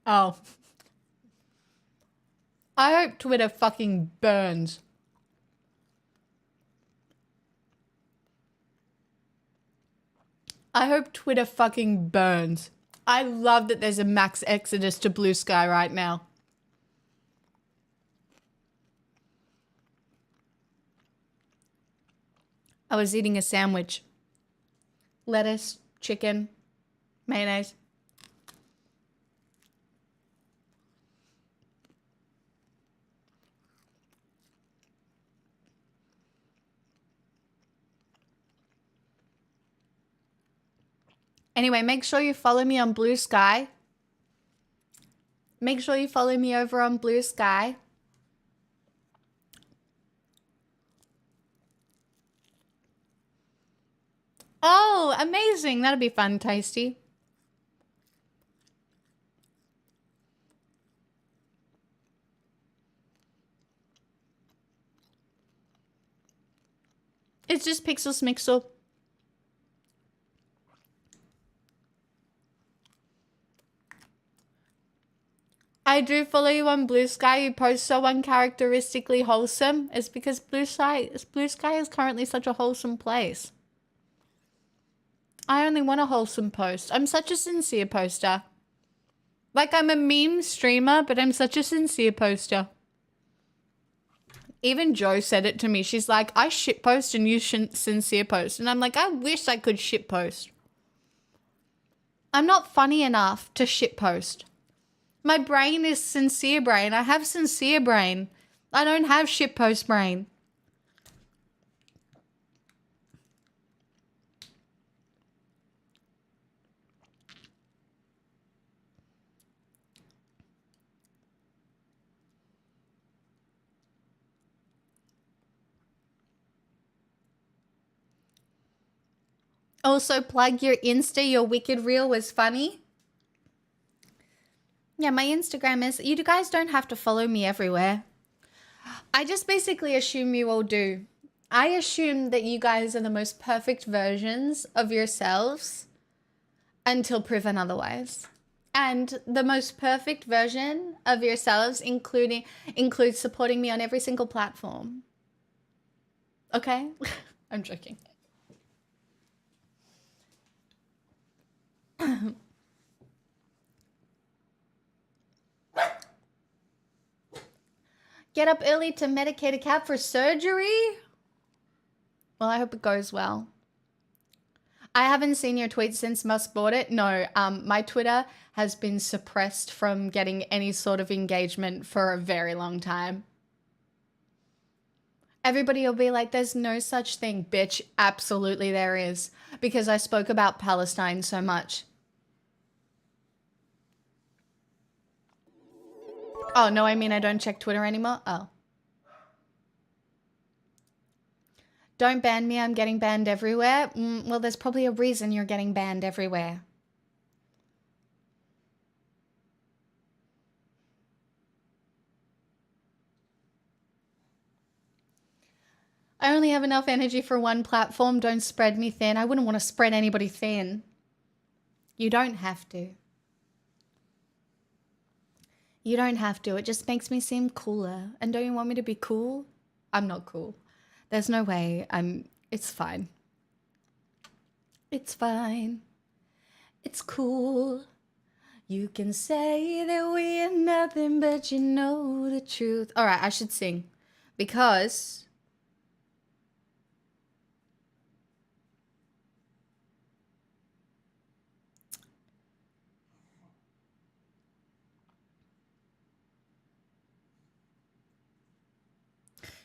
Oh. I hope Twitter fucking burns. I hope Twitter fucking burns. I love that there's a max exodus to Blue Sky right now. I was eating a sandwich. Lettuce, chicken, mayonnaise. Anyway, make sure you follow me on Blue Sky. Make sure you follow me over on Blue Sky. Oh, amazing. That'll be fun, Tasty. It's just Pixel Smixel. I do follow you on Blue Sky. You post so uncharacteristically wholesome. It's because Blue Sky is currently such a wholesome place. I only want a wholesome post. I'm such a sincere poster. Like, I'm a meme streamer, but I'm such a sincere poster. Even Jo said it to me. She's like, I shitpost and you sincere post. And I'm like, I wish I could shitpost. I'm not funny enough to shitpost. My brain is sincere brain. I have sincere brain. I don't have shitpost brain. Also, plug your Insta. Your wicked reel was funny. Yeah, my Instagram is... You guys don't have to follow me everywhere. I just basically assume you all do. I assume that you guys are the most perfect versions of yourselves until proven otherwise. And the most perfect version of yourselves includes supporting me on every single platform. Okay? I'm joking. Get up early to medicate a cat for surgery? Well, I hope it goes well. I haven't seen your tweet since Musk bought it. No, my Twitter has been suppressed from getting any sort of engagement for a very long time. Everybody will be like, there's no such thing, bitch. Absolutely there is. Because I spoke about Palestine so much. Oh, no, I mean I don't check Twitter anymore? Oh. Don't ban me, I'm getting banned everywhere. Well, there's probably a reason you're getting banned everywhere. I only have enough energy for one platform. Don't spread me thin. I wouldn't want to spread anybody thin. You don't have to. You don't have to. It just makes me seem cooler. And don't you want me to be cool? I'm not cool. There's no way. It's fine. It's fine. It's cool. You can say that we are nothing, but you know the truth. All right, I should sing. Because...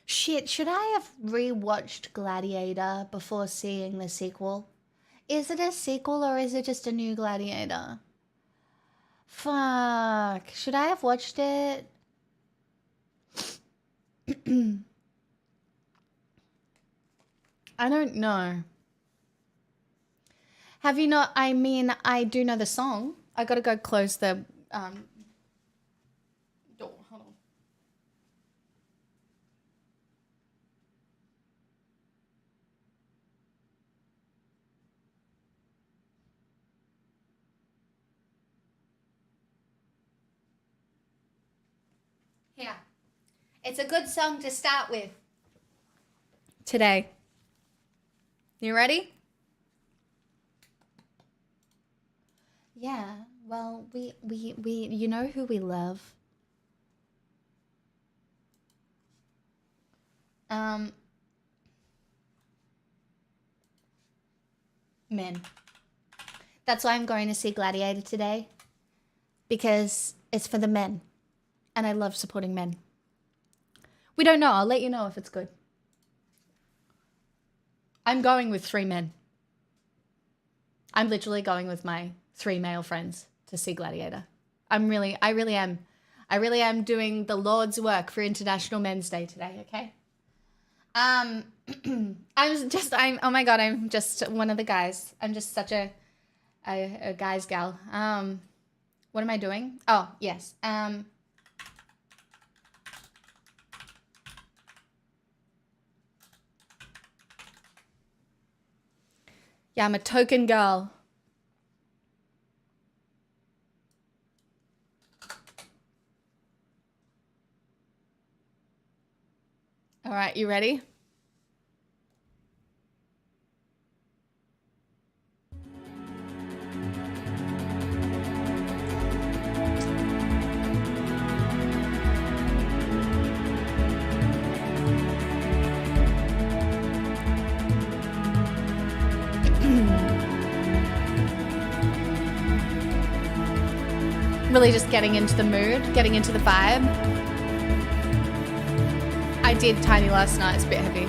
Shit, should I have rewatched Gladiator before seeing the sequel? Is it a sequel or is it just a new Gladiator? Fuck. Should I have watched it? I don't know. Have you not? I mean, I do know the song. I gotta go close the door. Hold on. Here. It's a good song to start with. Today. You ready? Yeah, well, we you know who we love. Men. That's why I'm going to see Gladiator today. Because it's for the men. And I love supporting men. We don't know. I'll let you know if it's good. I'm going with 3 men. I'm literally going with my 3 male friends to see Gladiator. I really am. I really am doing the Lord's work for International Men's Day today, okay? oh my God, I'm just one of the guys. I'm just such a guy's gal. What am I doing? Oh, yes. Yeah, I'm a token girl. All right, you ready? Really just getting into the mood, getting into the vibe. I did Tiny last night, it's a bit heavy.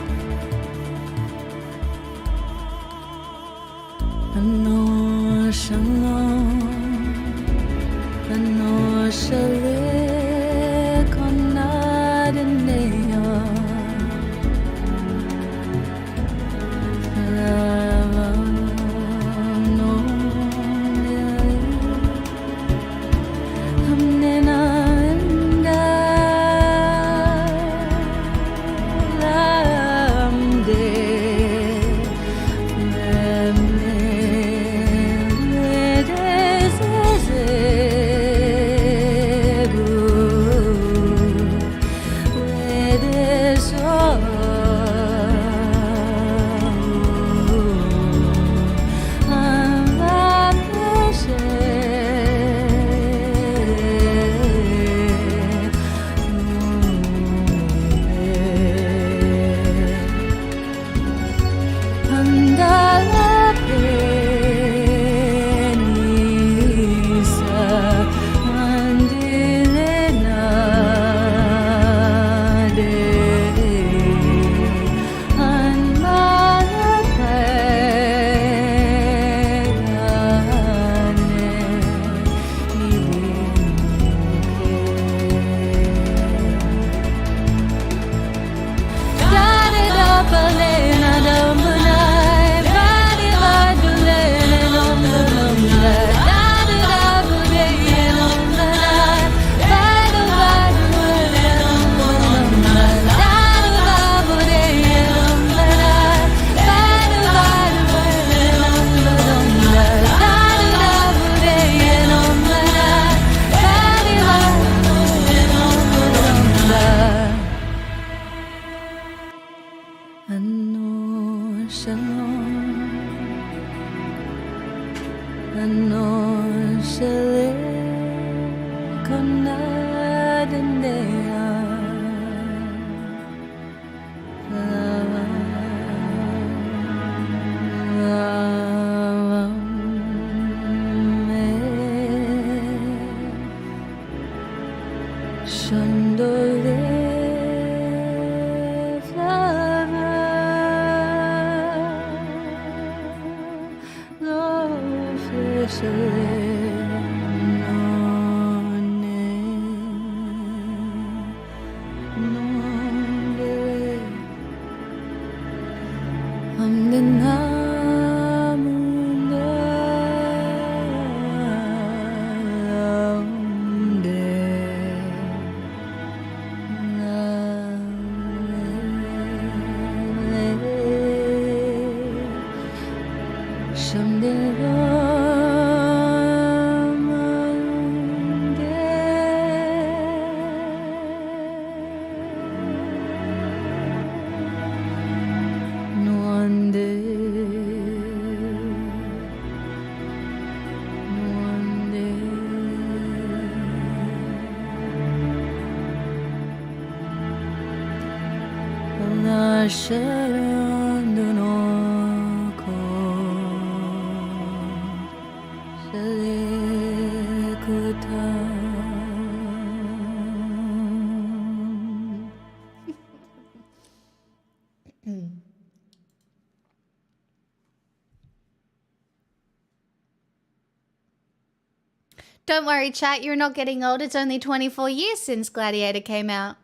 Don't worry, chat, you're not getting old. It's only 24 years since Gladiator came out.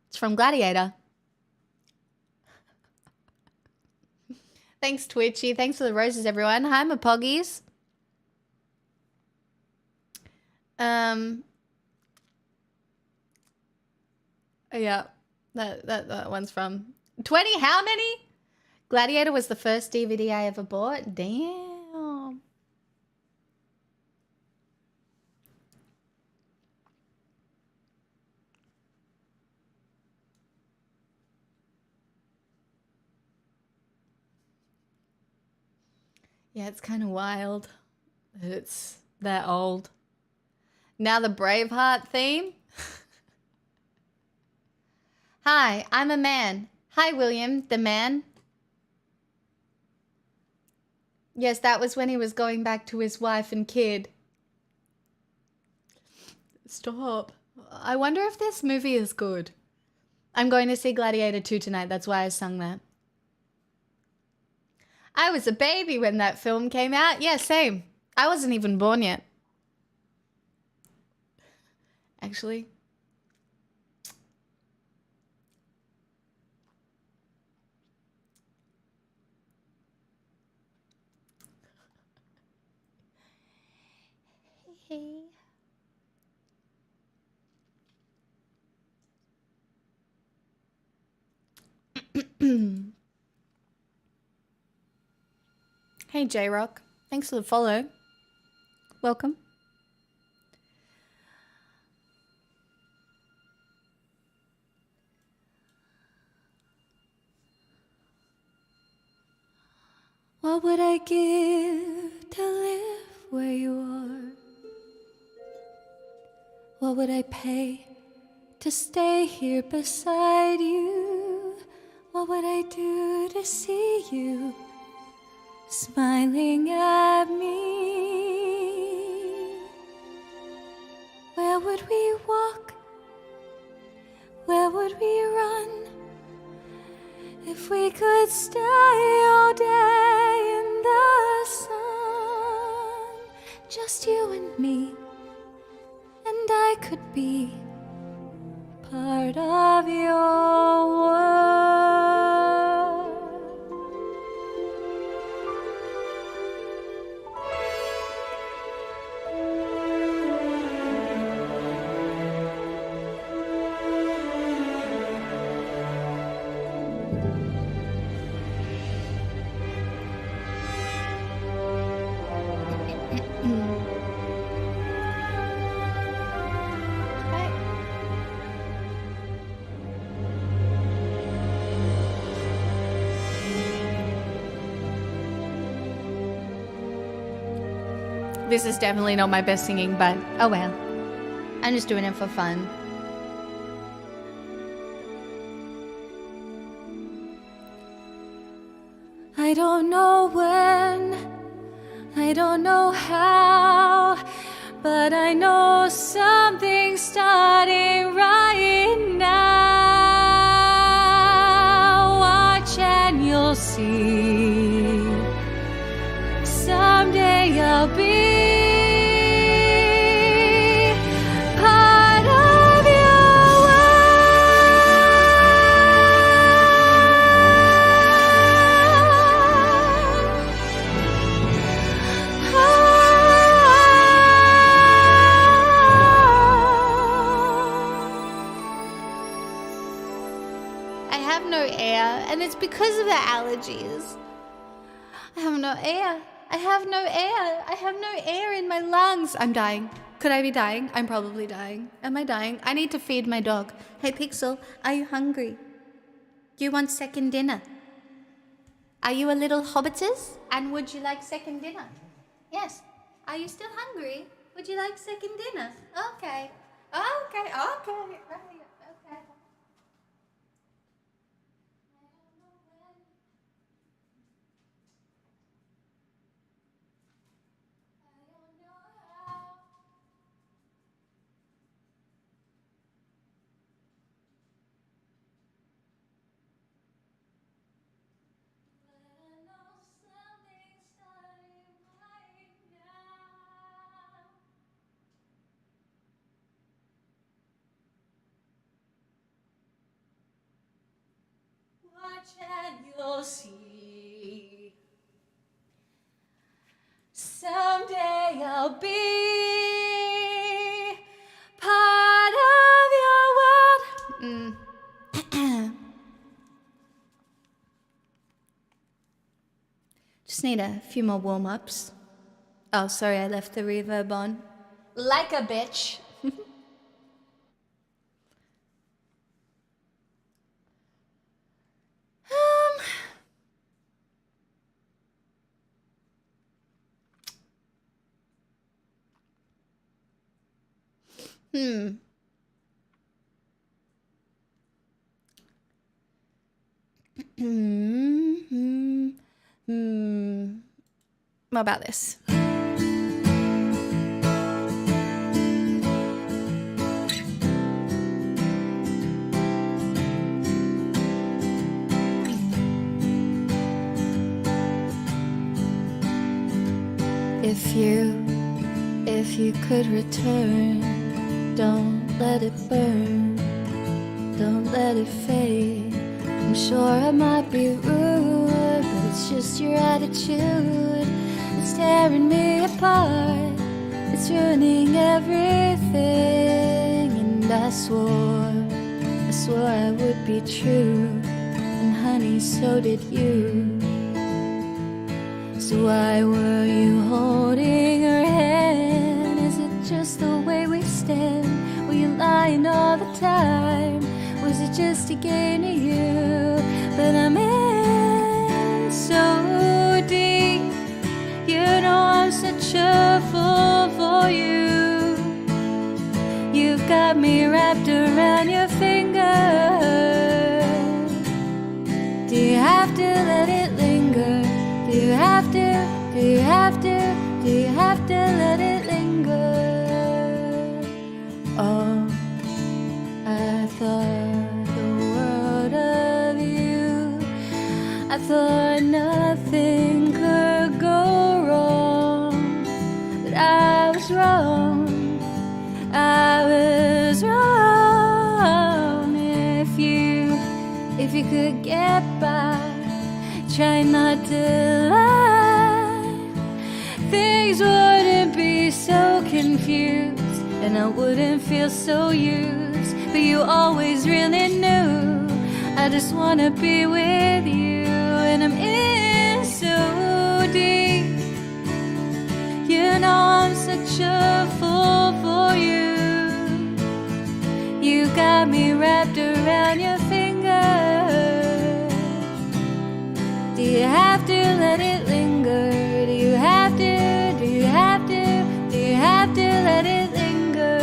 It's from Gladiator. Thanks, Twitchy. Thanks for the roses, everyone. Hi, my poggies. Yeah, that one's from 20. How many? Gladiator was the first DVD I ever bought. Damn. Yeah, it's kind of wild that it's that old. Now the Braveheart theme. Hi, I'm a man. Hi, William, the man. Yes, that was when he was going back to his wife and kid. Stop. I wonder if this movie is good. I'm going to see Gladiator 2 tonight. That's why I sung that. I was a baby when that film came out. Yeah, same. I wasn't even born yet. Actually. Hey. Hey, J-Rock. Thanks for the follow. Welcome. What would I give to live where you are? What would I pay to stay here beside you? What would I do to see you smiling at me? Where would we walk? Where would we run? If we could stay all day in the sun, just you and me, and I could be part of your world. This is definitely not my best singing, but oh well. I'm just doing it for fun. I don't know when, I don't know how, but I know something's starting right now. Watch and you'll see. Someday I'll be part of your I have no air, and it's because of the allergies. I have no air. I have no air. I have no air in my lungs. I'm dying. Could I be dying? I'm probably dying. Am I dying? I need to feed my dog. Hey, Pixel, are you hungry? Do you want second dinner? Are you a little hobbitus? And would you like second dinner? Yes. Are you still hungry? Would you like second dinner? Okay. Okay. Okay. Right. Okay. Watch and you'll see. Someday I'll be part of your world. Just need a few more warm-ups. Oh, sorry, I left the reverb on. Like a bitch. What about this? If you could return, don't let it burn, don't let it fade. I'm sure I might be rude, but it's just your attitude. It's tearing me apart, it's ruining everything. And I swore I would be true, and honey, so did you. So why were you holding her hand? Is it just the way we stand? Were you lying all the time? Was it just to gain you? But I'm in so deep. You know I'm such a fool for you. You've got me wrapped around your finger. Do you have to let it linger? Do you have to? Do you have to? Do you have to let it linger? Oh, I thought the world of you. I thought nothing could go wrong, but I was wrong. I was wrong. If you could get by, try not to lie, things wouldn't be so confused, and I wouldn't feel so used. But you always really knew I just wanna be with you, and I'm in so deep. You know I'm such a fool for you. You got me wrapped around your finger. Do you have to let it linger? Do you have to? Do you have to? Do you have to let it linger?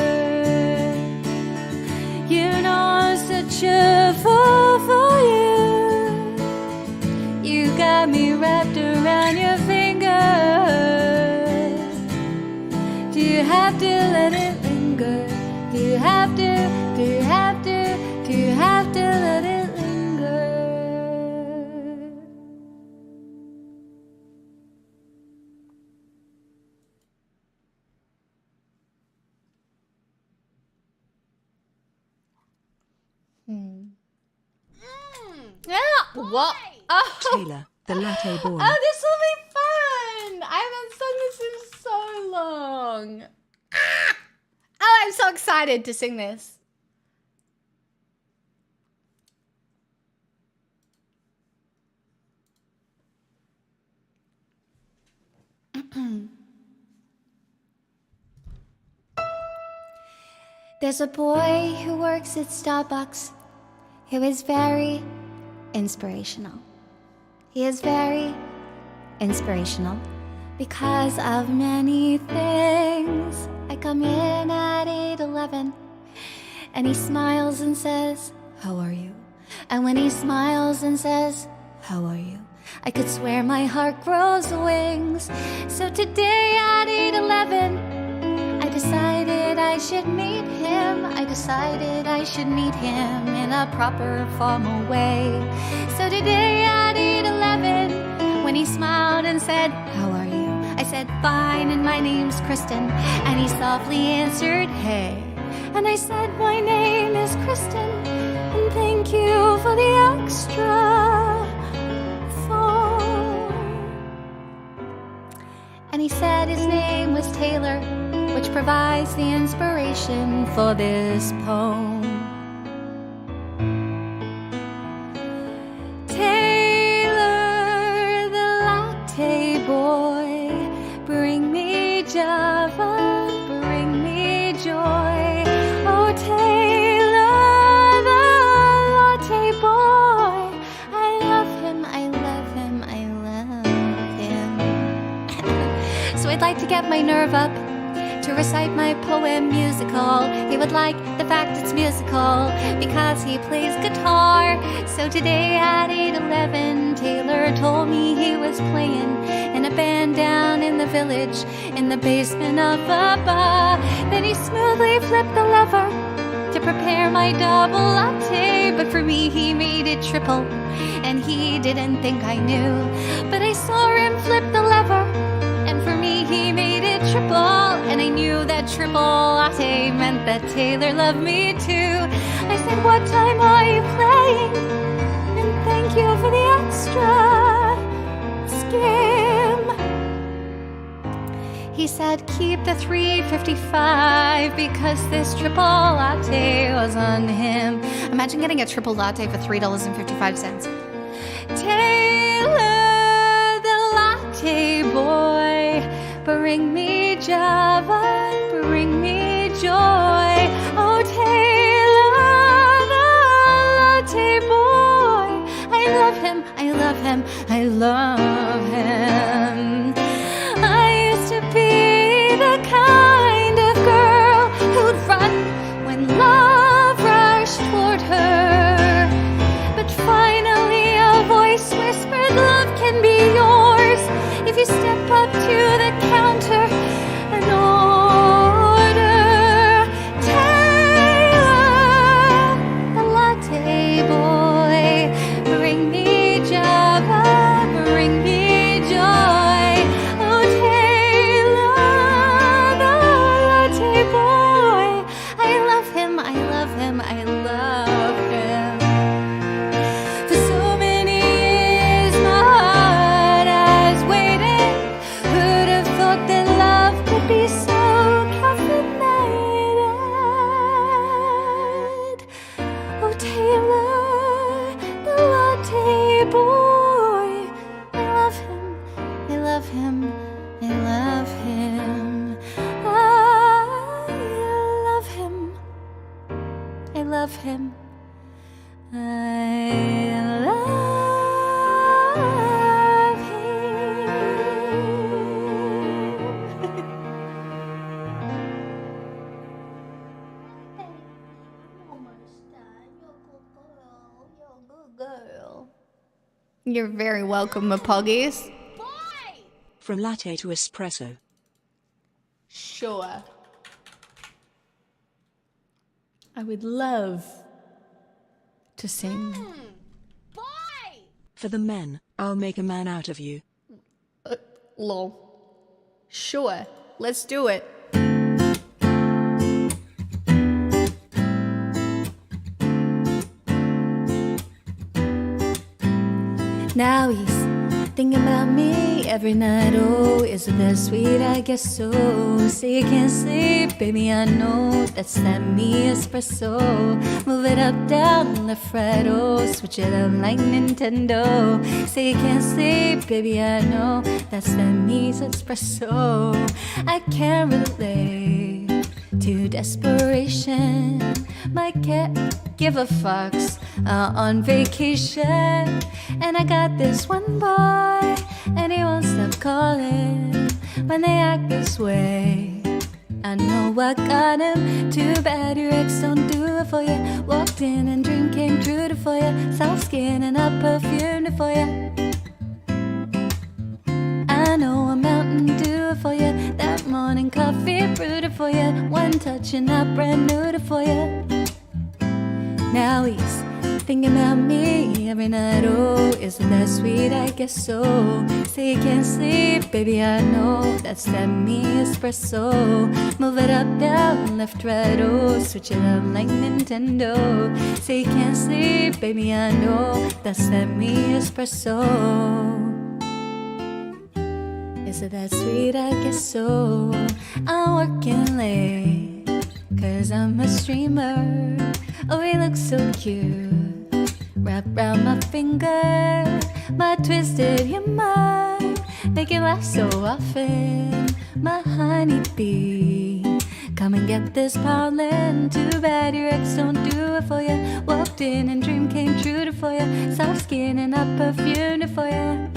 You know I'm such a fool for you. You got me wrapped around your finger. Do you have to let it linger? Do you have to? Do you have to? Do you have to let it linger? Yeah. What? Oh. Taylor, the latte boy. Oh, this will be fun! I haven't sung this in so long. Ah! Oh, I'm so excited to sing this. There's a boy who works at Starbucks who is very inspirational. He is very inspirational because of many things. I come in at 8:11 and he smiles and says, "How are you?" And when he smiles and says, "How are you?" I could swear my heart grows wings. So today at 8:11 I decided I should meet him. I decided I should meet him in a proper formal way. So today at 8:11, when he smiled and said, "How are you?" I said, "Fine, and my name's Kristen." And he softly answered, "Hey." And I said, "My name is Kristen, and thank you for the extra phone." And he said his name was Taylor, which provides the inspiration for this poem. Taylor, the latte boy, bring me Java, bring me joy. Oh, Taylor, the latte boy, I love him, I love him, I love him. So I'd like to get my nerve up to recite my poem musical. He would like the fact it's musical because he plays guitar. So today at 8:11, Taylor told me he was playing in a band down in the village in the basement of a bar. Then he smoothly flipped the lever to prepare my double latte, but for me he made it triple, and he didn't think I knew. But I saw him flip the lever, and for me he made it triple, and I knew that triple latte meant that Taylor loved me too. I said, "What time are you playing? And thank you for the extra skim." He said, "Keep the $3.55 because this triple latte was on him." Imagine getting a triple latte for $3.55. Taylor, the latte boy, bring me Java, bring me joy. Oh, Taylor, the latte boy, I love him, I love him, I love him. I used to be the kind of girl who'd run when love rushed toward her. But finally a voice whispered, "Love can be yours if you step up to the counter and order." Taylor, the latte boy, bring me Java, bring me joy. Oh, Taylor, the latte boy, I love him, I love him, I love him. For so many years my heart has waited. Who'd have thought that love could be so caffeinated? Oh, Taylor, the latte boy, I love him, I love him, I love him. I love him, I love him, I love him. You're very welcome, Apoggies. From latte to espresso. Sure. I would love to sing. For the men, I'll make a man out of you. Lol. Sure. Let's do it. Now he's thinking about me every night. Oh, isn't that sweet? I guess so. Say you can't sleep, baby, I know. That's that me espresso. Move it up, down, left, right, oh. Switch it up like Nintendo. Say you can't sleep, baby, I know. That's that me's espresso. I can't relate to desperation. My cat give a fucks on vacation. And I got this one boy, and he won't stop calling when they act this way. I know I got him. Too bad your ex don't do it for you. Walked in and dream came true to for you. Soft skin and a perfume to for you. I know a Mountain Dew for you. That morning coffee brewed it for you. One touch and I brand new to for you. Now he's thinking about me every night. Oh, isn't that sweet? I guess so. Say you can't sleep, baby, I know. That's that me espresso. Move it up, down, left, right, oh. Switch it up like Nintendo. Say you can't sleep, baby, I know. That's that me espresso. Is it that sweet? I guess so. I'm working late, 'cause I'm a streamer. Oh, he looks so cute. Wrap round my finger, my twisted your mind. Make it laugh so often, my honeybee. Come and get this pollen. Too bad your ex don't do it for you. Walked in and dream came true to for you. Soft skin and a perfume to for you.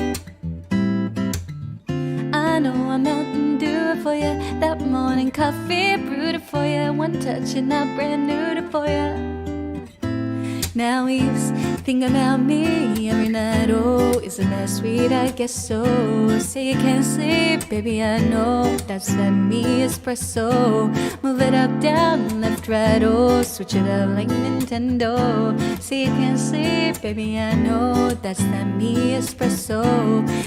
I know a Mountain Dew for you. That morning coffee brewed it for you. One touch and I brand new to for you. Now he's thinking about me every night. Oh, isn't that sweet? I guess so. Say you can't sleep, baby, I know. That's that me espresso. Move it up, down, left, right, oh. Switch it up like Nintendo. Say you can't sleep, baby, I know. That's that me espresso.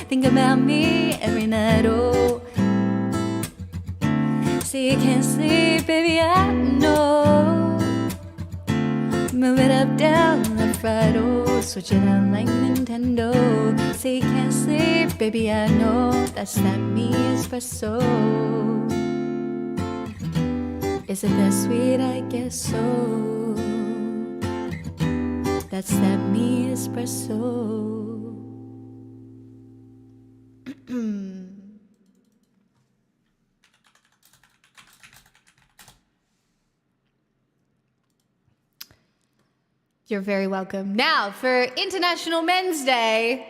Think about me every night. Oh, say you can't sleep, baby, I know. Move it up, down, left, right, oh. Switch it on like Nintendo. Say you can't sleep, baby, I know. That's that me espresso. Is it that sweet? I guess so. That's that me espresso. You're very welcome. Now, for International Men's Day,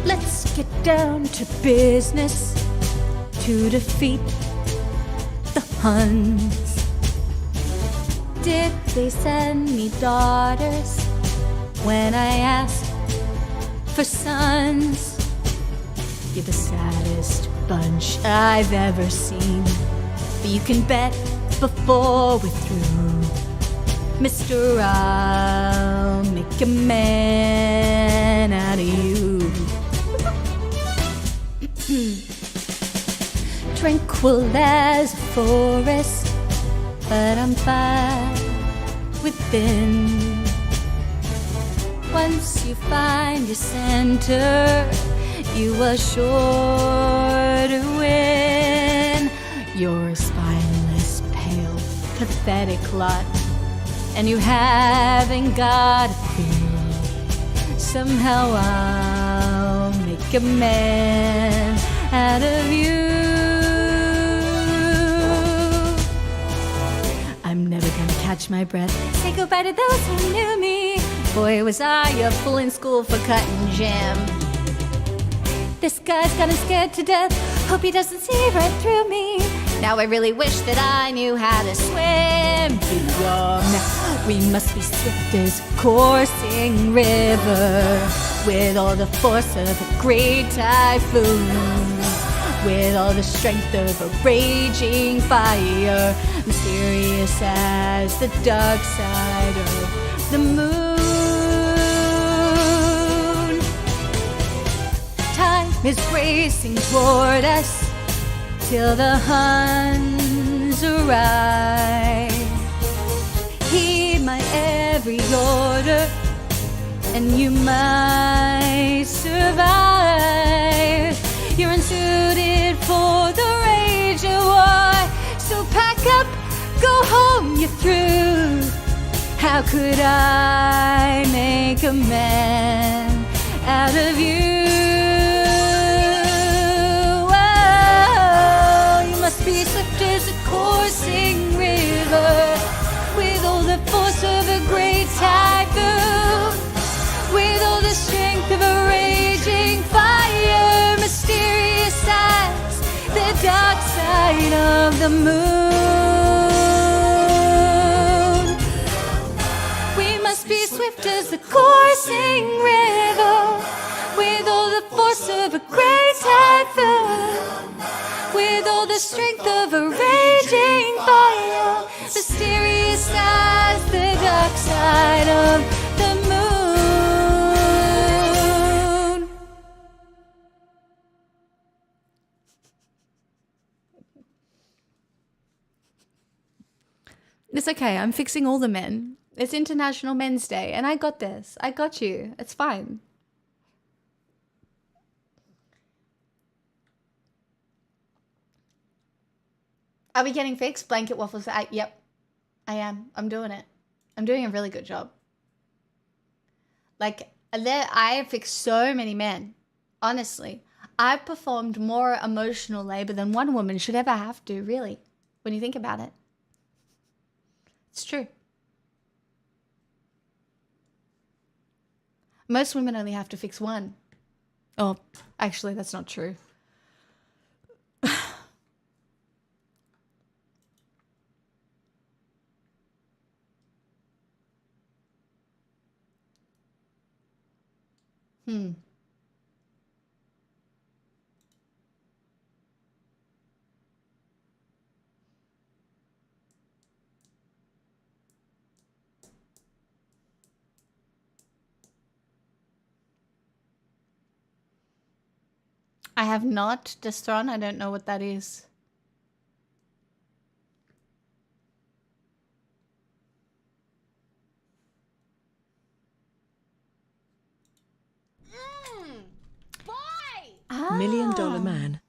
Let's get down to business to defeat the Huns. Did they send me daughters when I asked for sons? You're the saddest bunch I've ever seen, but you can bet before we're through, Mister, I'll make a man out of you. Tranquil as a forest, but I'm fine within. Once you find your center, you are sure to win. You're a spineless, pale, pathetic lot, and you haven't got a thing. Somehow I'll make a man out of you. I'm never gonna catch my breath, say goodbye to those who knew me. Boy, was I a fool in school for cutting jam. This guy's got him scared to death, hope he doesn't see right through me. Now I really wish that I knew how to swim. We must be swift as a coursing river, with all the force of a great typhoon. with all the strength of a raging fire, mysterious as the dark side of the moon. Time is racing toward us till the Huns arrive. Heed my every order, and you might survive. You're unsuited for the rage of war, so pack up, go home, you're through. How could I make a man out of you? Oh, you must be swift as a coursing river, with all the force of a great typhoon, with all the strength of a raging fire, mysterious as the dark side of the moon. We must be swift as the coursing river, with all the force of a great typhoon, with all the strength of a raging fire, mysterious as the dark side of the moon. It's okay, I'm fixing all the men. It's International Men's Day, and I got this. I got you. It's fine. Are we getting fixed? Blanket waffles. Yep, I am. I'm doing it. I'm doing a really good job. Like, I fixed so many men. Honestly, I've performed more emotional labor than one woman should ever have to, really, when you think about it. It's true. Most women only have to fix one. Oh, actually, that's not true. I have not Destron. I don't know what that is. Why? Ah. $1 Million Man.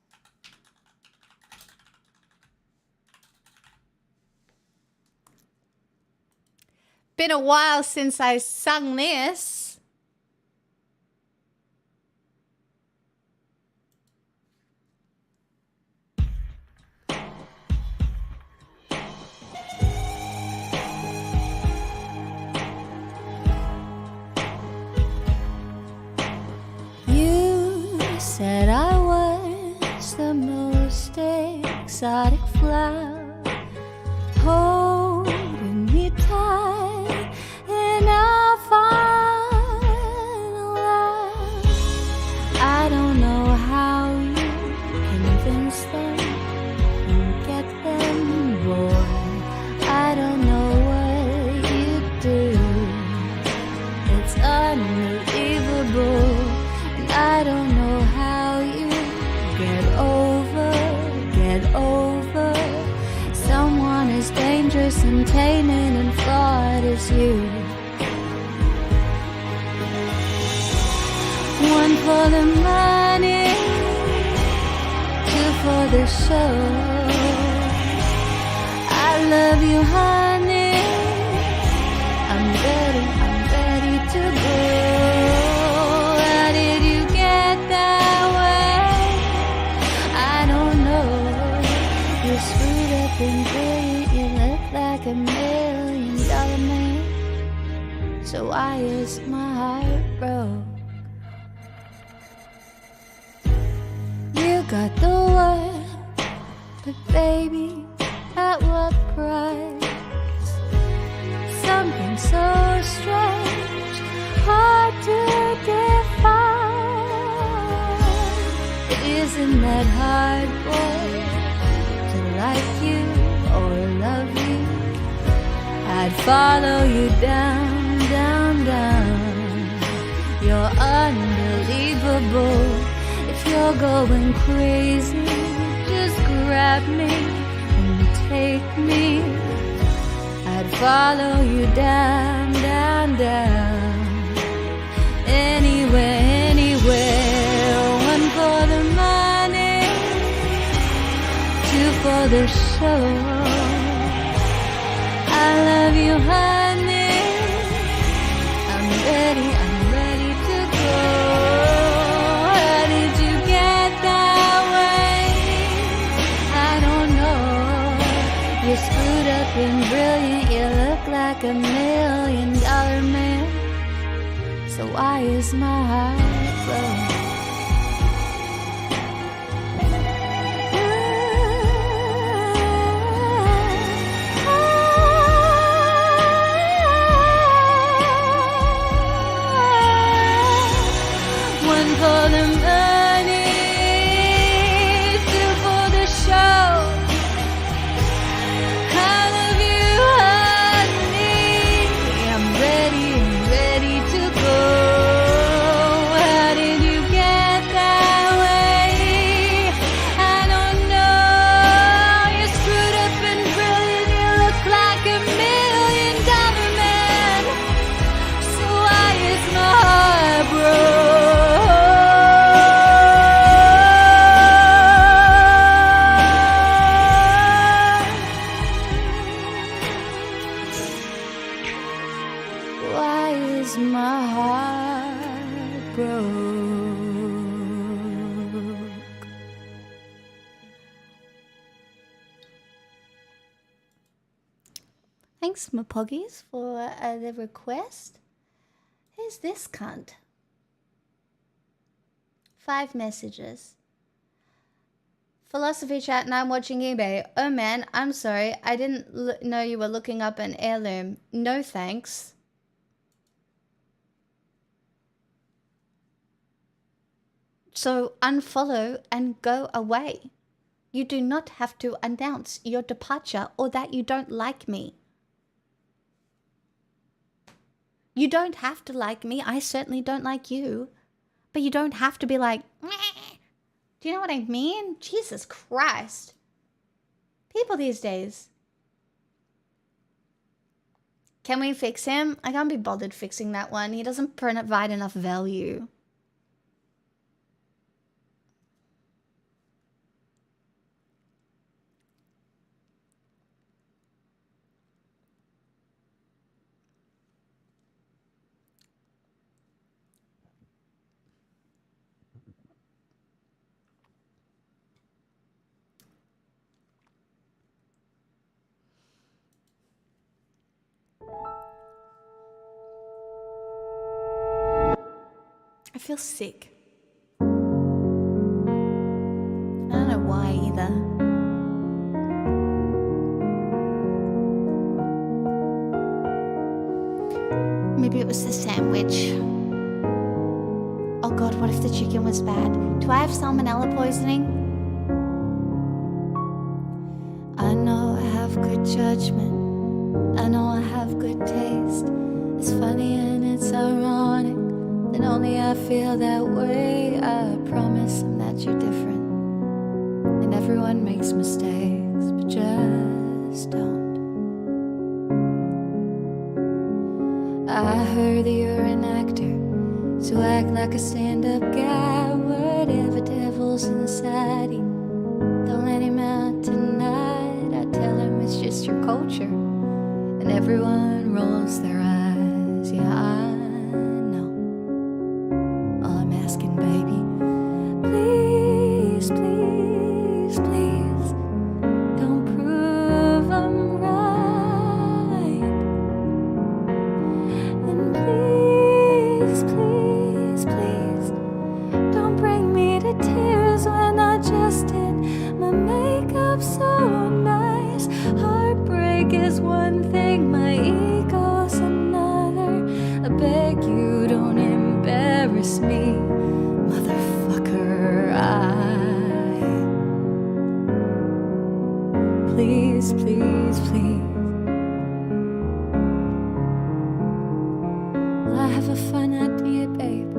Been a while since I sung this. Said I was the most exotic flower, holding me tight in our final hour. I don't know how you convince them and get them bored. I don't know what you do. It's unbelievable, and I don't know how you get over someone as dangerous and tainted and flawed as you. One for the money, two for the show. I love you, honey. I'm ready to go. How did you get that way? I don't know. You're screwed up and brilliant. You look like $1 million man. So why is my heart broke? You got the world, but baby, at what price? Something so strange, hard to define. Isn't that that hard, boy, to like you or love you. I'd follow you down, down, down. You're unbelievable. If you're going crazy, just grab me and take me. I'd follow you down, down, down. Anywhere, anywhere. One for the money, two for the show. I love you, honey. I'm ready to go. How did you get that way? I don't know. You're screwed up and brilliant. You look like $1 million man. So why is my heart broke? One for the money, two for the show. I love you, honey. I'm ready to go. How did you get that way? I don't know. You're screwed up and brilliant. You look like $1 million man. So why is my heart broke? Why is my heart broke? Thanks, my poggies, for the request. Who's this cunt? 5 messages. Philosophy chat, and I'm watching eBay. Oh man, I'm sorry. I didn't know you were looking up an heirloom. No thanks. So unfollow and go away. You do not have to announce your departure or that you don't like me. You don't have to like me. I certainly don't like you. But you don't have to be like, meh. Do you know what I mean? Jesus Christ. People these days. Can we fix him? I can't be bothered fixing that one. He doesn't provide enough value. I feel sick. I don't know why either. Maybe it was the sandwich. Oh God, what if the chicken was bad? Do I have salmonella poisoning? I know I have good judgment. I know I have good taste. It's funny and it's ironic that only I feel that way. I promise I'm that you're different. And everyone makes mistakes, but just don't. I heard that you're an actor, so act like a stand-up guy. Whatever devil's inside you, don't let him out tonight. I tell him it's just your culture, and everyone rolls their eyes. Yeah, I know. All I'm asking, baby, please, please, please, don't prove I'm right. And please, please, please, don't bring me to tears when I just did my makeup so nice. Heartbreak is one thing, my ego's another. I beg you, don't embarrass me, motherfucker. I please. Well, I have a fun idea, babe.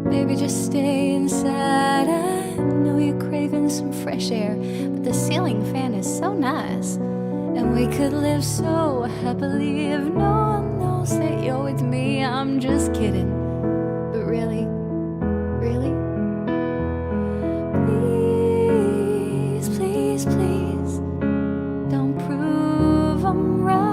Maybe just stay inside. I know you're craving some fresh air, but the ceiling fan is so nice. And we could live so happily if no one knows that you're with me. I'm just kidding, but really, really, please, please, please, don't prove I'm right.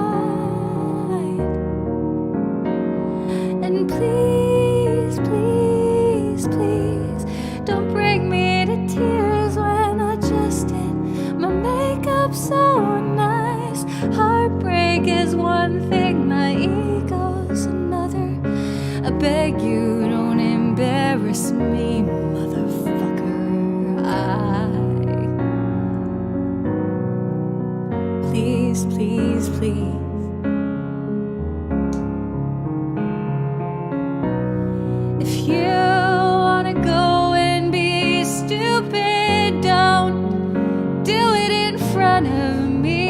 And please, please, please, don't bring me to tears when I just did my makeup so nice. Heartbreak is one thing, my ego's another. I beg you, don't embarrass me, motherfucker. Please, please, please. If you wanna go and be stupid, don't do it in front of me.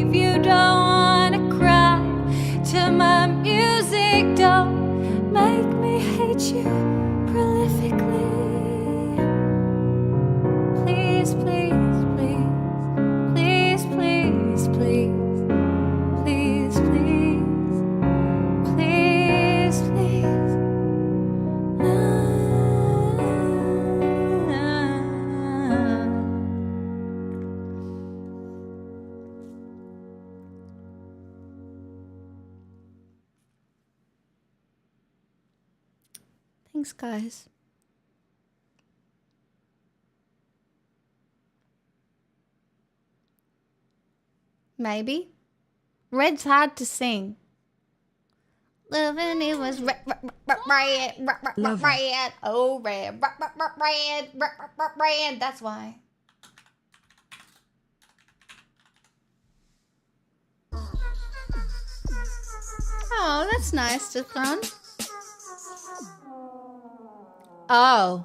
If you don't wanna cry to my music, don't make me hate you prolifically. Please, please, please, please, please, please, please, please, please, please. Thanks, guys. Maybe. Red's hard to sing. Loving it was red, Love red, oh red, red. That's why. Oh, that's nice to throw. Oh.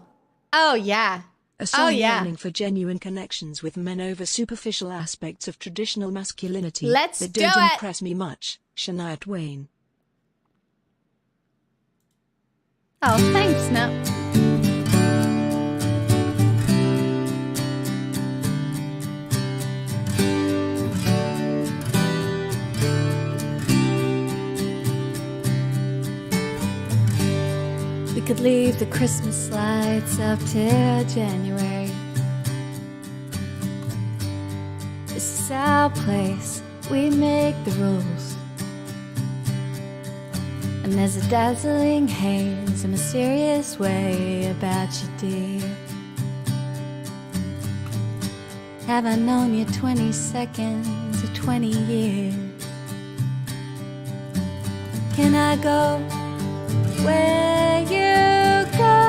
Oh, yeah. A song Oh, yeah. yearning for genuine connections with men over superficial aspects of traditional masculinity Let's that do don't it. impress me much. Shania Twain. Oh, thanks, Snap. We could leave the Christmas lights up till January. This is our place, we make the rules. And there's a dazzling haze, a mysterious way about you, dear. Have I known you 20 seconds or 20 years? Can I go where you go?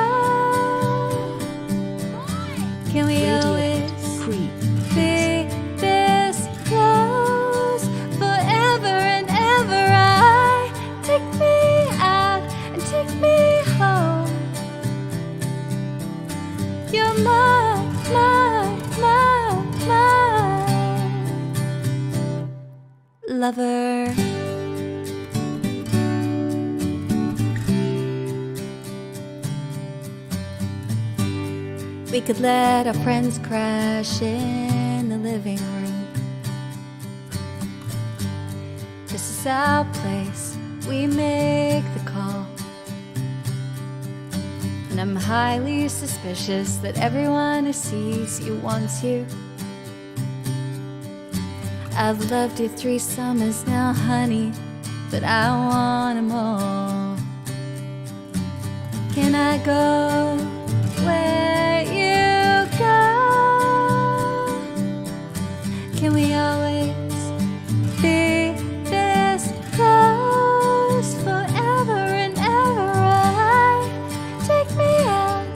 Can we always Creep. be this close forever and ever? Take me out and take me home. You're my lover. We could let our friends crash in the living room. This is our place, we make the call. And I'm highly suspicious that everyone who sees you wants you. I've loved you 3 summers now, honey, but I want 'em all. Can I go where you go? Can we always be this close forever and ever? Take me out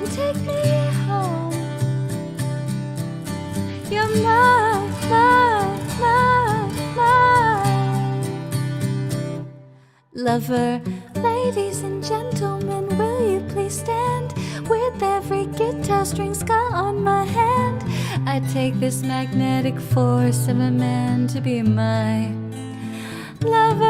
and take me home. You're my lover. Ladies and gentlemen, will you please stand with every guitar string scar on my hand? I take this magnetic force of a man to be my lover.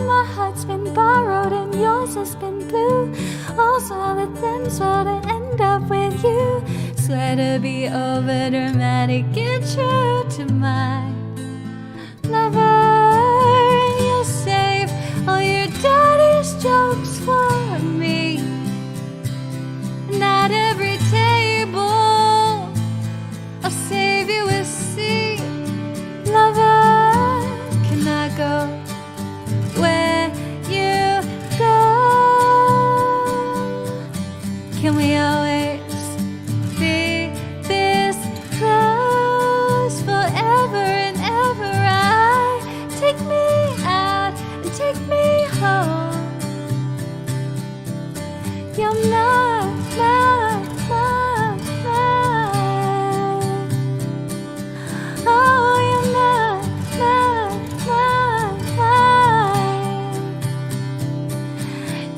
My heart's been borrowed and yours has been blue. All solid ends want to end up with you. Swear to be over dramatic, get true to my lover. You'll save all your dirtiest jokes for me. Not every table I'll save you a seat. Lover, can I go where you go? Can we always be this close forever and ever? Take me out and take me home. You're not mine. Oh, you're not mine.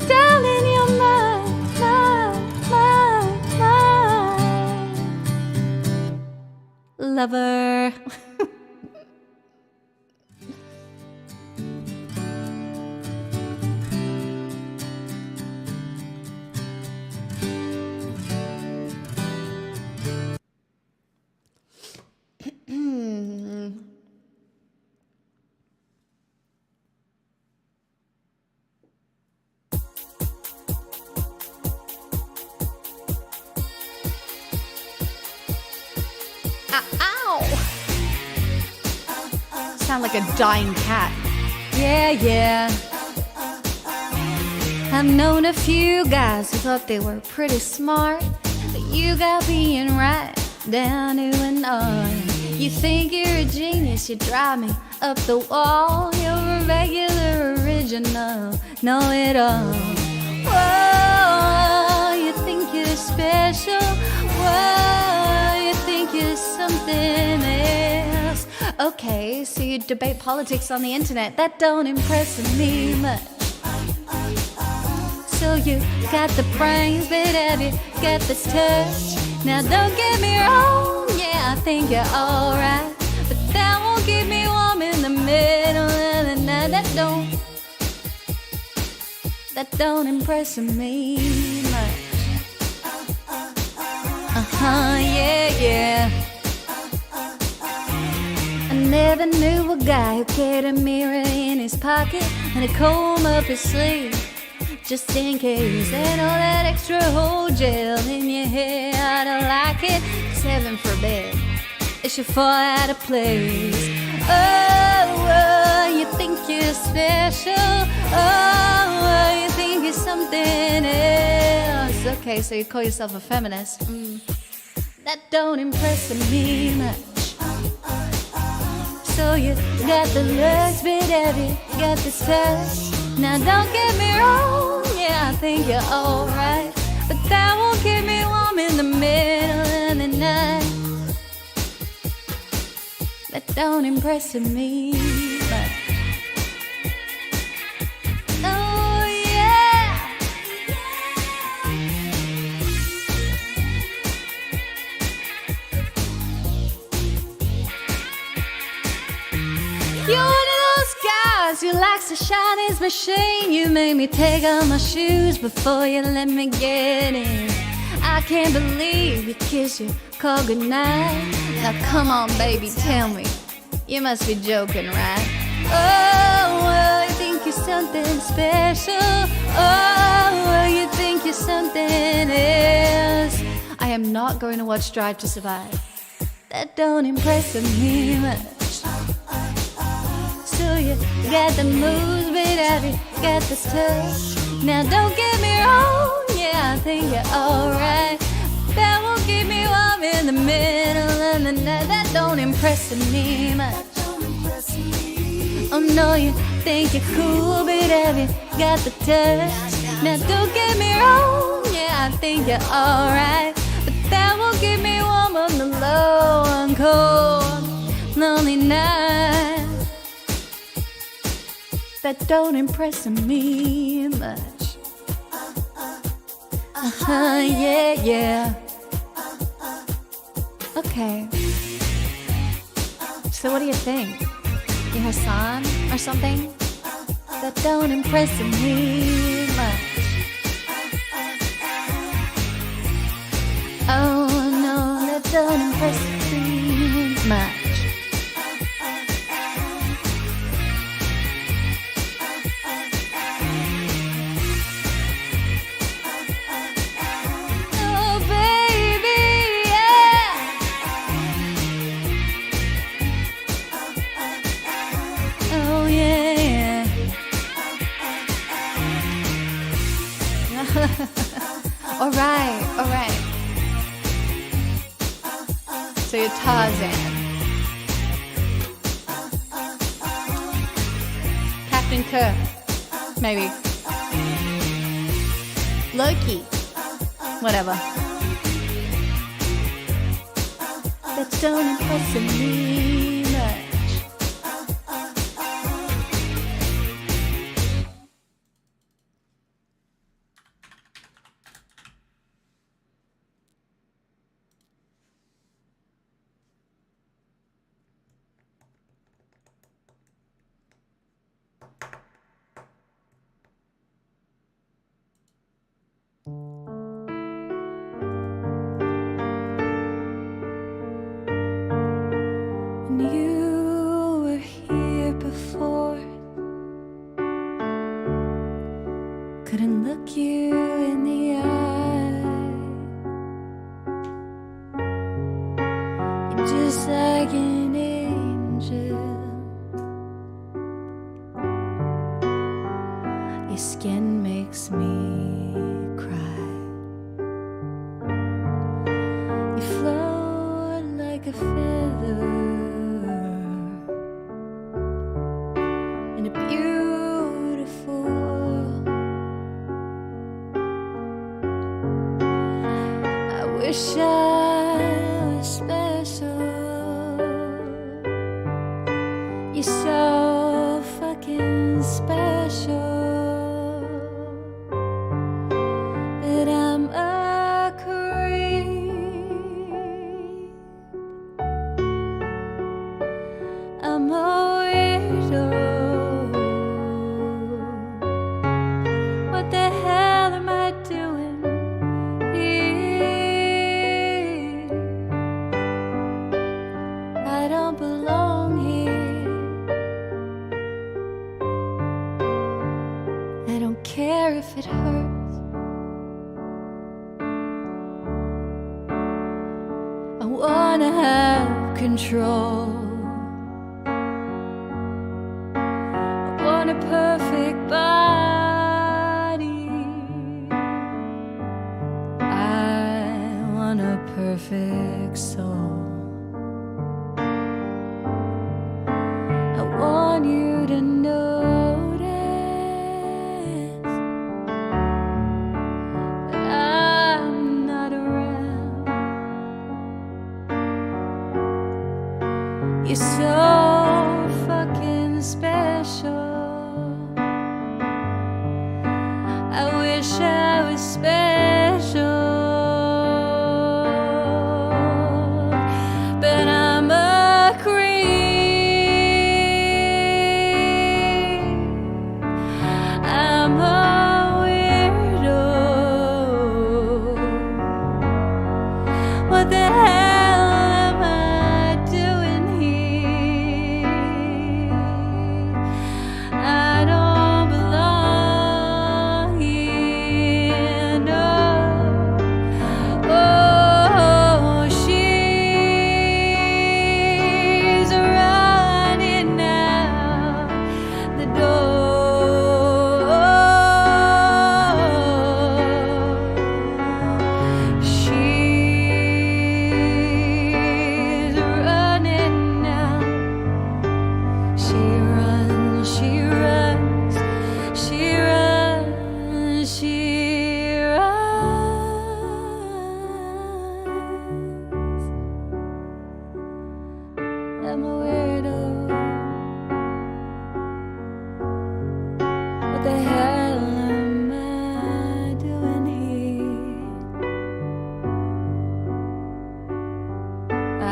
Darling, you're mine. Lover. Ow! Sound like a dying cat. Yeah. I've known a few guys who thought they were pretty smart, but you got being right down to an art. You think you're a genius, you drive me up the wall. You're a regular original, know it all. Whoa, you think you're special. Whoa, you think you're something else. Okay, so you debate politics on the internet. That don't impress me much. So you got the brains, but have you got the touch? Now don't get me wrong, yeah, I think you're alright, but that won't keep me warm in the middle of the night. That don't impress me much. Yeah. I never knew a guy who carried a mirror in his pocket and a comb up his sleeve, just in case. And all that extra whole gel in your hair, I don't like it, 'cause heaven forbid it should fall out of place. Oh, you think you're special. Oh, you think you're something else. Okay, so you call yourself a feminist. That don't impress me much. So you got the looks, but have you got the touch? Now don't get me wrong, yeah, I think you're alright, but that won't keep me warm in the middle of the night. That don't impress me much. Oh yeah. You're one of those guys who likes to shine his machine. You made me take off my shoes before you let me get in. I can't believe you kissed your call goodnight. Now come on, baby, tell me, you must be joking, right? Oh, you think you're something special. Oh, you think you're something else. I am not going to watch Drive to Survive. That don't impress me much. So you got the moves, but have you got the touch? Now don't get me wrong, yeah, I think you're alright. That won't keep me warm in the middle of the night. That don't impress me much. Oh no, you think you're cool, but have you got the touch? Now don't get me wrong, yeah, I think you're alright, but that won't keep me warm on the low and cold, lonely night. That don't impress me much. Yeah. Okay. So what do you think? You her son or something? That don't impress me much. Oh no, that don't impress me much. Oh baby, yeah. Oh yeah. All right. So you're Tarzan. Captain Kirk. Maybe. Loki. Whatever. That don't impress me much. And you were here before. Couldn't look you in the eye. You're just like an angel. Your skin makes me cry. You float like a feather in a beautiful world. I wish I was special. You're so fucking special. But I'm a creep. I'm a weirdo. What the hell am I doing here? I don't belong here. I don't care if it hurts. I wanna have control. I want a perfect body. I want a perfect soul. I want you to notice that I'm not around. You're so fucking special. I wish I was special. But I'm a creep. I'm a weirdo. What the hell am I doing here? I don't belong here, no. Oh, she's running out the door. She's running out. She runs, she runs, she runs, she runs. I'm a weirdo. What the hell am I doing here? I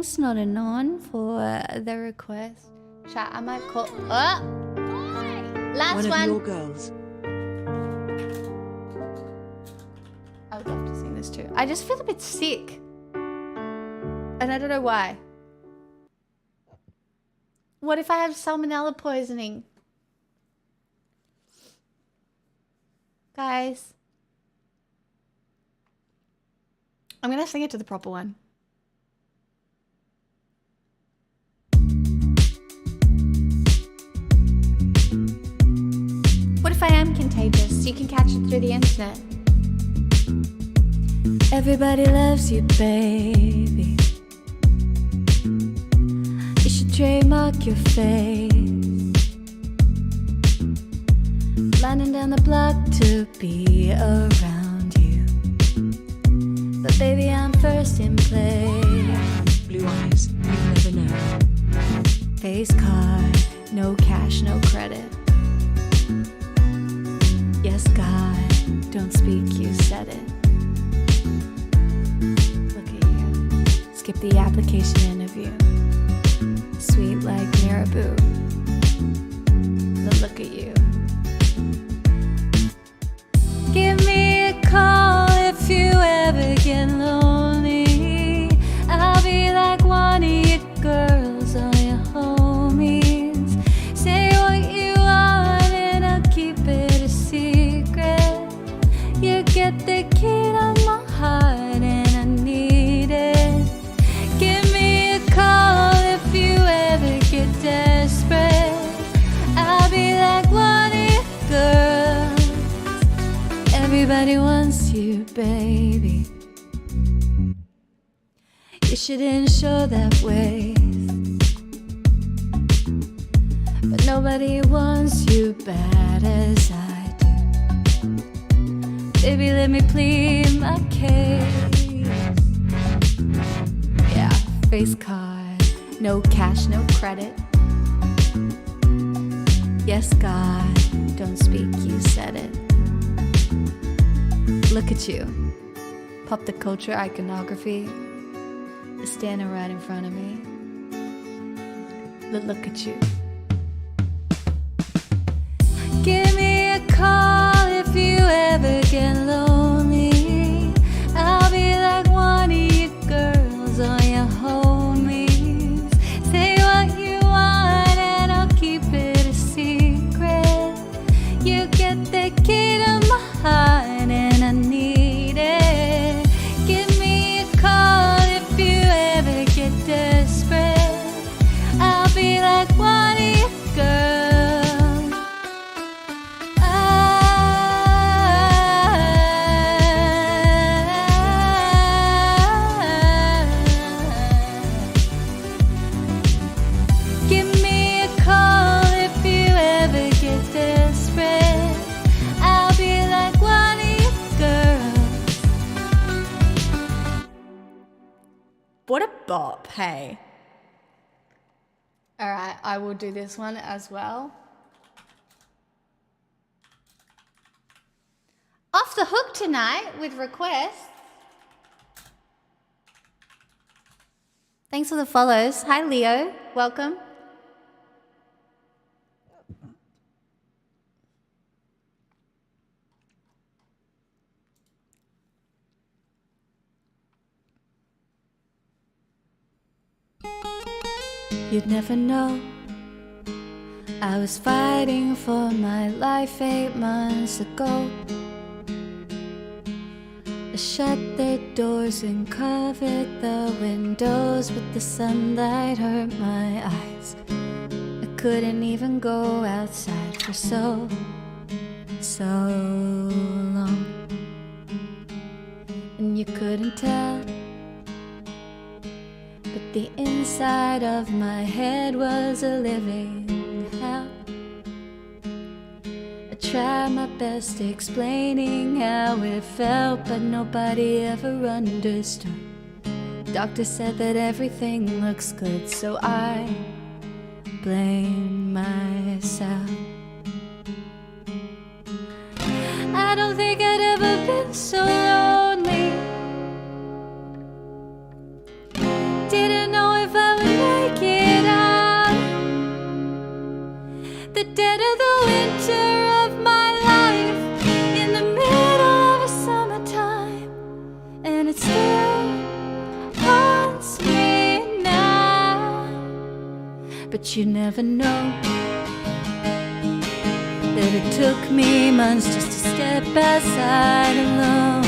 Thanks, not a non, for the request. Chat, I might call. Oh! Last One one. of your girls. I would love to sing this too. I just feel a bit sick. And I don't know why. What if I have salmonella poisoning? Guys. I'm going to sing it to the proper one. What if I am contagious? You can catch it through the internet. Everybody loves you, baby. You should trademark your face. Lining down the block to be around you. But baby, I'm first in place. Blue eyes, you never know. Face card, no cash, no credit. Yes, God, don't speak, you said it. Look at you. Skip the application interview. Sweet like Marabou. But look at you. Give me a call if you ever get lonely. I'll be like one of your girls or your homies. Say what you want and I'll keep it a secret. You get the key to my heart and I need it. Give me a call if you ever get desperate. I'll be like one of your girls. Everybody wants you, baby. You shouldn't show that way. But nobody wants you bad as I do. Baby, let me plead my case. Yeah, face card, no cash, no credit. Yes, God, don't speak, you said it. Look at you. Pop the culture iconography is standing right in front of me. But look at you. Give me a call if you ever get lonely. I'll be like one of your girls or your homies. Say what you want and I'll keep it a secret. You get the key to my heart and I need it. Give me a call if you ever get desperate. I'll be like one of your girls. Give me a call if you ever get desperate. I'll be like one of your girls. What a bop, hey. Alright, I will do this one as well. Off the hook tonight with requests. Thanks for the follows. Hi, Leo. Welcome. You'd never know. I was fighting for my life 8 months ago. I shut the doors and covered the windows, but the sunlight hurt my eyes. I couldn't even go outside for so long. And you couldn't tell, but the inside of my head was a living hell. I tried my best explaining how it felt, but nobody ever understood. Doctor said that everything looks good, so I blame myself. I don't think I'd ever been so lonely. Didn't know the dead of the winter of my life, in the middle of a summertime, and it still haunts me now. But you never know that it took me months just to step outside alone.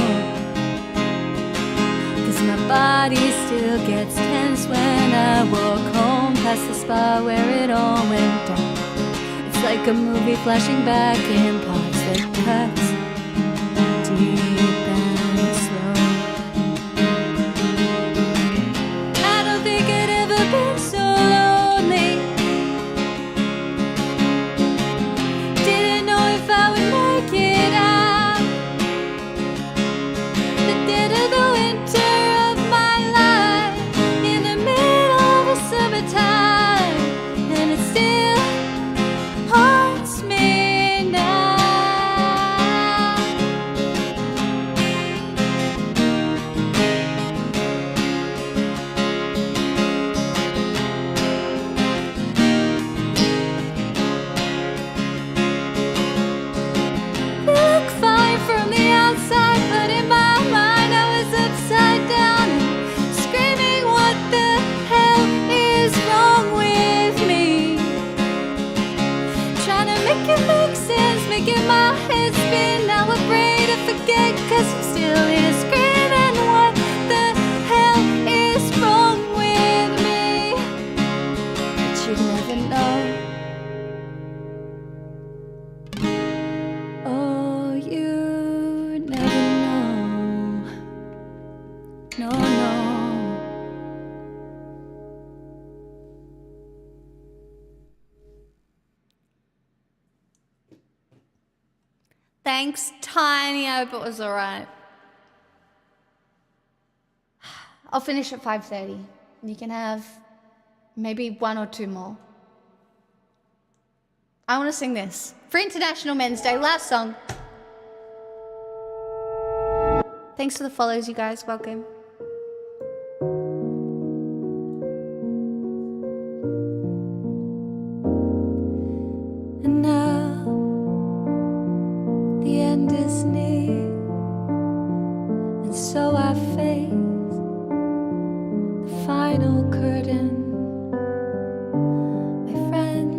'Cause my body still gets tense when I walk home past the spot where it all went down. It's like a movie flashing back in parts that cuts deep and slow. I don't think I'd ever been so lonely. Didn't know if I would make it out. The dead of the winter of my life, in the middle of a summertime, and it still haunts me now. They look fine from the outside, but in my mind I was upside down and screaming, what the hell is wrong with me? Trying to make it make sense, making my head spin. Now afraid to forget, 'cause I'm still here screaming, what the hell is wrong with me? But you never know. Oh, you never know. No, no. Thanks, Tiny. I hope it was alright. I'll finish at 5:30. You can have maybe one or two more. I want to sing this for International Men's Day. Last song. Thanks for the follows, you guys. Welcome. And now the end is near, and so I face the final curtain. My friends,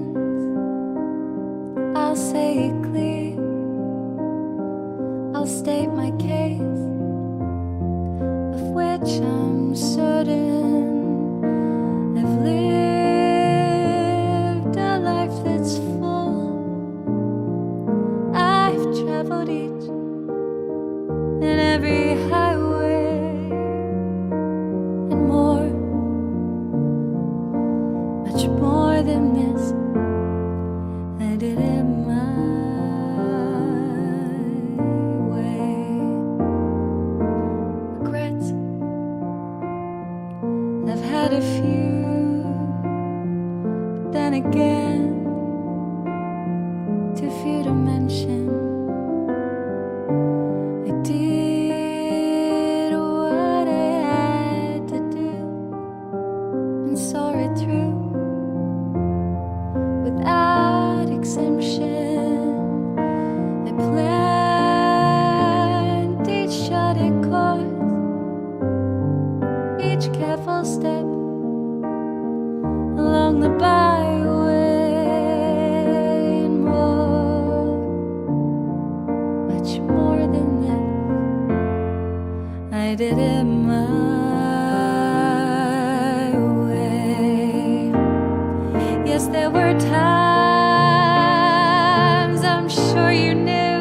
I'll say it clear, I'll state my case, of which I'm certain. I've lived a life that's full. I've traveled each and every highway and more, much more than this. I did it my way. Regrets, I've had a few, but then again, too few to mention. I did what I had to do and saw it through without exemption. I planned each shorter course, each careful step along the byway, and more, much more than that. I did it my way. Yes, there were times I'm sure you knew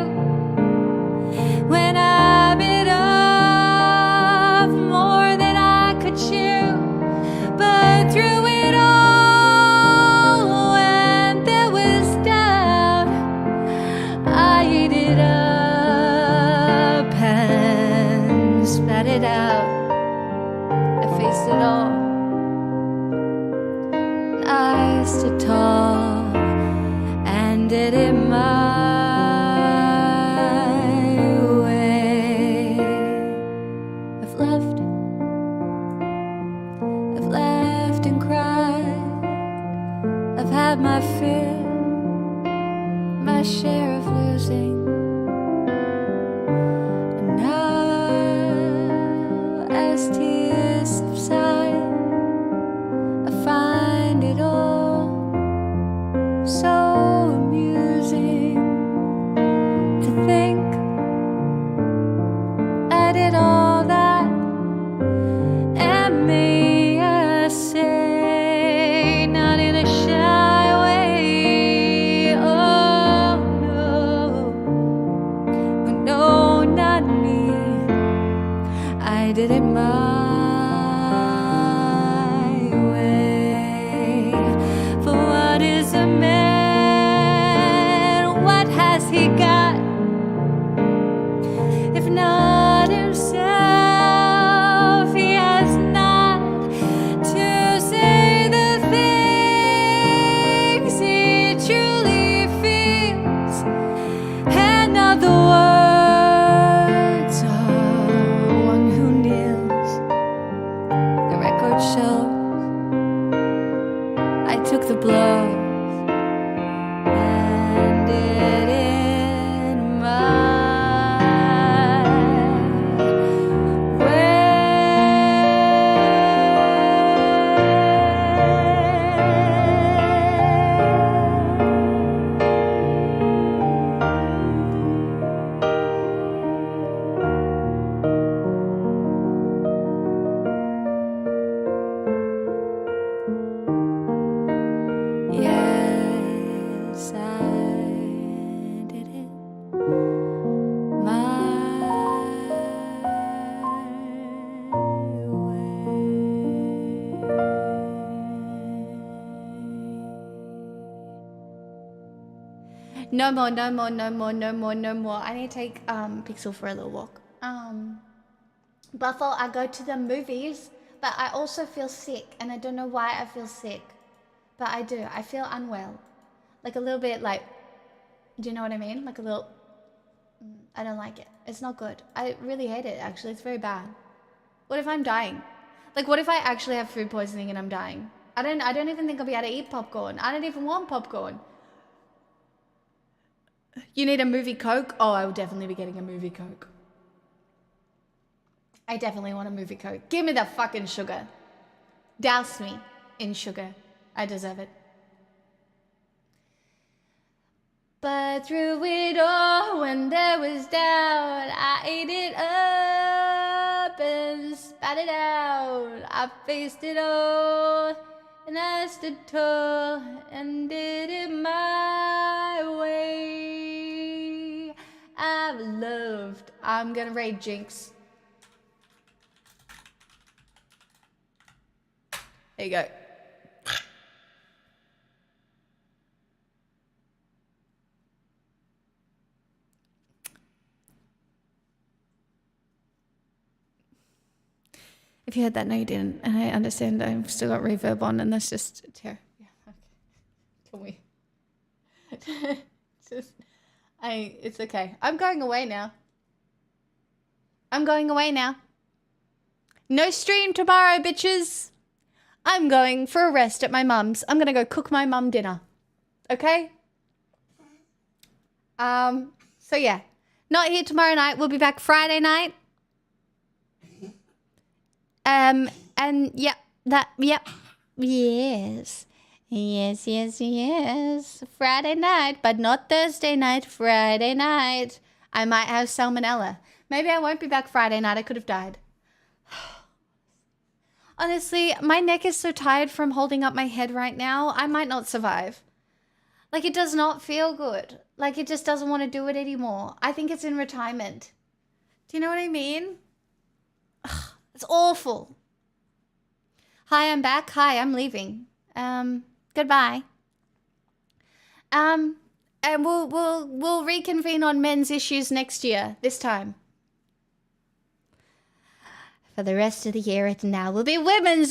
share of losing. And now, as tears subside, I find it all so amusing to think I did all that and may I say, not in a shy way. Oh no, not me. I did it my way. For what is a man? What has he got? If not himself, he has not to say the things he truly feels. And not the words of one who kneels. The record shows I took the blows and did it my yes, I did it my way. No more, no more, no more, no more, no more. I need to take Pixel for a little walk. Before I go to the movies, but I also feel sick, and I don't know why I feel sick, but I do. I feel unwell, like a little bit, like, do you know what I mean? Like a little. I don't like it. It's not good. I really hate it. Actually, it's very bad. What if I'm dying? Like, what if I actually have food poisoning and I'm dying? I don't even think I'll be able to eat popcorn. I don't even want popcorn. You need a movie Coke? Oh, I will definitely be getting a movie Coke. I definitely want a movie Coke. Give me the fucking sugar. Douse me in sugar. I deserve it. But through it all, when there was doubt, I ate it up and spat it out. I faced it all, and I stood tall and did it my way. I've loved. I'm gonna raid Jinx. There you go. If you heard that, no, you didn't. And I understand I've still got reverb on, and that's just terrible. Yeah, okay. Can we? It's okay. I'm going away now. No stream tomorrow, bitches. I'm going for a rest at my mum's. I'm gonna go cook my mum dinner. Okay? So yeah. Not here tomorrow night. We'll be back Friday night. And yep, yes. Friday night, but not Thursday night, Friday night. I might have salmonella. Maybe I won't be back Friday night. I could have died. Honestly, my neck is so tired from holding up my head right now. I might not survive. Like, it does not feel good. Like, it just doesn't want to do it anymore. I think it's in retirement. Do you know what I mean? Ugh, it's awful. Hi, I'm back. Hi, I'm leaving. Goodbye. And we'll reconvene on men's issues next year. This time. For the rest of the year, it now will be women's